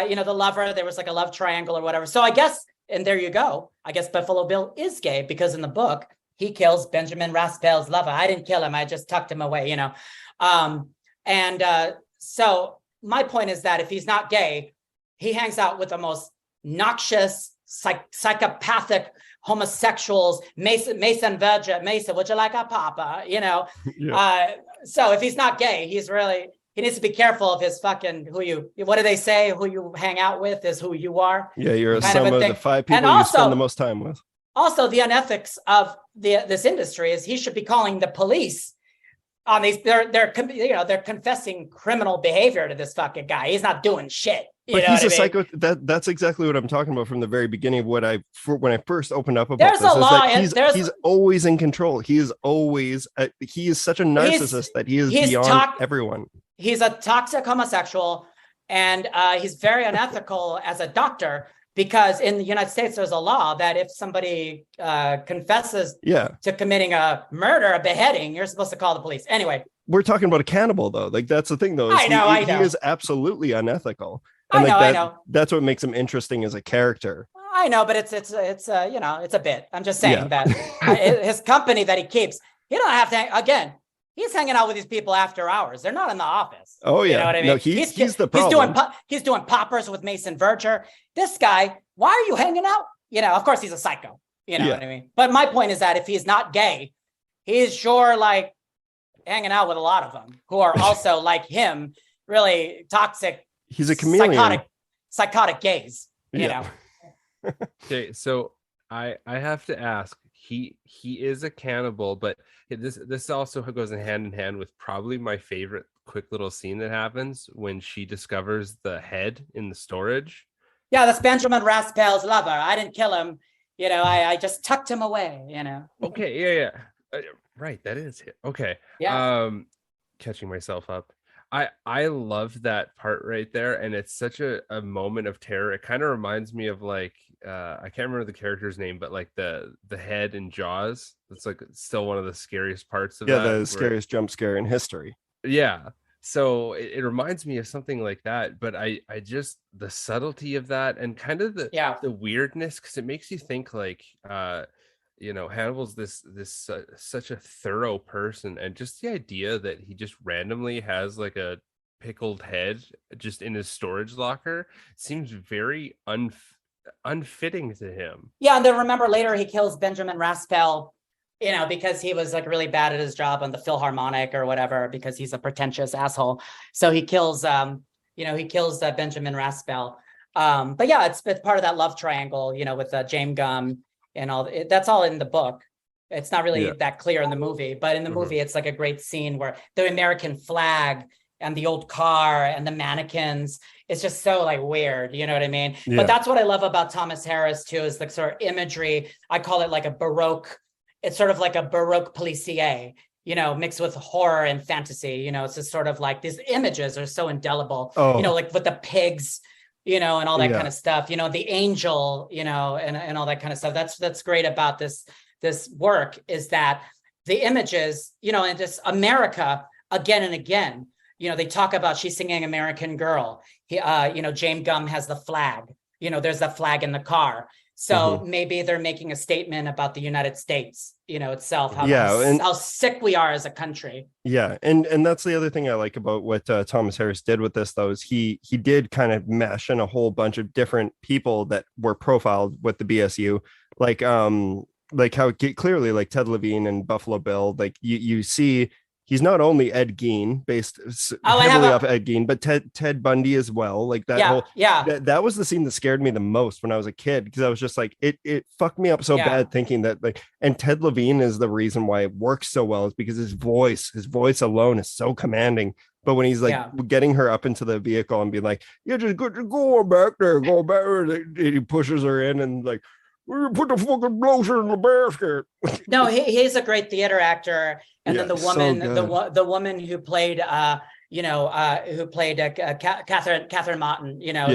you know, the lover. There was like a love triangle or whatever. So I guess, and there you go. I guess Buffalo Bill is gay because in the book, he kills Benjamin Raspel's lover. I didn't kill him. I just tucked him away, you know. So my point is that if he's not gay, he hangs out with the most noxious, psychopathic homosexuals, Mason Verger, Mason, would you like a papa? You know, so if he's not gay, he needs to be careful of his fucking what do they say? Who you hang out with is who you are. Yeah, you're a sum of the 5 people you spend the most time with. Also, the unethics of this industry is he should be calling the police on these. They're confessing criminal behavior to this fucking guy. He's not doing shit. But he's a psycho. That's exactly what I'm talking about from the very beginning of when I first opened up about he's always in control. He is always he is such a narcissist that he is beyond everyone. He's a toxic homosexual, and he's very unethical as a doctor, because in the United States there's a law that if somebody confesses to committing a murder, a beheading, you're supposed to call the police. Anyway, we're talking about a cannibal though. Like that's the thing though. I know. He is absolutely unethical. And I know. That's what makes him interesting as a character. I know, but it's a bit. I'm just saying that his company that he keeps, he don't have to. Again, he's hanging out with these people after hours. They're not in the office. Oh yeah, you know what I mean. No, he's the problem. He's doing poppers with Mason Verger. This guy, why are you hanging out? You know, of course he's a psycho. You know what I mean. But my point is that if he's not gay, he's sure like hanging out with a lot of them who are also like him, really toxic. He's a chameleon. Psychotic gays, you know. Okay, so I have to ask, he is a cannibal, but this also goes in hand with probably my favorite quick little scene that happens when she discovers the head in the storage. Yeah, that's Benjamin Raspel's lover. I didn't kill him, you know. I just tucked him away, you know. Okay, yeah. Right, that is it. Okay. Yeah. Catching myself up. I love that part right there, and it's such a moment of terror. It kind of reminds me of like I can't remember the character's name, but like the head in Jaws. It's like still one of the scariest parts of that. Yeah, the scariest jump scare in history. Yeah. So it reminds me of something like that, but I just the subtlety of that and kind of the weirdness, because it makes you think like you know, Hannibal's this such a thorough person, and just the idea that he just randomly has like a pickled head just in his storage locker seems very unfitting to him. Yeah, and then remember later he kills Benjamin Raspel, you know, because he was like really bad at his job on the Philharmonic or whatever, because he's a pretentious asshole. So he kills Benjamin Raspel. But yeah, it's part of that love triangle, you know, with James Gumb. And that's all in the book. It's not really that clear in the movie, but in the movie, it's like a great scene where the American flag and the old car and the mannequins, it's just so like weird, you know what I mean? Yeah. But that's what I love about Thomas Harris too, is the sort of imagery. I call it like a Baroque. It's sort of like a Baroque policier, you know, mixed with horror and fantasy. You know, it's just sort of like these images are so indelible, you know, like with the pigs, you know, and all that kind of stuff, you know, the angel, you know, and all that kind of stuff. That's great about this work, is that the images, you know, and just America again and again, you know, they talk about, she's singing American Girl. You know, James Gumb has the flag, you know, there's the flag in the car. So maybe they're making a statement about the United States, you know, itself, how sick we are as a country. Yeah. And that's the other thing I like about what Thomas Harris did with this, though, is he did kind of mesh in a whole bunch of different people that were profiled with the BSU, like how clearly like Ted Levine and Buffalo Bill, like you see he's not only Ed Gein, based heavily off Ed Gein, but Ted Bundy as well. Like that that was the scene that scared me the most when I was a kid, because I was just like, it fucked me up so bad thinking that like, and Ted Levine is the reason why it works so well, is because his voice alone is so commanding. But when he's like getting her up into the vehicle and being like, yeah, just go back there, and he pushes her in and like, put the fucking lotion in the basket. No, he's a great theater actor. And then the woman, the woman who played, Catherine Martin, you know,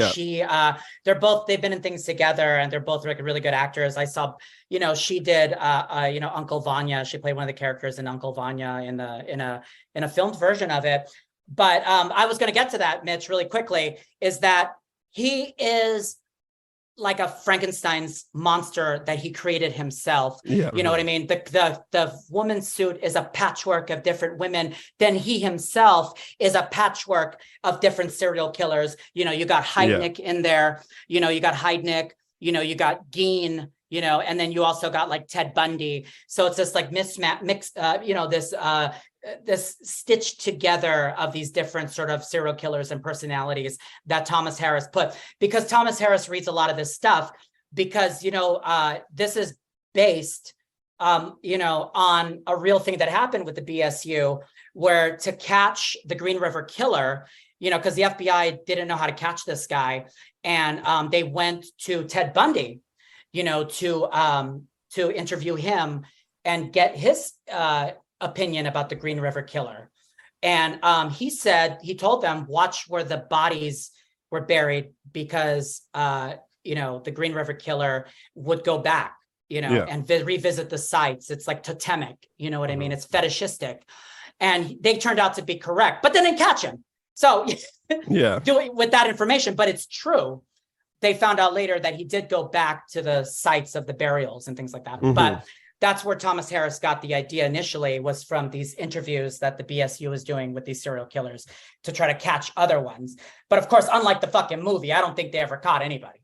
they've been in things together, and they're both really good actors. I saw, you know, she did, Uncle Vanya. She played one of the characters in Uncle Vanya in a filmed version of it. But I was going to get to that, Mitch, really quickly, is that he is like a Frankenstein's monster that he created himself. You know what I mean? The woman's suit is a patchwork of different women. Then he himself is a patchwork of different serial killers. You know, you got Heidnik in there. You know, you got Heidnik. you got Geen, and then you also got like Ted Bundy. So it's this like this stitched together of these different sort of serial killers and personalities that Thomas Harris put, because Thomas Harris reads a lot of this stuff because, this is based, on a real thing that happened with the BSU, where to catch the Green River Killer, because the FBI didn't know how to catch this guy. And they went to Ted Bundy, to interview him and get his opinion about the Green River Killer. And he told them, watch where the bodies were buried, because, the Green River Killer would go back, and revisit the sites. It's like totemic, you know what I mean? It's fetishistic. And they turned out to be correct, but they didn't catch him. So do it with that information, but it's true. They found out later that he did go back to the sites of the burials and things like that. But that's where Thomas Harris got the idea initially, was from these interviews that the BSU was doing with these serial killers to try to catch other ones. But of course, unlike the fucking movie, I don't think they ever caught anybody.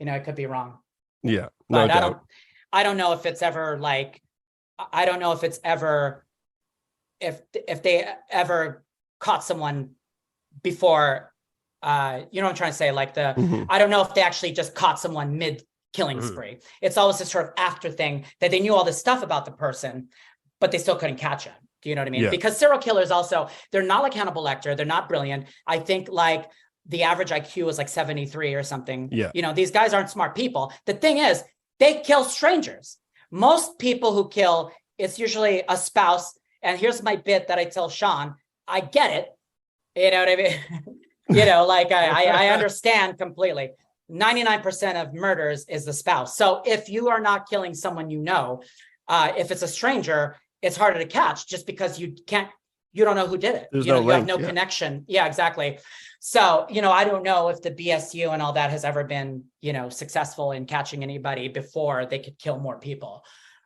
I could be wrong. Yeah, no doubt. I don't know if it's ever if they ever caught someone before, you know what I'm trying to say? Like I don't know if they actually just caught someone mid killing spree. It's always this sort of after thing that they knew all this stuff about the person, but they still couldn't catch him. Do you know what I mean? Because serial killers also, they're not like Hannibal Lecter. They're not brilliant. I think like the average IQ is like 73 or something. These guys aren't smart people. The thing is, they kill strangers. Most people who kill, it's usually a spouse. And here's my bit that I tell Sean, I get it. You know what I mean? I understand completely. 99% of murders is the spouse. So if you are not killing someone, if it's a stranger, it's harder to catch just because you don't know who did it. There's you have no connection. Yeah, exactly. So, I don't know if the BSU and all that has ever been, successful in catching anybody before they could kill more people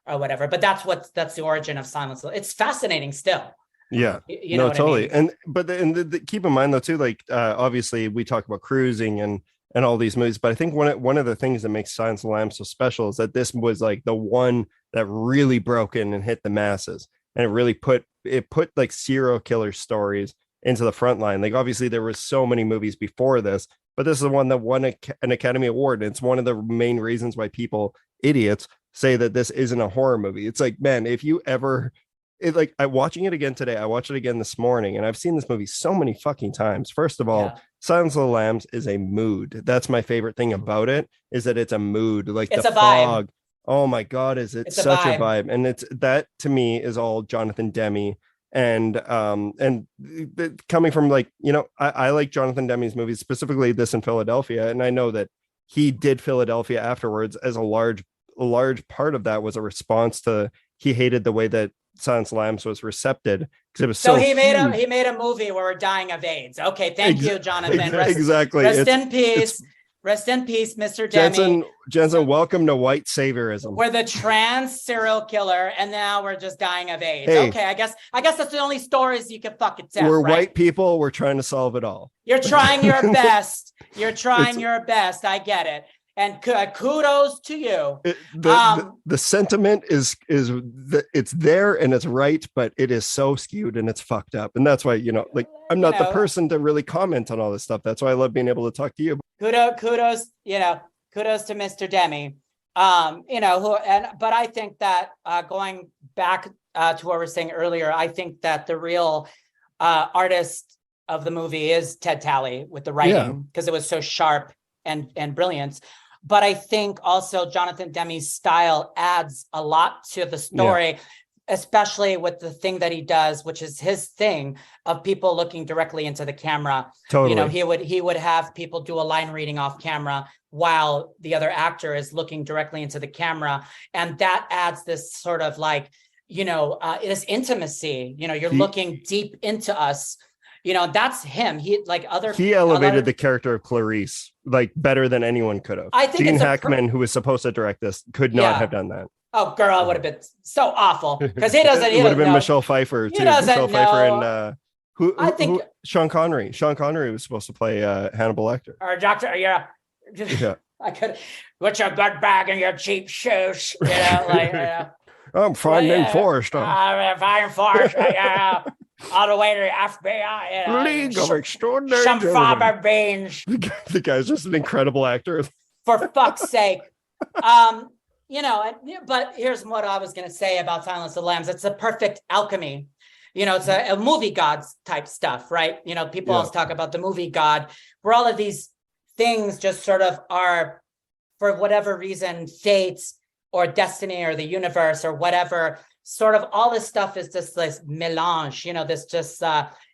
or whatever. But that's the origin of silence. It's fascinating still. Yeah, totally. I mean? And keep in mind though too, like obviously we talk about cruising and all these movies, but I think one of the things that makes Silence of the Lambs so special is that this was like the one that really broke in and hit the masses, and it really put like serial killer stories into the front line. Like obviously there was so many movies before this, but this is the one that won an Academy Award, and it's one of the main reasons why idiots say that this isn't a horror movie. It's like, man, if you ever I'm watching it again today. I watched it again this morning, and I've seen this movie so many fucking times. First of all, Silence of the Lambs is a mood. That's my favorite thing about it, is that it's a mood. Like it's the fog. Oh my God, it's such a vibe. And it's that to me is all Jonathan Demme. And coming from like, I like Jonathan Demme's movies, specifically this in Philadelphia. And I know that he did Philadelphia afterwards, as a large part of that was a response to, he hated the way that Silence of the Lambs was recepted, because it was so he made a movie where we're dying of AIDS. Okay, thank you, Jonathan. Exactly. Rest in peace. Rest in peace, Mr. Demme. Jensen, welcome to white saviorism. We're the trans serial killer, and now we're just dying of AIDS. Hey, okay, I guess that's the only stories you can fucking tell. We're right? White people. We're trying to solve it all. You're trying your best. You're trying your best. I get it. And kudos to you. The sentiment is it's there and it's right, but it is so skewed and it's fucked up. And that's why, I'm not the person to really comment on all this stuff. That's why I love being able to talk to you. Kudos to Mr. Demme. But I think that going back to what we were saying earlier, I think that the real artist of the movie is Ted Talley with the writing, because it was so sharp and brilliant. But I think also Jonathan Demme's style adds a lot to the story, especially with the thing that he does, which is his thing of people looking directly into the camera. Totally. He would have people do a line reading off camera while the other actor is looking directly into the camera. And that adds this sort of like, this intimacy, you're looking deep into us. That's him. He elevated the character of Clarice like better than anyone could have. I think Gene Hackman, who was supposed to direct this, could not have done that. Oh, girl, it would have been so awful because he doesn't. It would have been Michelle Pfeiffer too. Michelle Pfeiffer and Sean Connery. Sean Connery was supposed to play Hannibal Lecter. Or Doctor. Yeah. I could, with your good bag and your cheap shoes, you know, like, I'm finding Forrest. finding Forrest, all the way to the FBI, you know, League of Extraordinary some Gentlemen. fava beans. The guy's just an incredible actor. For fuck's sake. You know, but here's what I was going to say about Silence of the Lambs. It's a perfect alchemy. You know, it's a movie gods type stuff, right? You know, people always talk about the movie god, where all of these things just sort of are, for whatever reason, fates or destiny or the universe or whatever, sort of all this stuff is just this melange, you know, this just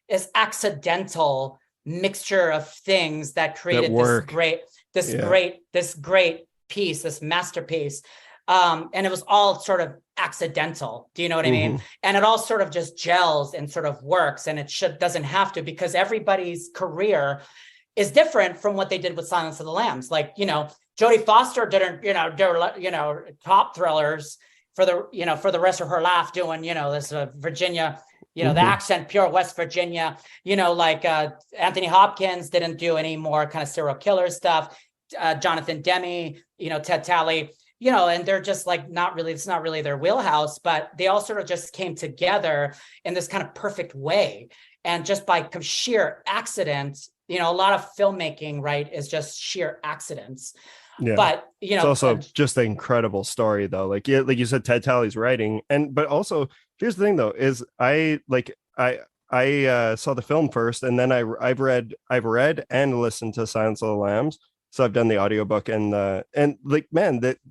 is accidental mixture of things that created this great piece, this masterpiece. And it was all sort of accidental. Do you know what I mean? And it all sort of just gels and sort of works, and it doesn't have to, because everybody's career is different from what they did with Silence of the Lambs. Like, you know, Jodie Foster didn't, do top thrillers for the rest of her life doing, this Virginia, the accent, pure West Virginia, like Anthony Hopkins didn't do any more kind of serial killer stuff. Jonathan Demme, Ted Talley, and they're just like, it's not really their wheelhouse, but they all sort of just came together in this kind of perfect way. And just by sheer accident, a lot of filmmaking, right, is just sheer accidents. Yeah. But it's also just an incredible story though. Like you said, Ted Talley's writing. But also here's the thing though, is I saw the film first, and then I've read and listened to Silence of the Lambs. So I've done the audiobook and the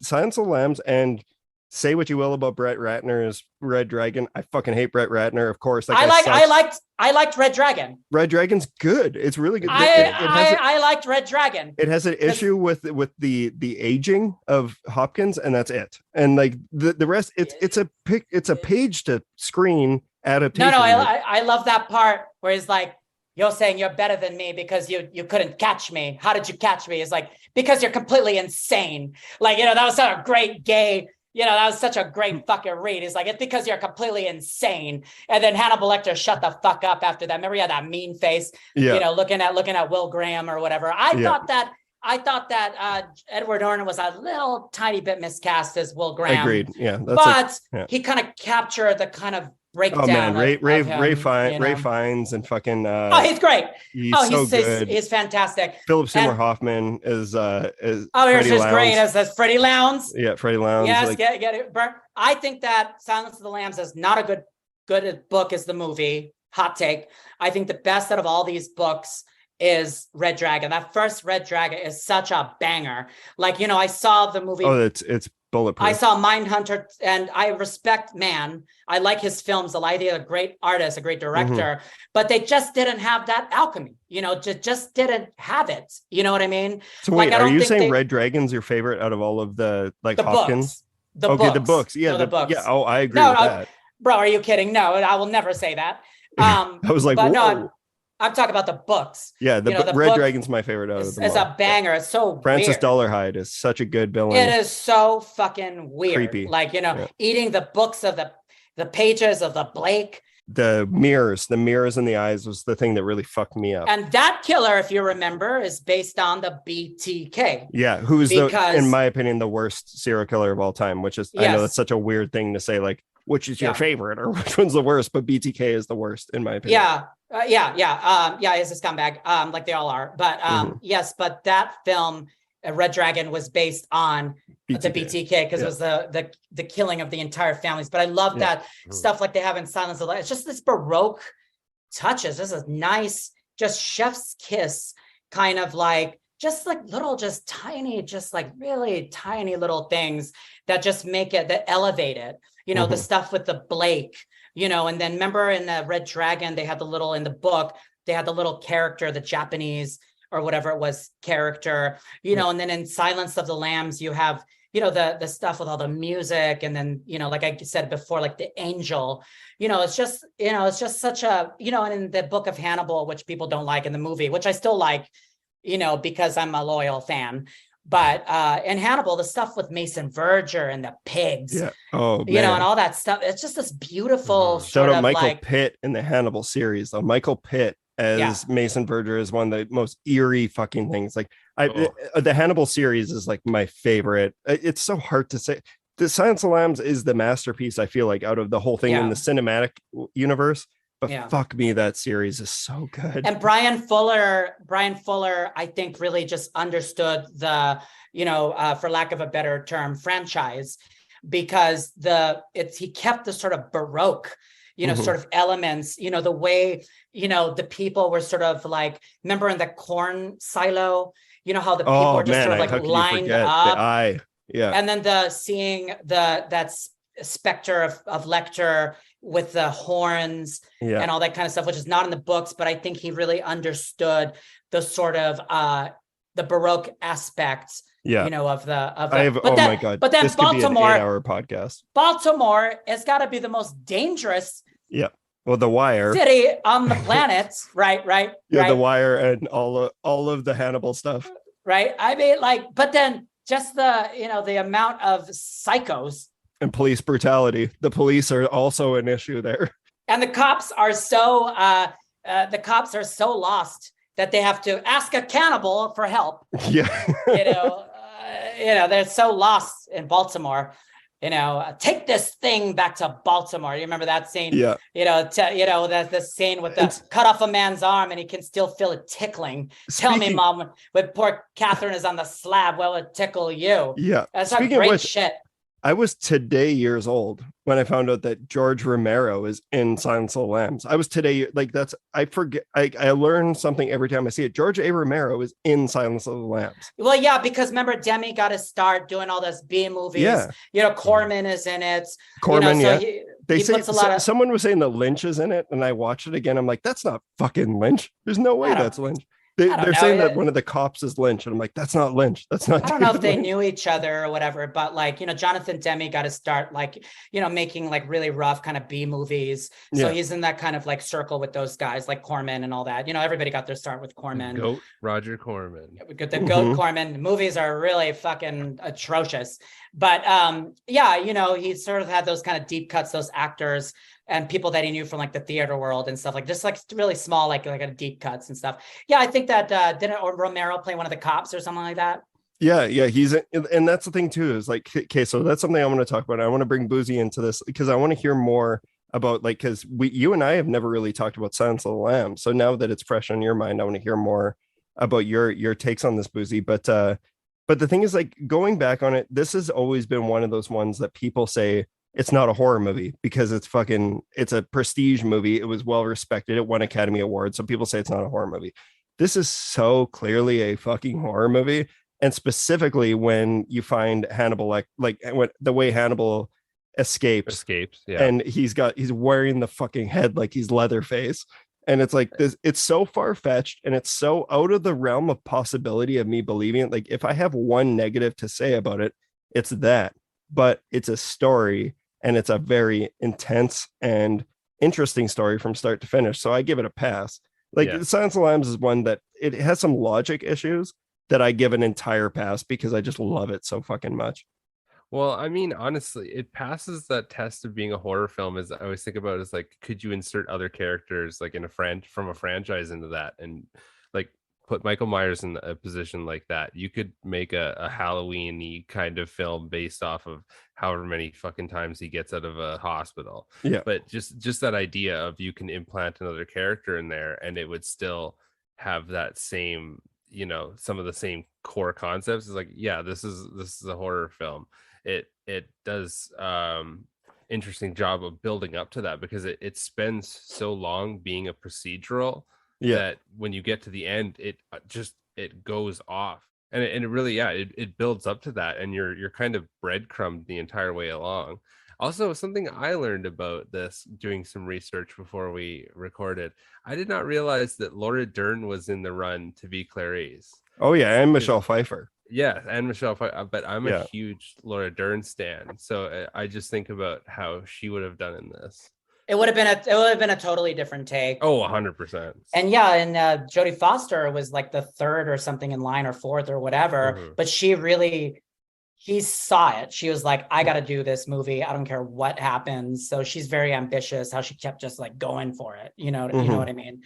Silence of the Lambs, and say what you will about Brett Ratner's Red Dragon. I fucking hate Brett Ratner, of course. I liked Red Dragon. Red Dragon's good. It's really good. I liked Red Dragon. It has an issue with the aging of Hopkins, and that's it. And like the rest, it's a page to screen adaptation. No, I love that part where he's like, you're saying you're better than me because you couldn't catch me. How did you catch me? It's like, because you're completely insane. Like, that was such a great gay, that was such a great fucking read. It's like, it's because you're completely insane. And then Hannibal Lecter shut the fuck up after that. Remember he had that mean face, looking at Will Graham or whatever. I thought that Edward Norton was a little tiny bit miscast as Will Graham. Agreed. Yeah. He kind of captured the kind of breakdown. Oh man, Ray Fiennes and fucking. He's great. He's so good. He's fantastic. Philip Seymour Hoffman is. Here's great as Freddie Lounds. Yeah, Freddie Lounds. Yes, get it. I think that Silence of the Lambs is not a good book as the movie. Hot take. I think the best out of all these books is Red Dragon. That first Red Dragon is such a banger. Like, I saw the movie. Oh, it's bulletproof. I saw Mindhunter, and I respect Mann. I like his films a lot. He's a great artist, a great director, but they just didn't have that alchemy. Just didn't have it. You know what I mean? So wait, are you saying Red Dragon's your favorite out of all of the Hopkins? Books. The books. Yeah, the books. Yeah. Oh, I agree with that. Bro, are you kidding? No, I will never say that. I was like, whoa. No, I'm talking about the books. Yeah, the Red Dragon's my favorite out of them. It's a banger. It's so Francis weird. Dollarhide is such a good villain. It is so fucking weird. Creepy. Like, eating the books of the pages of the Blake. The mirrors in the eyes was the thing that really fucked me up. And that killer, if you remember, is based on the BTK. Yeah, who's in my opinion, the worst serial killer of all time, which is, I know that's such a weird thing to say, like, which is your favorite or which one's the worst, but BTK is the worst in my opinion. He's a scumbag, like they all are. But yes, but that film, Red Dragon, was based on the BTK because it was the killing of the entire families. But I love that stuff like they have in Silence of the Lambs. It's just this Baroque touches. This is nice, just chef's kiss, kind of like just like little, just tiny, just like really tiny little things that just make it, that elevate it. The stuff with the Blake, and then remember in the Red Dragon, they had in the book, they had the little character, the Japanese or whatever it was character, and then in Silence of the Lambs, you have, the stuff with all the music. And then, like I said before, like the angel, it's just such a, and in the book of Hannibal, which people don't like in the movie, which I still like, because I'm a loyal fan. But in Hannibal, the stuff with Mason Verger and the pigs, and all that stuff, it's just this beautiful shout out Michael Pitt in the Hannibal series, though. Michael Pitt as Mason Verger is one of the most eerie fucking things. Like the Hannibal series is like my favorite. It's so hard to say. The Silence of the Lambs is the masterpiece, I feel like, out of the whole thing in the cinematic universe. But fuck me, that series is so good. And Brian Fuller, I think really just understood the, for lack of a better term, franchise, because he kept the sort of Baroque, sort of elements, the way, the people were sort of like, remember in the corn silo, how the people were just sort of like lined up. The eye. Yeah. And then seeing that specter of Lecter with the horns and all that kind of stuff, which is not in the books, but I think he really understood the sort of the Baroque aspects, of the. My god! But then this Baltimore, could be an 8-hour podcast. Baltimore has got to be the most dangerous. Yeah. Well, The Wire city on the planet, right? Yeah, right. The Wire and all of the Hannibal stuff. Right. I mean, but then just the amount of psychos. And police brutality. The police are also an issue there. And the cops are so lost that they have to ask a cannibal for help. Yeah. They're so lost in Baltimore. Take this thing back to Baltimore. You remember that scene? Yeah. That's the scene with the cut off a man's arm and he can still feel it tickling. Tell me, Mom, when poor Catherine is on the slab, will it tickle you? Yeah. That's some great shit. I was today years old when I found out that George Romero is in Silence of the Lambs. I was today, I forget, I learn something every time I see it. George A. Romero is in Silence of the Lambs. Well, yeah, because remember, Demi got to start doing all those B movies. Yeah. Corman is in it. Corman, They say someone was saying that Lynch is in it, and I watched it again. I'm like, that's not fucking Lynch. There's no way that's Lynch. They're saying that one of the cops is Lynch, and I'm like, that's not Lynch. That's not. I don't know if they knew each other or whatever, but Jonathan Demme got to start making really rough kind of B movies. So he's in that kind of circle with those guys like Corman and all that. Everybody got their start with Corman. Goat Roger Corman. We got the Goat Corman. Movies are really fucking atrocious, but he sort of had those kind of deep cuts, those actors. And people that he knew from the theater world and stuff, just really small, deep cuts and stuff. Yeah, I think that didn't Romero play one of the cops or something like that? Yeah, and that's the thing too, is okay, so that's something I want to talk about. I want to bring Buzi into this because I want to hear more about because you and I have never really talked about Silence of the Lambs. So now that it's fresh on your mind, I want to hear more about your takes on this, Buzi. But the thing is, going back on it, this has always been one of those ones that people say it's not a horror movie because it's a prestige movie. It was well respected. It won Academy Awards. So people say it's not a horror movie. This is so clearly a fucking horror movie. And specifically when you find Hannibal, the way Hannibal escapes. Yeah. And he's wearing the fucking head like he's Leatherface. And it's this, it's so far-fetched and it's so out of the realm of possibility of me believing it. If I have one negative to say about it, it's that. But it's a story. And it's a very intense and interesting story from start to finish. So I give it a pass. The Silence of the Lambs is one that it has some logic issues that I give an entire pass because I just love it so fucking much. Well, I mean, honestly, it passes that test of being a horror film. As I always think about is could you insert other characters from a franchise into that and put Michael Myers in a position like that? You could make a Halloween-y kind of film based off of however many fucking times he gets out of a hospital. Yeah. But just that idea of you can implant another character in there and it would still have that same, some of the same core concepts. Is this is a horror film. It does interesting job of building up to that because it spends so long being a procedural. That when you get to the end, it goes off, and it really it builds up to that, and you're kind of breadcrumbed the entire way along. Also, something I learned about this doing some research before we recorded, I did not realize that Laura Dern was in the run to be Clarice. Oh yeah, and Michelle Pfeiffer. Yeah, and Michelle Pfeiffer, but I'm a huge Laura Dern stan, so I just think about how she would have done in this. It would have been a totally different take. Oh, 100%. And Jodie Foster was the third or something in line or fourth or whatever, but she really He saw it. She was like, I got to do this movie. I don't care what happens. So she's very ambitious, how she kept just like going for it. You know what I mean?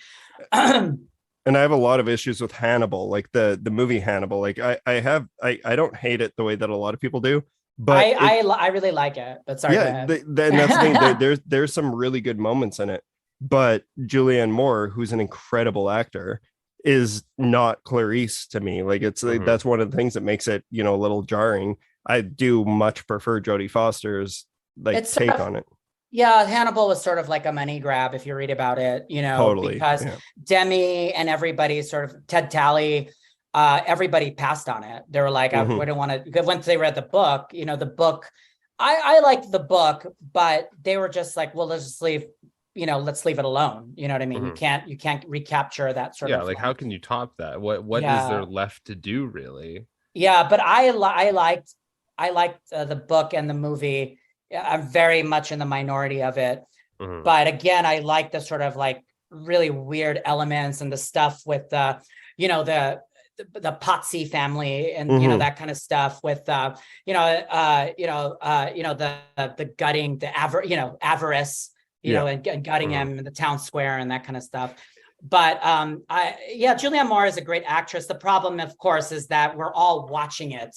And I have a lot of issues with Hannibal, like the movie Hannibal. Like I don't hate it the way that a lot of people do, but I really like it. But sorry, yeah, then that's the thing. There's some really good moments in it, but Julianne Moore, who's an incredible actor, is not Clarice to me. Like it's like, that's one of the things that makes it, you know, a little jarring. I do much prefer Jodie Foster's like take on it. Yeah, Hannibal was sort of like a money grab if you read about it, you know, Totally, because Demi and everybody sort of Ted Talley, everybody passed on it. They were like, I don't want to, once they read the book, you know, the book, I liked the book, but they were just like, well, let's just leave, you know, let's leave it alone. You know what I mean? You can't recapture that sort of. Yeah, like how can you top that? What is there left to do really? Yeah, but I liked the book and the movie. I'm very much in the minority of it. But again, I like the sort of like really weird elements and the stuff with the, you know, the Potsy family and, you know, that kind of stuff with, the gutting, avarice, you know, and gutting him in the town square and that kind of stuff. But Julianne Moore is a great actress. The problem, of course, is that we're all watching it,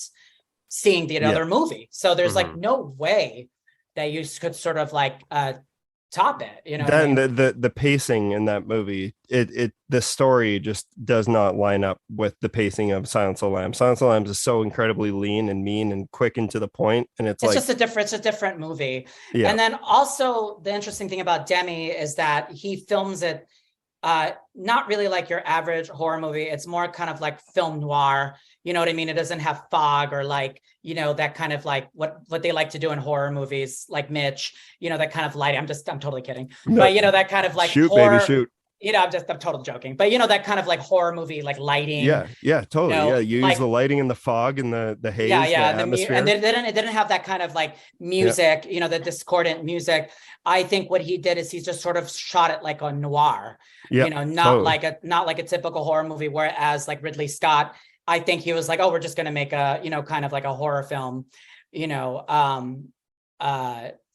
seeing the other movie. So there's like no way that you could sort of like top it, you know. Then the pacing in that movie, the story just does not line up with the pacing of Silence of the Lambs. Silence of the Lambs is so incredibly lean and mean and quick and to the point, and it's like just a different movie. Yeah. And then also the interesting thing about Demi is that he films it not really like your average horror movie. It's more kind of like film noir. You know what I mean? It doesn't have fog or like, you know, that kind of like what they like to do in horror movies, like Mitch, you know, that kind of lighting. I'm totally kidding. No. But you know, that kind of like shoot, horror, baby, shoot. You know, I'm totally joking. But you know, that kind of like horror movie, like lighting. Yeah, totally. You know, You use the lighting and the fog and the haze, the atmosphere. And it didn't have that kind of like music, you know, the discordant music. I think what he did is he just sort of shot it like a noir, you know, not like a typical horror movie. Whereas like Ridley Scott, I think he was like, oh, we're just going to make a, you know, kind of like a horror film, you know.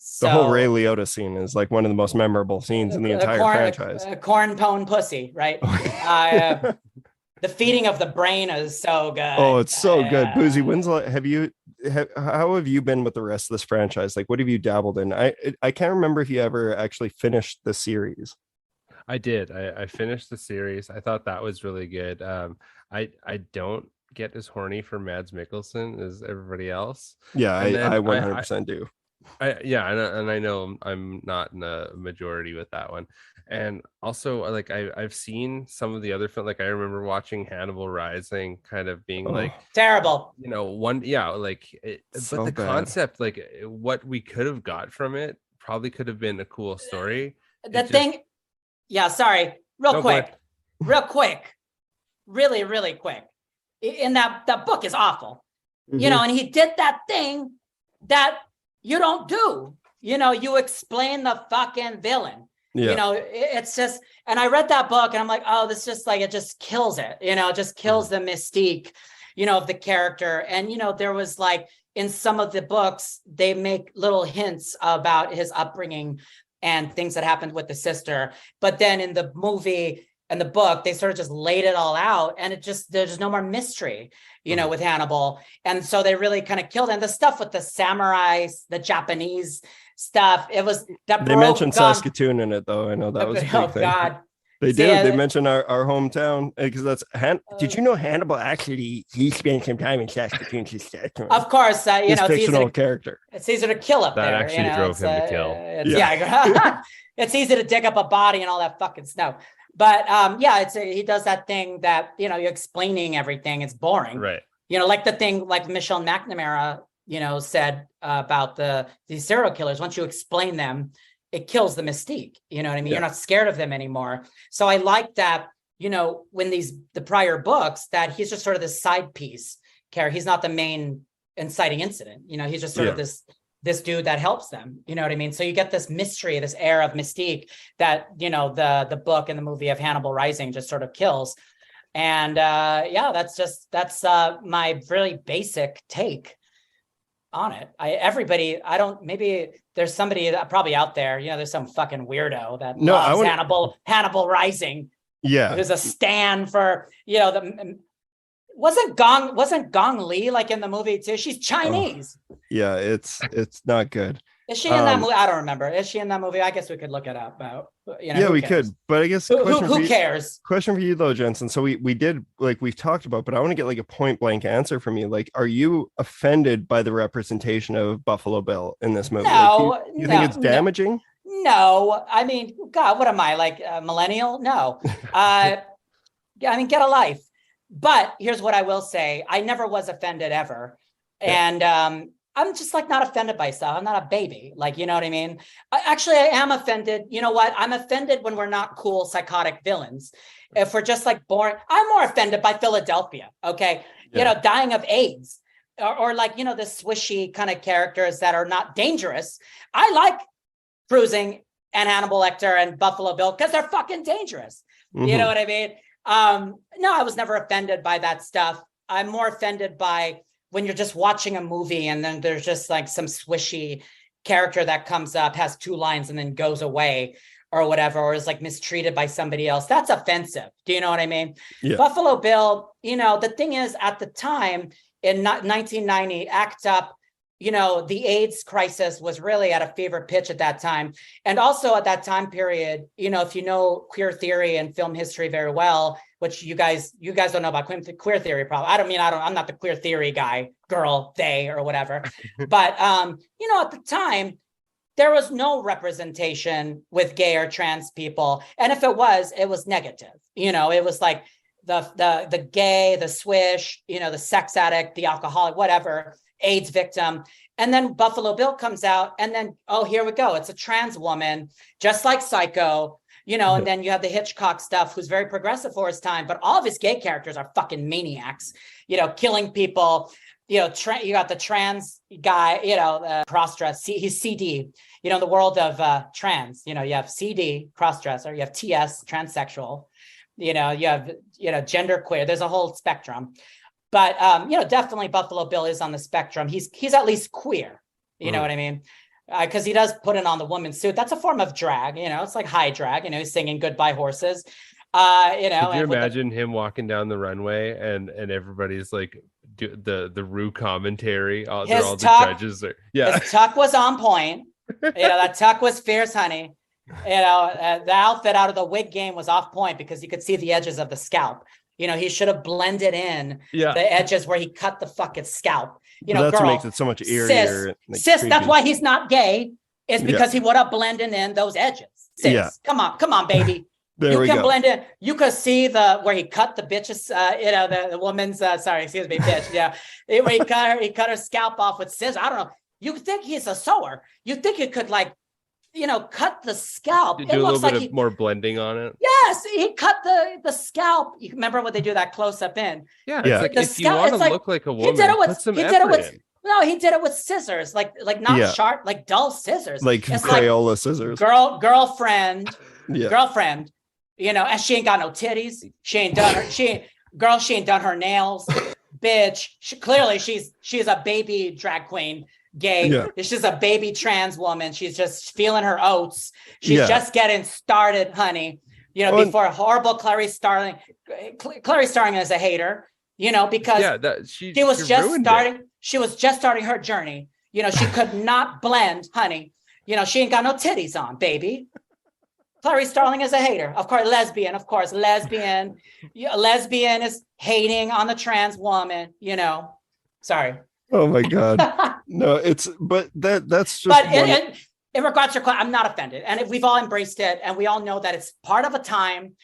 So the whole Ray Liotta scene is like one of the most memorable scenes in the entire franchise. Corn pone pussy, right? The feeding of the brain is so good. Oh, it's so good. Buzi, how have you been with the rest of this franchise? Like, what have you dabbled in? I can't remember if you ever actually finished the series. I did. I finished the series. I thought that was really good. I don't get as horny for Mads Mikkelsen as everybody else. Yeah, I 100% do. And I know I'm not in a majority with that one. And also, like I've seen some of the other films. Like I remember watching Hannibal Rising, kind of being like terrible. You know, but the concept, like what we could have got from it, probably could have been a cool story. Sorry, real quick, really quick. In that book is awful, you know, and he did that thing that you don't do. You know, you explain the fucking villain. You know, it's just, and I read that book and I'm like, oh, this just like, it just kills it, you know, it just kills the mystique, you know, of the character. And, you know, there was like, in some of the books, they make little hints about his upbringing and things that happened with the sister. But then in the movie and the book, they sort of just laid it all out, and there's no more mystery, you know, with Hannibal. And so they really kind of killed it. And the stuff with the samurais, the Japanese stuff, it was that they mentioned Saskatoon in it, though. I know that was a big thing. God. They did. They mentioned our hometown because that's. Did you know Hannibal actually he spent some time in Saskatoon, Saskatchewan? Of course, you know, fictional character. It's easy to kill up that there. That actually you know? drove him to kill. It's easy to dig up a body and all that fucking snow. But he does that thing that, you know, you're explaining everything. It's boring, right? You know, like the thing like Michelle McNamara, you know, said about these serial killers. Once you explain them, it kills the mystique. You know what I mean? You're not scared of them anymore. So I like that, you know, when the prior books, that he's just sort of this side piece character. He's not the main inciting incident. You know, he's just sort of this dude that helps them. You know what I mean? So you get this mystery, this air of mystique that, you know, the book and the movie of Hannibal Rising just sort of kills. And that's my really basic take on it. Maybe there's somebody that probably out there, there's some fucking weirdo that loves Hannibal Rising. Yeah. There's a stand for, wasn't Gong Li like in the movie too? She's Chinese. Yeah, it's not good. Is she in that movie? I don't remember. Is she in that movie? I guess we could look it up. Yeah, we could. But I guess who cares? Question for you though, Jensen. So we did, like we've talked about, but I want to get like a point blank answer from you. Like, are you offended by the representation of Buffalo Bill in this movie? No, you think it's damaging? No, I mean, God, what am I, like a millennial? No. I mean, get a life. But here's what I will say. I never was offended ever. And I'm just like not offended by stuff. I'm not a baby. Like, you know what I mean? Actually, I am offended. You know what? I'm offended when we're not cool, psychotic villains. If we're just like boring, I'm more offended by Philadelphia. Okay. Yeah. Dying of AIDS or like, the swishy kind of characters that are not dangerous. I like Cruising and Hannibal Lecter and Buffalo Bill because they're fucking dangerous. Mm-hmm. You know what I mean? No, I was never offended by that stuff. I'm more offended by when you're just watching a movie and then there's just like some swishy character that comes up, has 2 lines and then goes away or whatever, or is like mistreated by somebody else. That's offensive. Do you know what I mean? Yeah. Buffalo Bill, the thing is at the time in 1990, ACT UP, the AIDS crisis was really at a fever pitch at that time. And also at that time period, if you know queer theory and film history very well, which you guys don't know about queer theory probably. I'm not the queer theory guy, girl, they, or whatever. But, at the time, there was no representation with gay or trans people. And if it was negative. It was like the gay, the swish, the sex addict, the alcoholic, whatever, AIDS victim. And then Buffalo Bill comes out and then, oh, here we go. It's a trans woman, just like Psycho, and then you have the Hitchcock stuff, who's very progressive for his time, but all of his gay characters are fucking maniacs, killing people. You got the trans guy, cross-dress, he's CD, the world of trans, you have CD, cross-dresser, you have TS, transsexual, you have, genderqueer, there's a whole spectrum. But, definitely Buffalo Bill is on the spectrum. He's at least queer. You know what I mean? Because he does put it on the woman's suit. That's a form of drag. It's like high drag, he's singing Goodbye Horses. Could you imagine him walking down the runway and everybody's like the Rue commentary? All the judges are, his tuck was on point. That tuck was fierce, honey. The outfit out of the wig game was off point because you could see the edges of the scalp. He should have blended in the edges where he cut the fucking scalp. That's what makes it so much eerier. Sis, that's why he's not gay, is because he would have blended in those edges. Sis, come on, baby. You can blend in. You could see where he cut the bitches, the woman's, bitch. Yeah. Where he cut her scalp off with scissors. I don't know. You think he's a sewer. You think he could cut the scalp. You do a little bit of more blending on it. Yes, he cut the scalp. You remember what they do that close up in? Yeah, it's like if you want to look like a woman, put some effort in. No, he did it with scissors, like not sharp, like dull scissers, like Crayola scissors. Girlfriend. And she ain't got no titties. She ain't done her nails. Bitch, clearly she's a baby drag queen. Gay. Yeah. She's a baby trans woman. She's just feeling her oats. She's just getting started, honey. Before horrible Clarice Starling. Clarice Starling is a hater. Because she was just starting. She was just starting her journey. She could not blend, honey. She ain't got no titties on, baby. Clarice Starling is a hater. Of course, lesbian. Lesbian is hating on the trans woman. Sorry. Oh my God. No, that's just. But in regards to, I'm not offended, and we've all embraced it, and we all know that it's part of a time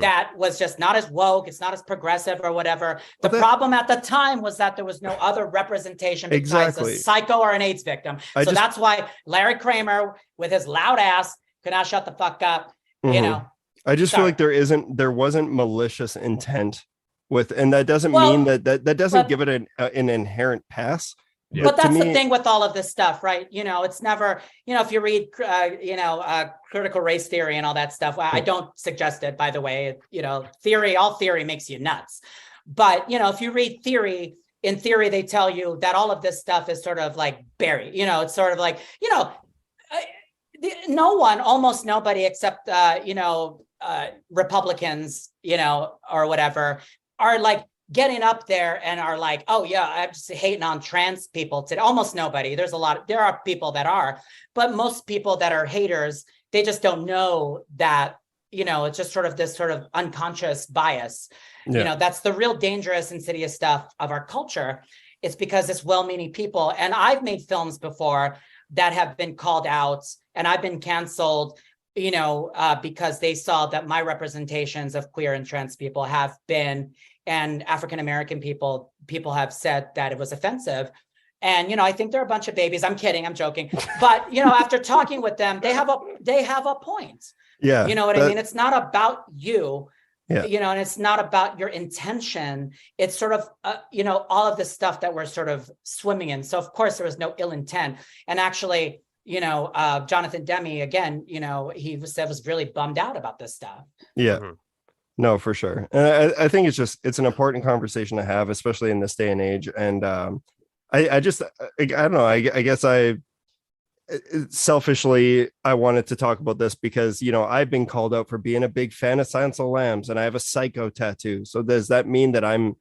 that was just not as woke. It's not as progressive or whatever. The problem at the time was that there was no other representation besides a psycho or an AIDS victim. That's why Larry Kramer, with his loud ass, could not shut the fuck up. I just feel like there wasn't malicious intent. And that doesn't mean that doesn't give it an inherent pass. Yeah. But that's the thing with all of this stuff, right? It's never, if you read, critical race theory and all that stuff, I don't suggest it, by the way, all theory makes you nuts. But, if you read theory, in theory, they tell you that all of this stuff is sort of like buried. It's sort of like, no one, almost nobody except, Republicans, or whatever, are like getting up there and are like, oh yeah, I'm just hating on trans people today. Almost nobody. There are people that are, but most people that are haters, they just don't know that, it's just sort of this sort of unconscious bias. Yeah. That's the real dangerous, insidious stuff of our culture. It's because it's well-meaning people. And I've made films before that have been called out, and I've been canceled, because they saw that my representations of queer and trans people have been, and African-American people have said that it was offensive. And, I think they're a bunch of babies. I'm kidding. I'm joking. But, after talking with them, they have a point. Yeah. You know what I mean? It's not about you, yeah. And it's not about your intention. It's sort of, all of the stuff that we're sort of swimming in. So, of course, there was no ill intent. And actually, Jonathan Demme, again, he was really bummed out about this stuff. Yeah. Mm-hmm. No, for sure. And I think it's an important conversation to have, especially in this day and age. And I don't know. I guess selfishly, I wanted to talk about this because, I've been called out for being a big fan of Silence of the Lambs, and I have a psycho tattoo. So does that mean that I'm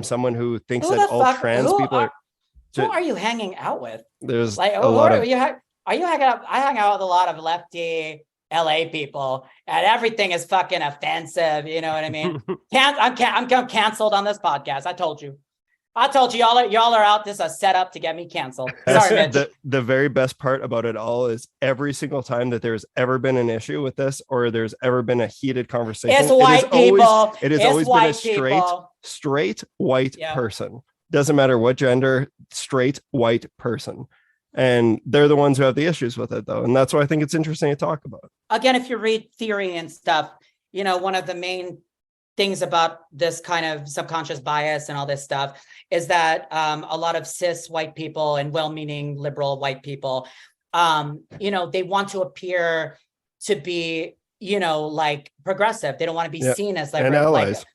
someone who thinks that all trans people are? Who are you hanging out with? There's like, a lot of. Are you hanging out? I hang out with a lot of lefty LA people, and everything is fucking offensive. You know what I mean? I'm canceled on this podcast. I told you y'all are out. This is a setup to get me canceled. Sorry, Mitch. The very best part about it all is every single time that there's ever been an issue with this, or there's ever been a heated conversation, it's white people. It has always been a straight white person. Doesn't matter what gender, straight white person. And they're the ones who have the issues with it, though. And that's why I think it's interesting to talk about. Again, if you read theory and stuff, one of the main things about this kind of subconscious bias and all this stuff is that a lot of cis white people and well-meaning liberal white people, they want to appear to be, like progressive. They don't want to be seen as like allies.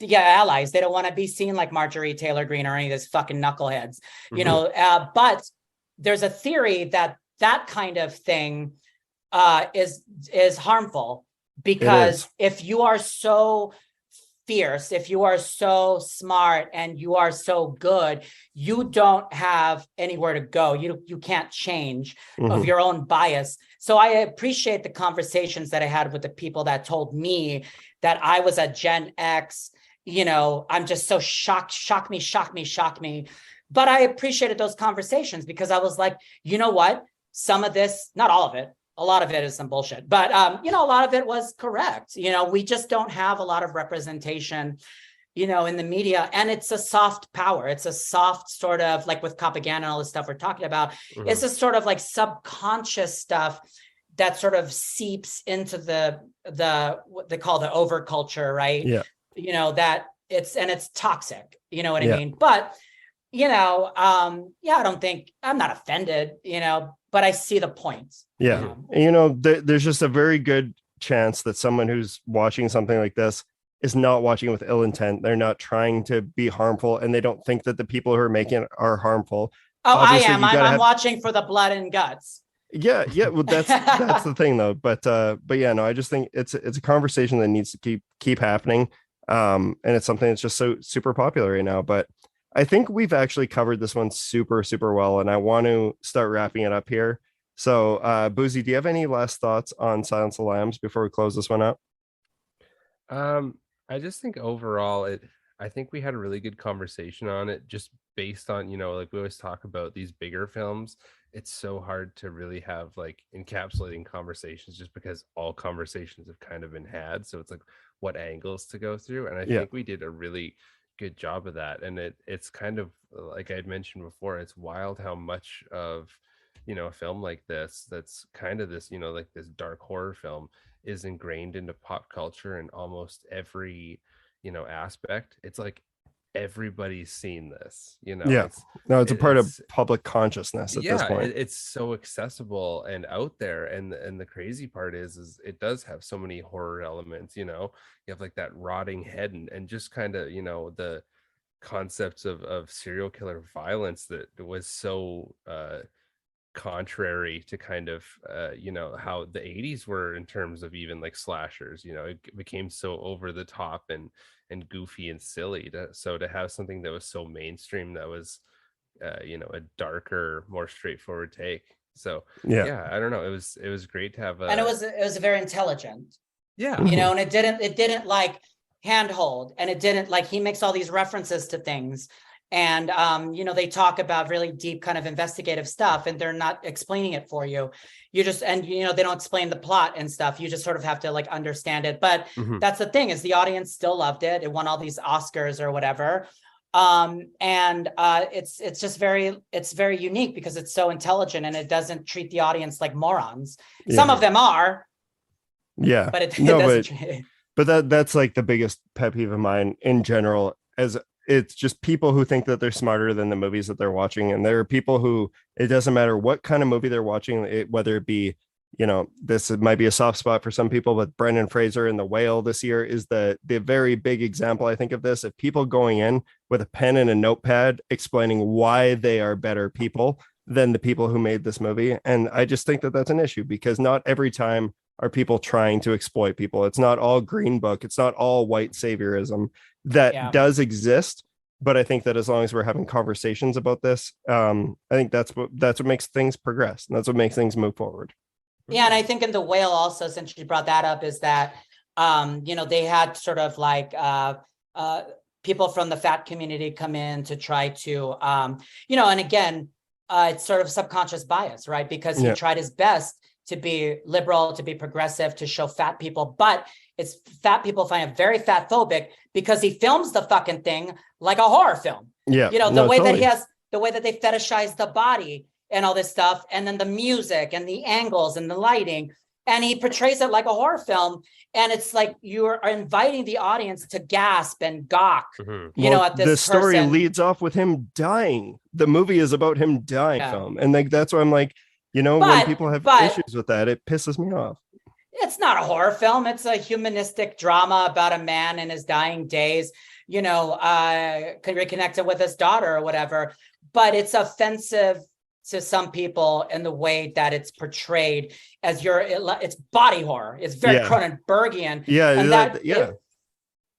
Allies. They don't want to be seen like Marjorie Taylor Greene or any of these fucking knuckleheads, but there's a theory that kind of thing is harmful, because if you are so fierce, if you are so smart and you are so good, you don't have anywhere to go. You can't change of your own bias. So I appreciate the conversations that I had with the people that told me that I was a Gen X, I'm just so shock me. But I appreciated those conversations because I was like, you know what? Some of this, not all of it, a lot of it is some bullshit, but, a lot of it was correct. We just don't have a lot of representation, in the media, and it's a soft power. It's a soft sort of like with propaganda and all this stuff we're talking about. It's a sort of like subconscious stuff that sort of seeps into the what they call the overculture, right? Yeah. That it's toxic, you know what I mean? But, I don't think I'm not offended, but I see the point. Yeah. There's just a very good chance that someone who's watching something like this is not watching with ill intent. They're not trying to be harmful, and they don't think that the people who are making it are harmful. Oh, obviously, I am. I'm watching for the blood and guts. Yeah. Well, that's the thing, though. But yeah, no, I just think it's a conversation that needs to keep happening. And it's something that's just so super popular right now. But I think we've actually covered this one super, super well, and I want to start wrapping it up here. So, Buzi, do you have any last thoughts on Silence of the Lambs before we close this one up? I just think overall, I think we had a really good conversation on it, just based on, like we always talk about these bigger films. It's so hard to really have like encapsulating conversations, just because all conversations have kind of been had. So it's like what angles to go through. And I think we did a really good job of that. And it's kind of like I had mentioned before, it's wild how much of a film like this, that's kind of this like this dark horror film, is ingrained into pop culture in almost every aspect. It's like everybody's seen this, it's a part of public consciousness at this point. It's so accessible and out there, and the crazy part is it does have so many horror elements. You have like that rotting head and just kind of the concepts of serial killer violence that was so contrary to kind of how the 80s were in terms of even like slashers. It became so over the top and goofy and silly to have something that was so mainstream that was a darker, more straightforward take. So yeah, I don't know, it was great to have and it was very intelligent. Yeah. And it didn't like handhold, and it didn't like, he makes all these references to things, and they talk about really deep kind of investigative stuff, and they're not explaining it for you. They don't explain the plot and stuff. You just sort of have to like understand it. But that's the thing, is the audience still loved it. It won all these Oscars or whatever. It's just very unique because it's so intelligent, and it doesn't treat the audience like morons. Some of them are, but it doesn't. But that's like the biggest pet peeve of mine in general, as it's just people who think that they're smarter than the movies that they're watching. And there are people who, it doesn't matter what kind of movie they're watching, whether it be, this might be a soft spot for some people, but Brendan Fraser in The Whale this year is the very big example, I think, of this, of people going in with a pen and a notepad explaining why they are better people than the people who made this movie. And I just think that that's an issue, because not every time are people trying to exploit people. It's not all green book. It's not all white saviorism. That does exist. But I think that as long as we're having conversations about this, I think that's what makes things progress. And that's what makes things move forward. Yeah. And I think in The Whale also, since you brought that up, is that, they had sort of like people from the fat community come in to try to, and again, it's sort of subconscious bias, right? Because he tried his best to be liberal, to be progressive, to show fat people, but it's fat people find it very fat phobic because he films the fucking thing like a horror film. Yeah. The way that they fetishize the body and all this stuff, and then the music and the angles and the lighting, and he portrays it like a horror film. And it's like you are inviting the audience to gasp and gawk, at this. The story person. leads off with him dying. The movie is about him dying. Film. And like, that's why I'm like, when people have issues with that, it pisses me off. It's not a horror film. It's a humanistic drama about a man in his dying days, reconnected with his daughter or whatever. But it's offensive to some in the way that it's portrayed as it's body horror. It's very Cronenbergian.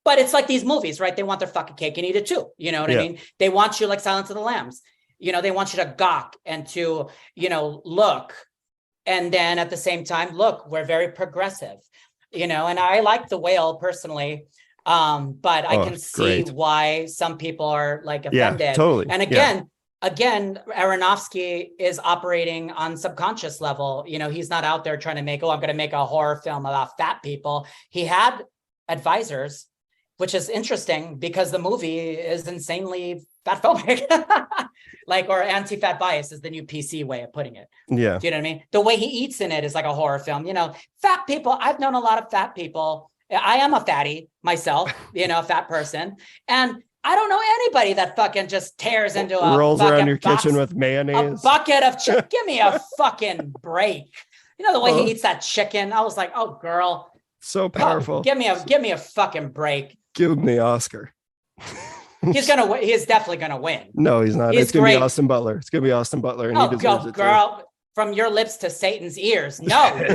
But it's like these movies, right? They want their fucking cake and eat it too. You know what I mean? They want you like Silence of the Lambs. They want you to gawk and to, look. And then at the same time, look, we're very progressive, and I like The Whale personally. But I can see why some people are like offended. Yeah, totally. And again, Aronofsky is operating on subconscious level. He's not out there trying to I'm going to make a horror film about fat people. He had advisors, which is interesting because the movie is insanely fat phobic, or anti-fat bias is the new PC way of putting it. Yeah. Do you know what I mean? The way he eats in it is like a horror film. Fat people, I've known a lot of fat people. I am a fatty myself, a fat person. And I don't know anybody that fucking just tears into a rolls around your kitchen with mayonnaise. A bucket of chicken. Give me a fucking break. The way he eats that chicken. I was like, oh girl. So powerful. Give me a fucking break. Give him the Oscar. He's definitely gonna win. No, he's not. It's gonna be Austin Butler. It's gonna be Austin Butler, and he deserves it. Girl, from your lips to Satan's ears. No.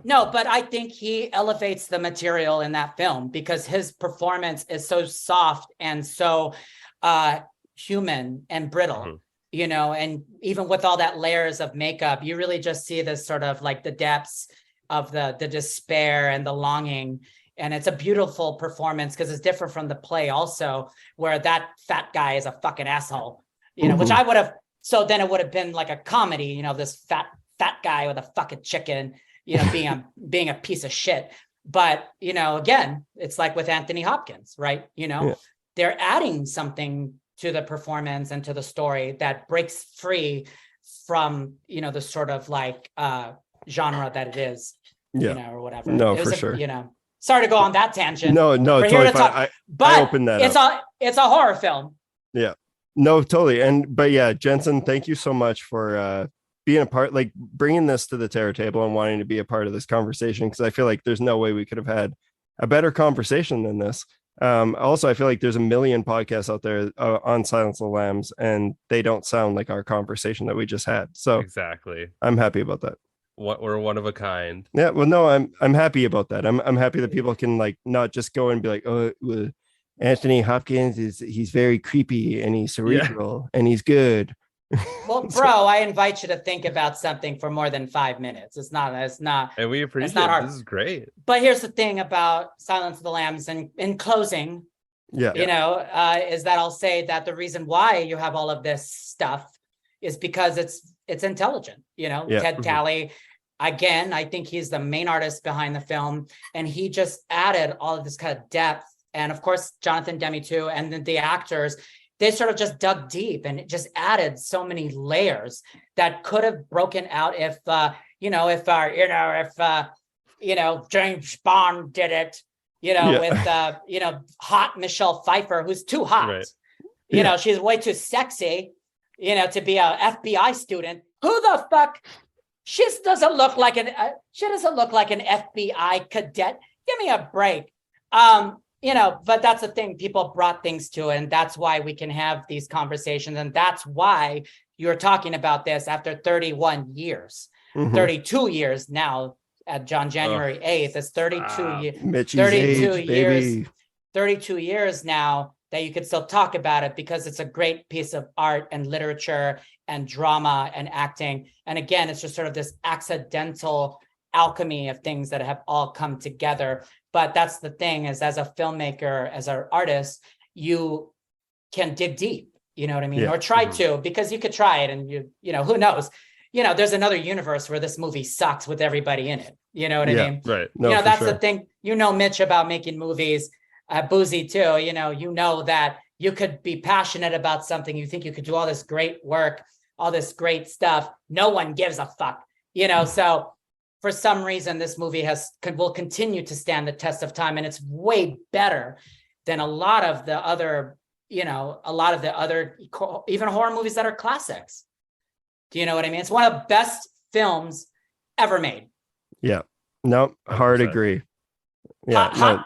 No, but I think he elevates the material in that film because his performance is so soft and so human and brittle, and even with all that layers of makeup, you really just see this sort of like the depths of the despair and the longing. And it's a beautiful performance because it's different from the play also, where that fat guy is a fucking asshole, which I would have. So then it would have been like a comedy, this fat guy with a fucking chicken, being a piece of shit. But, again, it's like with Anthony Hopkins, right? They're adding something to the performance and to the story that breaks free from, the sort of like genre that it is, or whatever. No, for sure. Sorry to go on that tangent. No, totally fine. I opened that up. It's a horror film. Yeah. No, totally. But yeah, Jensen, thank you so much for being a part, like bringing this to the Terror Table and wanting to be a part of this conversation, because I feel like there's no way we could have had a better conversation than this. Also, I feel like there's a million podcasts out there on Silence of the Lambs, and they don't sound like our conversation that we just had. So Exactly. I'm happy about that. We're one of a kind. Yeah, well, no, I'm happy about that. I'm happy that people can like not just go and be like, oh, Anthony Hopkins he's very creepy and he's cerebral and he's good. Well, bro, I invite you to think about something for more than 5 minutes. It's not, And we appreciate not it. hard. This is great. But here's the thing about Silence of the Lambs, and in closing, is that I'll say that the reason why you have all of this stuff is because it's intelligent. Ted Talley, again, I think he's the main artist behind the film, and he just added all of this kind of depth. And of course, Jonathan Demme too, and then the actors, they sort of just dug deep and it just added so many layers that could have broken out if James Bond did it, with hot Michelle Pfeiffer, who's too hot. Right. She's way too sexy, to be a FBI student. Who the fuck? She doesn't look like an FBI cadet. Give me a break. But that's the thing. People brought things to it, and that's why we can have these conversations. And that's why you're talking about this after 31 years, 32 years now. On January 8th, it's 32 years. 32 years, baby. 32 years now that you could still talk about it because it's a great piece of art and literature and drama and acting. And again, it's just sort of this accidental alchemy of things that have all come together. But that's the thing, is as a filmmaker, as an artist, you can dig deep, you know what I mean? Or try to, because you could try it and who knows? There's another universe where this movie sucks with everybody in it. You know what I mean? Right. No, that's the thing. Mitch, about making movies, Buzi too. You know that you could be passionate about something. You think you could do all this great work, all this great stuff. No one gives a fuck. So for some reason, this movie will continue to stand the test of time, and it's way better than a lot of the other, even horror movies that are classics. Do you know what I mean? It's one of the best films ever made. Yeah. No, hard 100%. Agree. Yeah.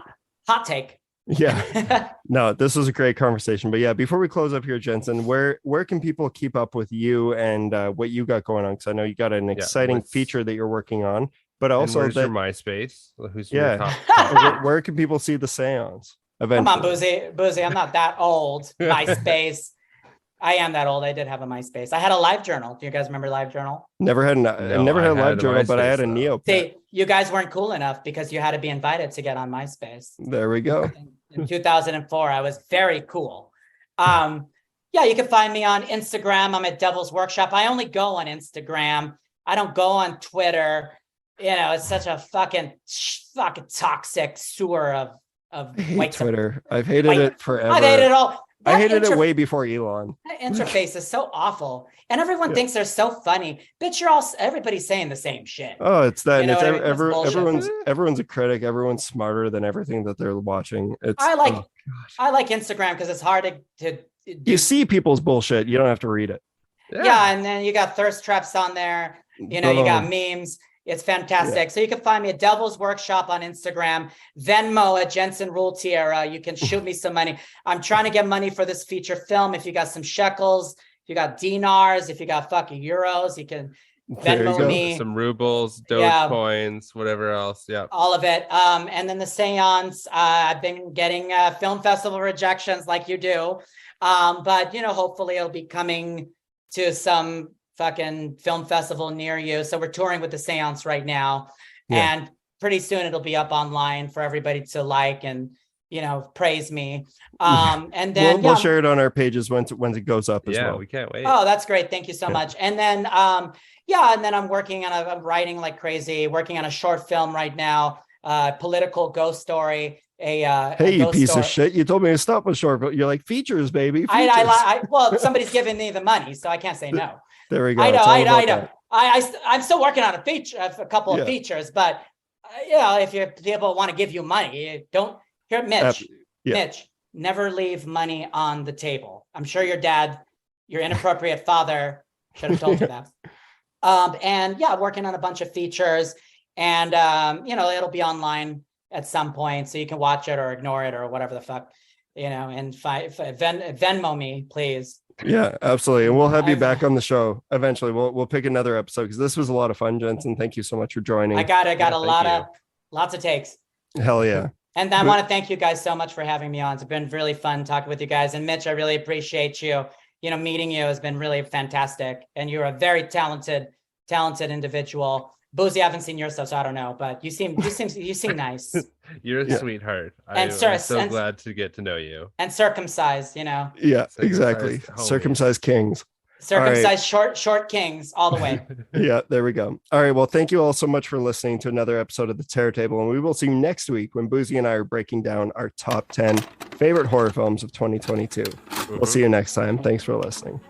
Hot take. Yeah. No, this was a great conversation. But yeah, before we close up here, Jensen, where can people keep up with you and what you got going on? Because I know you got an exciting feature that you're working on, but also your MySpace. Your top where can people see the seance eventually? Come on, Buzi, I'm not that old. MySpace. I am that old. I did have a MySpace. I had a LiveJournal. Do you guys remember LiveJournal? Never had a LiveJournal, but I had a Neopet. See, you guys weren't cool enough because you had to be invited to get on MySpace. There we go. In 2004, I was very cool. You can find me on Instagram. I'm at Devil's Workshop. I only go on Instagram. I don't go on Twitter. It's such a fucking toxic sewer of I hate Twitter. I've hated it forever. I've hated it all. I hated it way before Elon. That interface is so awful, and everyone thinks they're so funny. Bitch, everybody's saying the same shit. Oh, it's that. And it's everyone's a critic. Everyone's smarter than everything that they're watching. I like Instagram because it's hard to you see people's bullshit. You don't have to read it. Yeah, and then you got thirst traps on there. You got memes. It's fantastic. Yeah. So you can find me at Devil's Workshop on Instagram, Venmo at Jensen Rule Tierra. You can shoot me some money. I'm trying to get money for this feature film. If you got some shekels, if you got dinars, if you got fucking euros, you can Venmo me. Some rubles, Doge coins, whatever else. Yeah. All of it. And then the seance, I've been getting film festival rejections like you do. But, hopefully it'll be coming to some fucking film festival near you. So we're touring with the seance right now, and pretty soon it'll be up online for everybody to like and praise me. And then we'll share it on our pages when it goes up as well. We can't wait. Oh, that's great. Thank you so much. And then and then I'm writing like crazy, working on a short film right now, political ghost story. Hey, you piece of shit! You told me to stop with short, but you're like features, baby. Features. Well, somebody's giving me the money, so I can't say no. There we go. I know. I'm still working on a couple of features, but if people want to give you money, don't. Here, Mitch. Mitch, never leave money on the table. I'm sure your dad, your inappropriate father, should have told you that. Working on a bunch of features, and it'll be online at some point, so you can watch it or ignore it or whatever the fuck, and Venmo me, please. Yeah, absolutely. And we'll have you back on the show eventually. We'll pick another episode because this was a lot of fun, Jensen. Thank you so much for joining. I got lots of takes. Hell yeah. And I want to thank you guys so much for having me on. It's been really fun talking with you guys. And Mitch, I really appreciate you. Meeting you has been really fantastic. And you're a very talented individual. Buzi, I haven't seen your stuff, so I don't know, but you seem nice. You're a sweetheart. I'm so glad to get to know you. And circumcised, Yeah, Circumcised exactly. homies. Circumcised kings. Circumcised short kings all the way. Yeah, there we go. All right. Well, thank you all so much for listening to another episode of the Terror Table. And we will see you next week when Buzi and I are breaking down our top 10 favorite horror films of 2022. We'll see you next time. Thanks for listening.